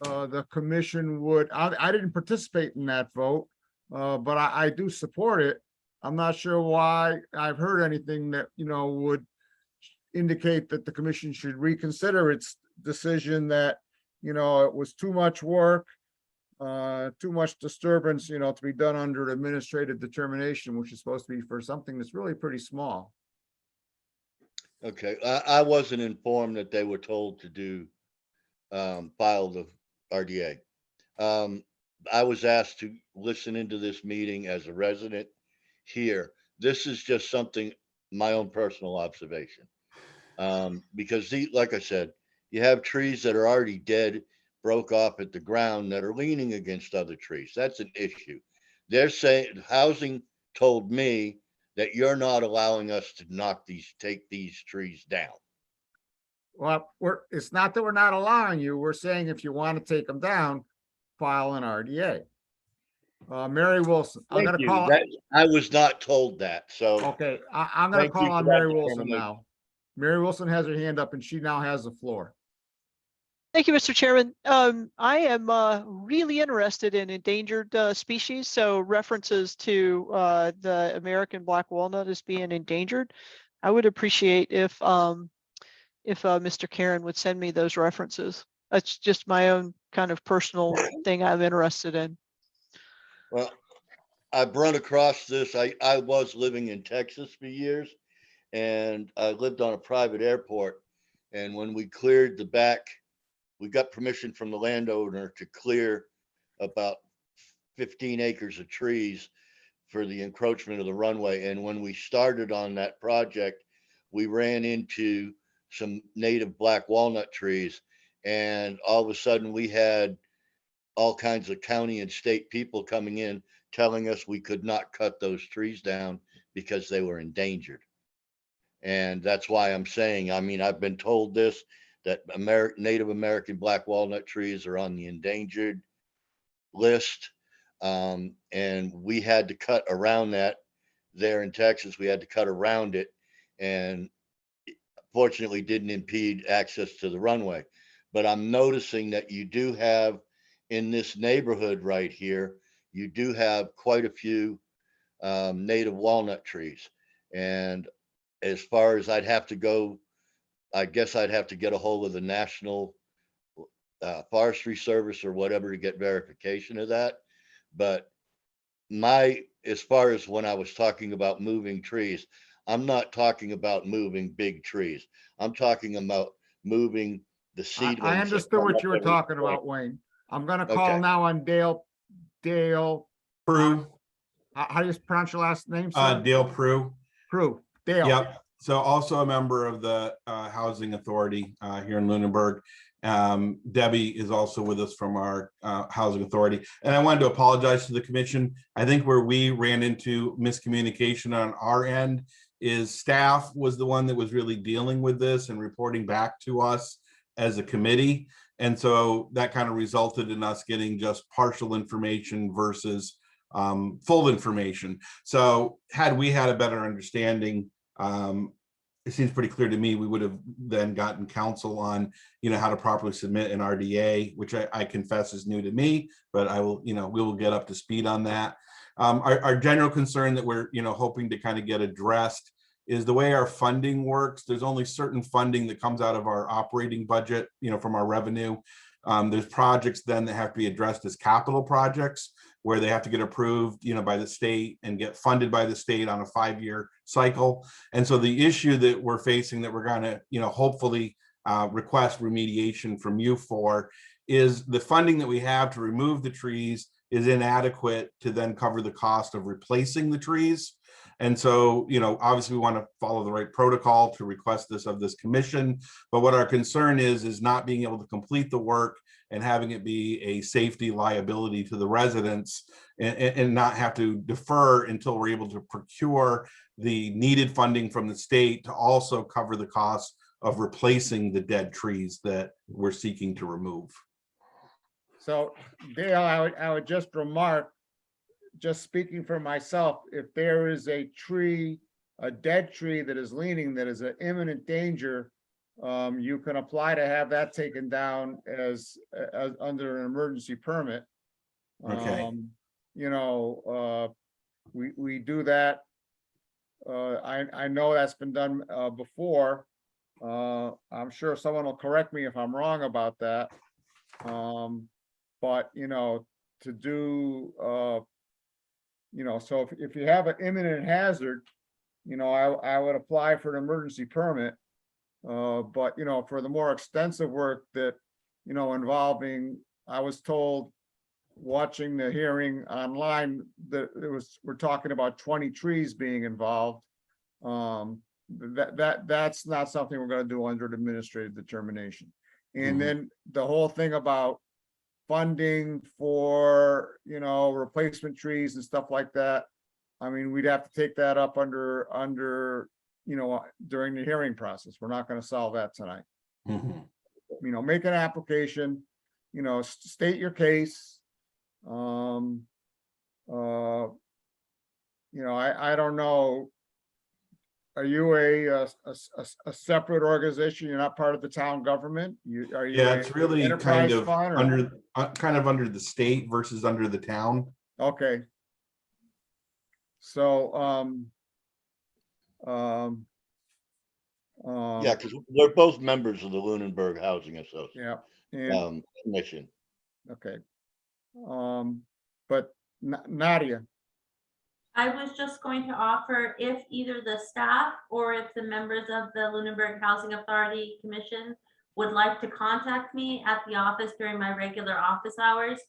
the commission would, I didn't participate in that vote, but I do support it. I'm not sure why I've heard anything that, would indicate that the commission should reconsider its decision that, it was too much work, too much disturbance, to be done under administrative determination, which is supposed to be for something that's really pretty small. Okay. I wasn't informed that they were told to file the RDA. I was asked to listen into this meeting as a resident here. This is just something, my own personal observation. Because like I said, you have trees that are already dead, broke off at the ground that are leaning against other trees. That's an issue. They're saying, housing told me that you're not allowing us to take these trees down. Well, it's not that we're not allowing you. We're saying if you want to take them down, file an RDA. Mary Wilson, I'm Thank gonna you. call. I was not told that, so. Okay, I'm gonna Thank call you on for that Mary Wilson determination. now. Mary Wilson has her hand up and she now has the floor. Thank you, Mr. Chairman. I am really interested in endangered species, so references to the American black walnut as being endangered. I would appreciate if Mr. Karen would send me those references. That's just my own kind of personal thing I'm interested in. Well, I've run across this. I was living in Texas for years, and I lived on a private airport. And when we cleared the back, we got permission from the landowner to clear about 15 acres of trees for the encroachment of the runway. And when we started on that project, we ran into some native black walnut trees. And all of a sudden we had all kinds of county and state people coming in telling us we could not cut those trees down because they were endangered. And that's why I'm saying, I mean, I've been told this, that Native American black walnut trees are on the endangered list. And we had to cut around that there in Texas. We had to cut around it, and fortunately didn't impede access to the runway. But I'm noticing that you do have in this neighborhood right here, you do have quite a few native walnut trees. And as far as I'd have to go, I guess I'd have to get a hold of the National Forestry Service or whatever to get verification of that. But as far as when I was talking about moving trees, I'm not talking about moving big trees. I'm talking about moving the seedlings. I understood what you were talking about, Wayne. I'm gonna call now on Dale Prue. How do you pronounce your last name, sir? Dale Prue. Prue, Dale. Yep. So also a member of the Housing Authority here in Lunenburg. Debbie is also with us from our Housing Authority. And I wanted to apologize to the commission. I think where we ran into miscommunication on our end is staff was the one that was really dealing with this and reporting back to us as a committee. And so that kind of resulted in us getting just partial information versus full information. So had we had a better understanding, it seems pretty clear to me we would have then gotten counsel on, how to properly submit an RDA, which I confess is new to me, but I will, we will get up to speed on that. Our general concern that we're, hoping to kind of get addressed is the way our funding works. There's only certain funding that comes out of our operating budget, from our revenue. There's projects then that have to be addressed as capital projects where they have to get approved, by the state and get funded by the state on a 5-year cycle. And so the issue that we're facing that we're going to, hopefully request remediation from you for is the funding that we have to remove the trees is inadequate to then cover the cost of replacing the trees. And so, obviously we want to follow the right protocol to request this of this commission. But what our concern is not being able to complete the work and having it be a safety liability to the residents and not have to defer until we're able to procure the needed funding from the state to also cover the cost of replacing the dead trees that we're seeking to remove. So Dale, I would just remark, just speaking for myself, if there is a dead tree that is leaning, that is an imminent danger, you can apply to have that taken down as under an emergency permit. Okay. We do that. I know that's been done before. I'm sure someone will correct me if I'm wrong about that. But to do so if you have an imminent hazard, I would apply for an emergency permit. But for the more extensive work that involving, I was told watching the hearing online, we're talking about 20 trees being involved. That's not something we're gonna do under administrative determination. And then the whole thing about funding for, replacement trees and stuff like that. I mean, we'd have to take that up under, during the hearing process. We're not gonna solve that tonight. Make an application, state your case. I don't know. Are you a separate organization? You're not part of the town government? Are you? Yeah, a it's really enterprise kind of fund or- under the state versus under the town. Okay. So, Yeah, because we're both members of the Lunenburg Housing Association. yeah, Commission. okay. But Nadia, I was just going to offer, if either the staff or if the members of the Lunenburg Housing Authority Commission would like to contact me at the office during my regular office hours,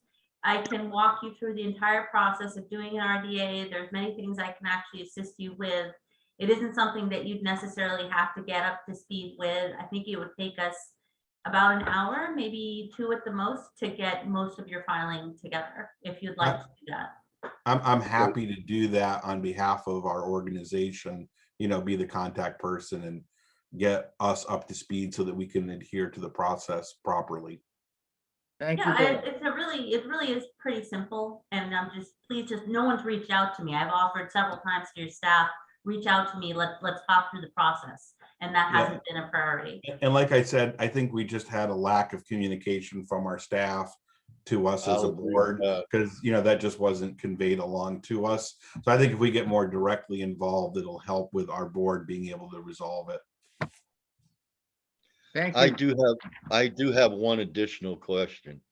I can walk you through the entire process of doing an RDA. There's many things I can actually assist you with. It isn't something that you'd necessarily have to get up to speed with. I think it would take us about an hour, maybe 2 at the most, to get most of your filing together, if you'd like to do that. I'm happy to do that on behalf of our organization, be the contact person and get us up to speed so that we can adhere to the process properly. thank you. Yeah, it really is pretty simple. And I'm please no one's reached out to me. I've offered several times to your staff, reach out to me, let's talk through the process. And that hasn't been a priority. And like I said, I think we just had a lack of communication from our staff to us as a board, because that just wasn't conveyed along to us. So I think if we get more directly involved, it'll help with our board being able to resolve it. Thank you. I do have one additional question.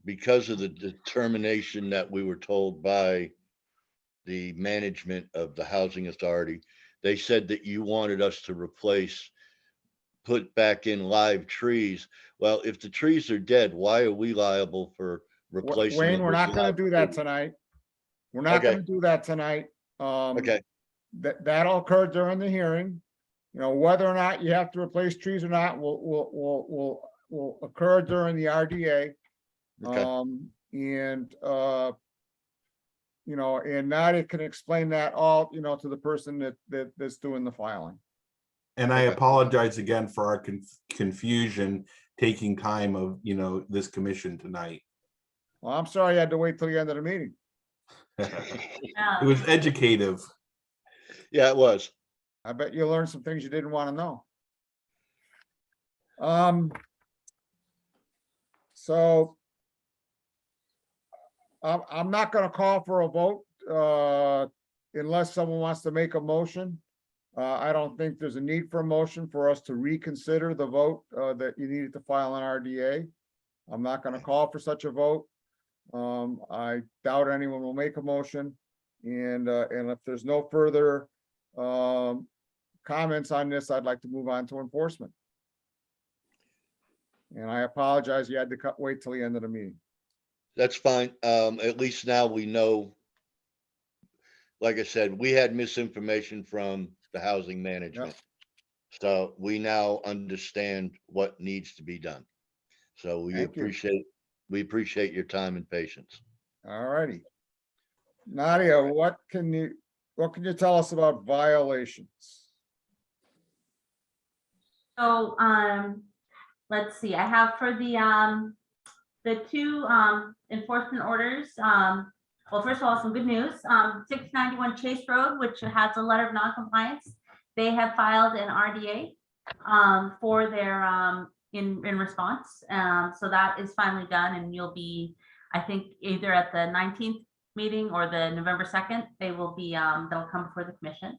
Because of the determination that we were told by the management of the housing authority, they said that you wanted us to put back in live trees. Well, if the trees are dead, why are we liable for replacing? Wayne, them we're with not gonna live do that trees? tonight. We're not Okay. gonna do that tonight. Okay, That'll occur during the hearing. Whether or not you have to replace trees or not will occur during the RDA. okay. And Nadia can explain that all, to the person that's doing the filing. And I Okay. apologize again for our confusion taking time of, this commission tonight. Well, I'm sorry you had to wait till the end of the meeting. It was educative. Yeah, it was. I bet you learned some things you didn't want to know. So I'm not gonna call for a vote unless someone wants to make a motion. I don't think there's a need for a motion for us to reconsider the vote that you needed to file an RDA. I'm not gonna call for such a vote. I doubt anyone will make a motion. And if there's no further comments on this, I'd like to move on to enforcement. And I apologize, you had to wait till the end of the meeting. That's fine. At least now we know. Like I said, we had misinformation from the housing management. So we now understand what needs to be done. So we Thank you. appreciate your time and patience. All righty. Nadia, what can you tell us about violations? So, let's see, I have for the 2 enforcement orders. Well, first of all, some good news. 691 Chase Road, which has a letter of non-compliance, they have filed an RDA for their in response. So that is finally done, and you'll be, I think, either at the 19th meeting or the November 2nd, they will be they'll come before the commission.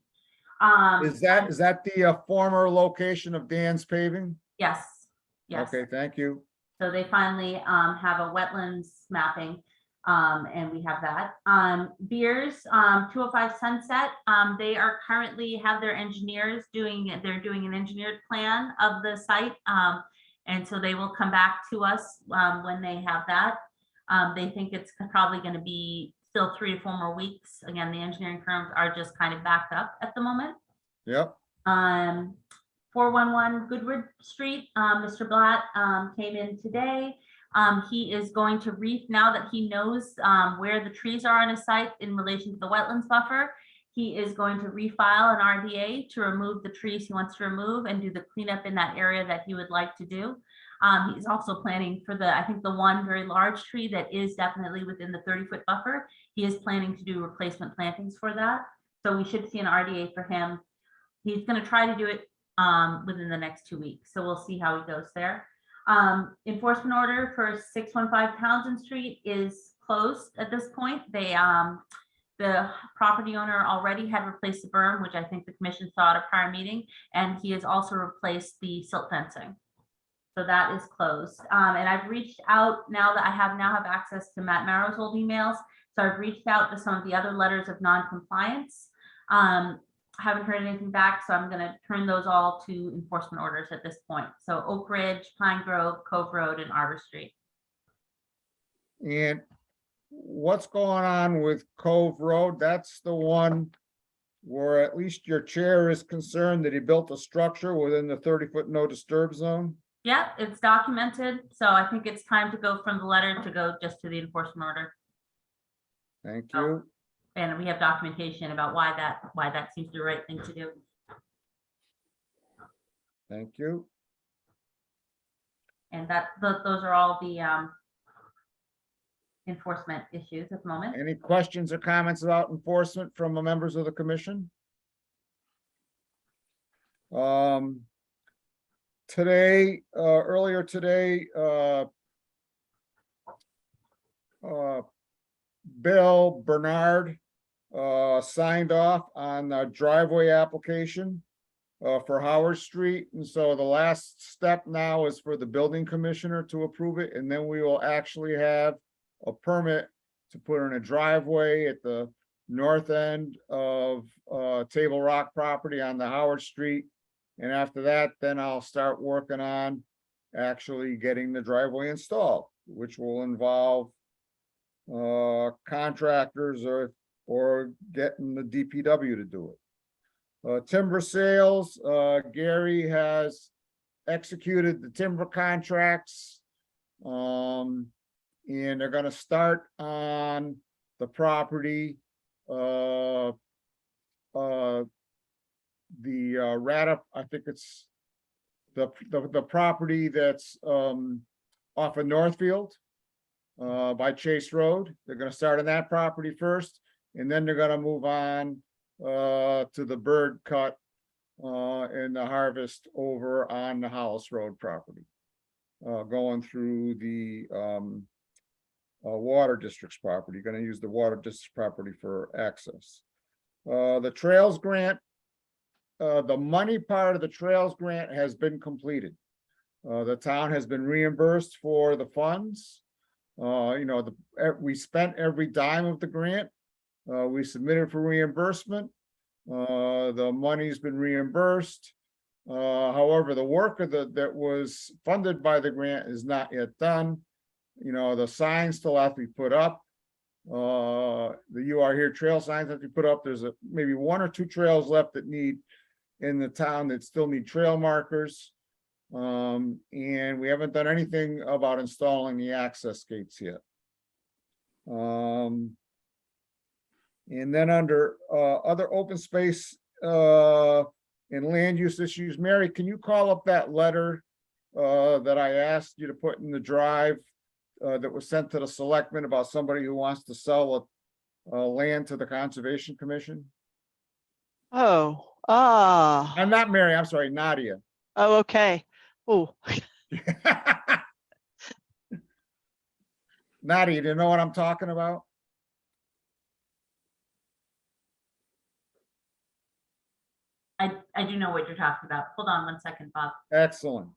Is that the former location of Dan's Paving? Yes. Yes. Okay, thank you. So they finally have a wetlands mapping, and we have that. Beers, 205 Sunset, they are currently have their engineers doing an engineered plan of the site. And so they will come back to us when they have that. They think it's probably going to be still 3 to 4 more weeks. Again, the engineering firms are just kind of backed up at the moment. Yep. 411 Goodwood Street, Mr. Blatt came in today. He is going to now that he knows where the trees are on his site in relation to the wetlands buffer, he is going to refile an RDA to remove the trees he wants to remove and do the cleanup in that area that he would like to do. He's also planning for I think the one very large tree that is definitely within the 30-foot buffer. He is planning to do replacement plantings for that. So we should see an RDA for him. He's going to try to do it within the next 2 weeks. So we'll see how he goes there. Enforcement order for 615 Townsend Street is closed at this point. The property owner already had replaced the berm, which I think the commission saw at a prior meeting, and he has also replaced the silt fencing. So that is closed. And I've reached out now that I have access to Matt Marrow's old emails. So I've reached out to some of the other letters of non-compliance. Haven't heard anything back, so I'm going to turn those all to enforcement orders at this point. So Oak Ridge, Pine Grove, Cove Road, and Arbor Street. And what's going on with Cove Road? That's the one where at least your chair is concerned that he built a structure within the 30-foot no disturb zone. Yeah, it's documented. So I think it's time to go from the letter to go just to the enforcement order. Thank you. And we have documentation about why that seems the right thing to do. Thank you. And those are all the enforcement issues at the moment. Any questions or comments about enforcement from the members of the commission? Earlier today, Bill Bernard signed off on the driveway application for Howard Street. And so the last step now is for the building commissioner to approve it. And then we will actually have a permit to put in a driveway at the north end of Table Rock property on the Howard Street. And after that, then I'll start working on actually getting the driveway installed, which will involve contractors or getting the DPW to do it. Timber sales, Gary has executed the timber contracts. And they're gonna start on the property, Rda, I think it's the property that's off of Northfield by Chase Road. They're gonna start on that property first, and then they're gonna move on to the bird cut and the harvest over on the Hollis Road property, going through the water district's property. Going to use the water district property for access. The trails grant, the money part of the trails grant has been completed. The town has been reimbursed for the funds. We spent every dime of the grant. We submitted for reimbursement. The money's been reimbursed. However, the work that was funded by the grant is not yet done. The signs still have to be put up. The You Are Here trail signs have to be put up. There's maybe 1 or 2 trails left that need in the town that still need trail markers. And we haven't done anything about installing the access gates yet. And then under other open space and land use issues, Mary, can you call up that letter that I asked you to put in the drive that was sent to the selectmen about somebody who wants to sell land to the Conservation Commission? I'm not Mary, I'm sorry, Nadia. Oh, okay. Oh, Nadia, do you know what I'm talking about? I do know what you're talking about. Hold on 1 second, Bob. Excellent.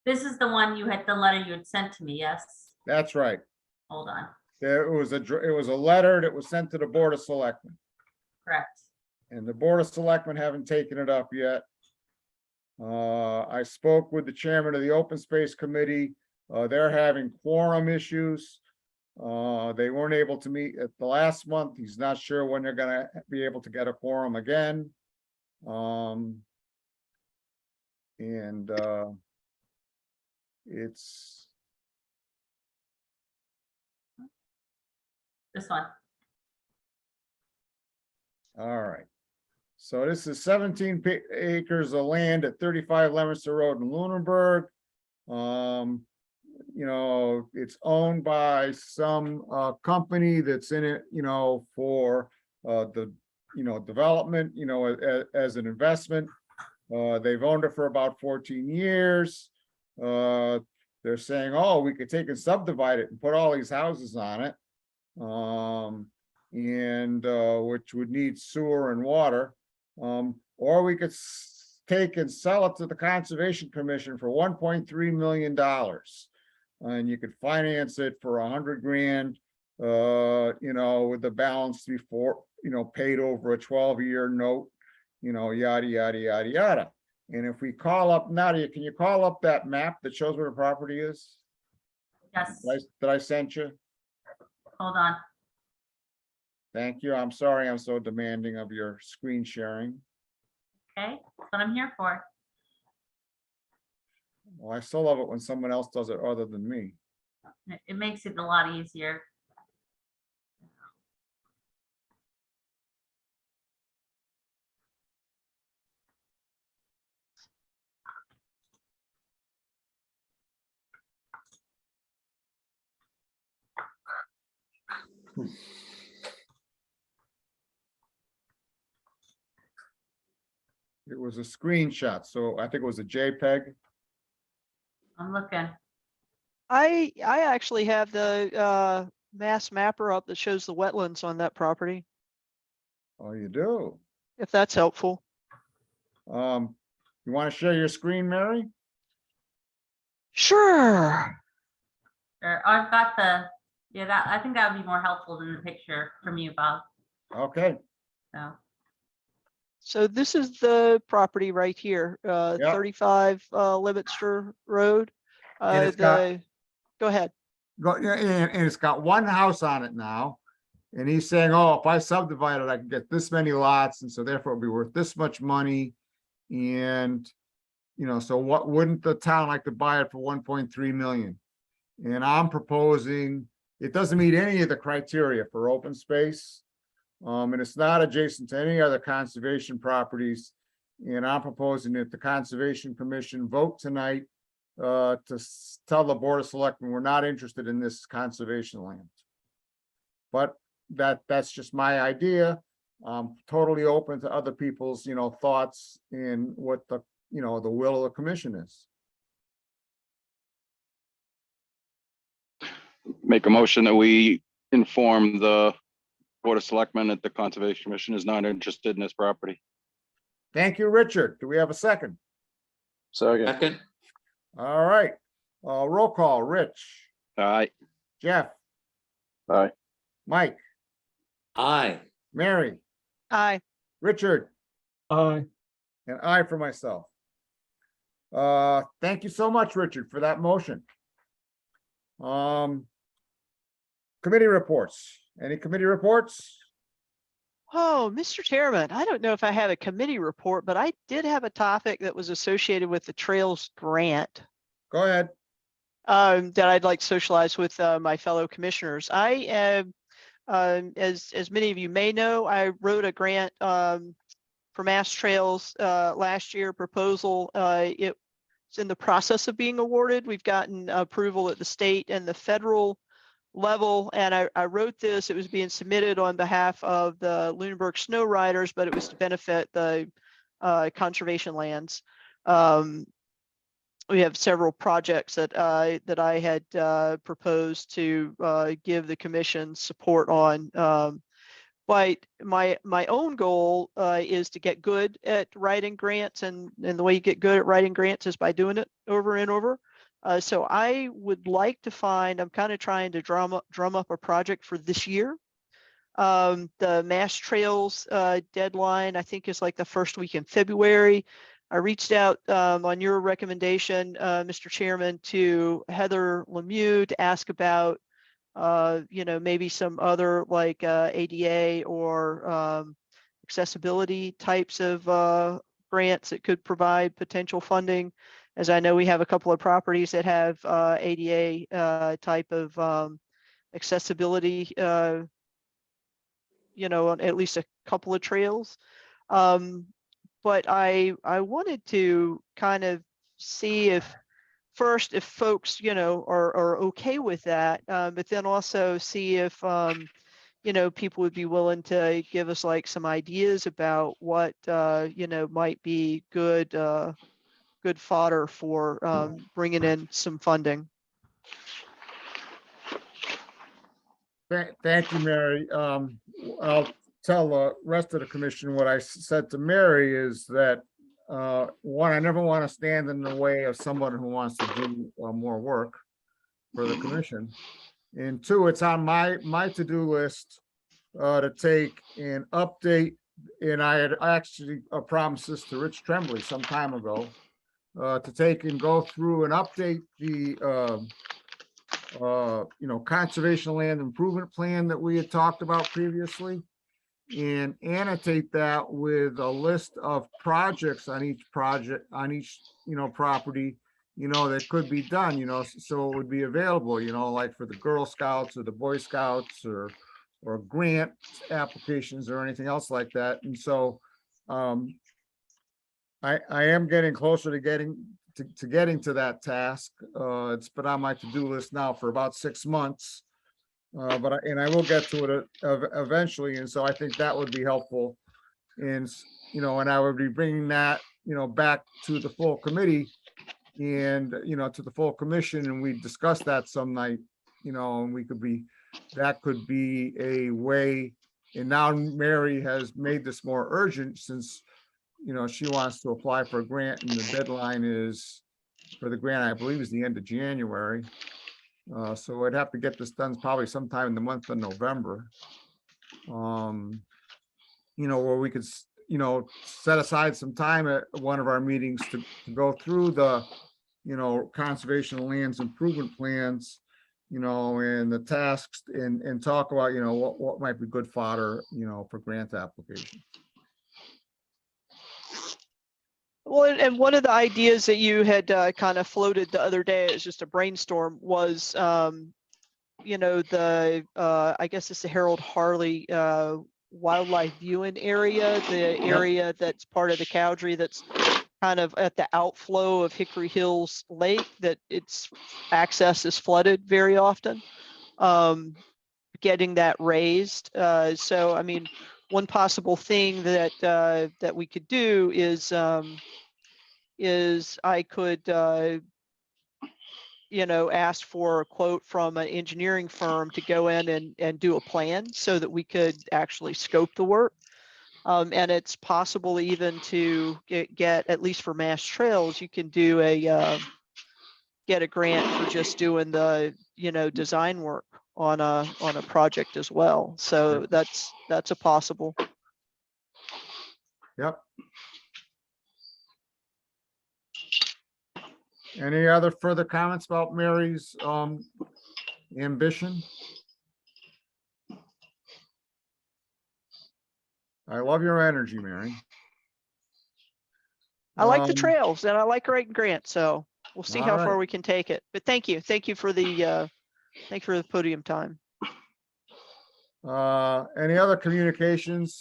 This is the one the letter you had sent to me, yes? That's right. Hold on. It was a letter that was sent to the Board of Selectmen. Correct. And the Board of Selectmen haven't taken it up yet. I spoke with the chairman of the Open Space Committee. They're having quorum issues. They weren't able to meet at the last month. He's not sure when they're gonna be able to get a quorum again. And it's, This one. all right. So this is 17 acres of land at 35 Leominster Road in Lunenburg. You know, it's owned by some company that's in it, you know, for the, you know, development, you know, as an investment. They've owned it for about 14 years. They're saying, oh, we could take and subdivide it and put all these houses on it. Which would need sewer and water. Or we could take and sell it to the Conservation Commission for $1.3 million. And you could finance it for $100 grand, you know, with the balance before, you know, paid over a 12-year note, you know, yada, yada, yada, yada. And if we call up, Nadia, can you call up that map that shows where the property is? Yes, That I sent you? hold on. Thank you. I'm sorry I'm so demanding of your screen sharing. Okay, that's what I'm here for. Well, I still love it when someone else does it other than me. It makes it a lot easier. It was a screenshot, so I think it was a JPEG. I'm looking. I actually have the mass mapper up that shows the wetlands on that property, Oh, you do? if that's helpful. You want to share your screen, Mary? Sure. Or I've got the, yeah, that, I think that would be more helpful than the picture from you, Bob. Okay. So, So this is the property right here, Yep. 35 Leominster Road. And it's got- Go ahead. Yeah, and it's got one house on it now. And he's saying, oh, if I subdivide it, I can get this many lots, and so therefore it'll be worth this much money. And, you know, so what wouldn't the town like to buy it for 1.3 million? And I'm proposing, it doesn't meet any of the criteria for open space. And it's not adjacent to any other conservation properties. And I'm proposing that the Conservation Commission vote tonight to tell the Board of Selectmen we're not interested in this conservation land. But that's just my idea. I'm totally open to other people's, you know, thoughts in what the, you know, the will of the commission is. Make a motion that we inform the Board of Selectmen that the Conservation Commission is not interested in this property. Thank you, Richard. Do we have a second? Second. Second, All right. Roll call. Rich, Aye. Jeff, Aye. Mike, aye. Mary, Aye. Richard, Aye. and I for myself. Thank you so much, Richard, for that motion. Committee reports. Any committee reports? Oh, Mr. Chairman, I don't know if I have a committee report, but I did have a topic that was associated with the Trails Grant Go ahead. that I'd like to socialize with my fellow commissioners. I am, as many of you may know, I wrote a grant for Mass Trails last year proposal. It's in the process of being awarded. We've gotten approval at the state and the federal level, and I wrote this. It was being submitted on behalf of the Lunenburg Snow Riders, but it was to benefit the conservation lands. We have several projects that I had proposed to give the commission support on. But my own goal is to get good at writing grants, and the way you get good at writing grants is by doing it over and over. So I would like to find, I'm kind of trying to drum up a project for this year The Mass Trails deadline, I think, is like the first week in February. I reached out on your recommendation, Mr. Chairman, to Heather Lemieux to ask about, maybe some other like ADA or accessibility types of grants that could provide potential funding. As I know, we have a couple of properties that have ADA type of accessibility, on at least a couple of trails. But I wanted to kind of see if folks, are okay with that, but then also see if, people would be willing to give us like some ideas about what, might be good fodder for bringing in some funding. Thank you, Mary. I'll tell the rest of the commission what I said to Mary is that, one, I never want to stand in the way of someone who wants to do more work for the commission. And two, it's on my to-do list to take an update. And I had actually promised this to Rich Tremblay some time ago, to take and go through and update the conservation land improvement plan that we had talked about previously, and annotate that with a list of projects on each property, that could be done, so it would be available, like for the Girl Scouts or the Boy Scouts or grant applications or anything else like that. And so I am getting closer to getting to that task. It's been on my to-do list now for about 6 months. But I will get to it eventually. And so I think that would be helpful. And, and I would be bringing that, back to the full committee and, to the full commission, and we discuss that some night, and that could be a way. And now Mary has made this more urgent since, she wants to apply for a grant, and the deadline is for the grant, I believe, is the end of January. So I'd have to get this done probably sometime in the month of November. Where we could, set aside some time at one of our meetings to go through the, conservation lands improvement plans, and the tasks and talk about, what might be good fodder, for grant application. Well, and one of the ideas that you had kind of floated the other day, it's just a brainstorm, was, I guess it's the Harold Harley wildlife viewing area, the area that's part of the Cowdrey that's kind of at the outflow of Hickory Hills Lake, that its access is flooded very often. Getting that raised. So, I mean, one possible thing that that we could do is I could ask for a quote from an engineering firm to go in and do a plan so that we could actually scope the work. And it's possible even to get at least for Mass Trails, you can do get a grant for just doing the design work on a project as well. So that's a possible. Yep. Any other further comments about Mary's ambition? I love your energy, Mary. I like the trails and I like writing grants, so we'll see how far we can take it. But thank you for the podium time. Any other communications?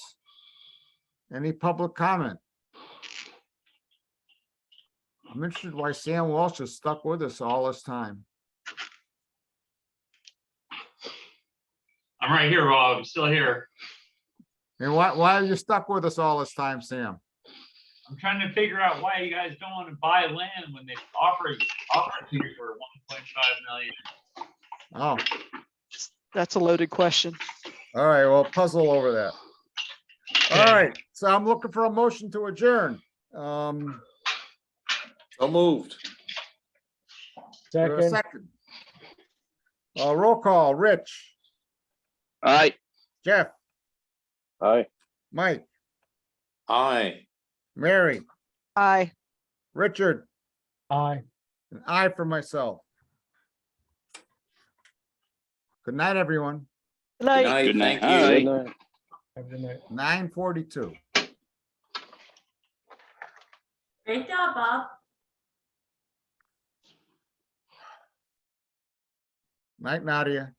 Any public comment? I'm interested why Sam Walsh has stuck with us all this time. I'm right here, Rob. I'm still here. And why are you stuck with us all this time, Sam? I'm trying to figure out why you guys don't want to buy land when they offer it to you for 1.5 million. Oh, that's a loaded question. All right, well, puzzle over that. All right, so I'm looking for a motion to adjourn. So moved. Second. Roll call, Rich. All right. Jeff. Aye. Mike, Aye. Mary, Aye. Richard, Aye. and I for myself. Good night, everyone. Good night. Night, Good night. thank you. Good night. Have a good night. 9:42. Great job, Bob. Night, Nadia.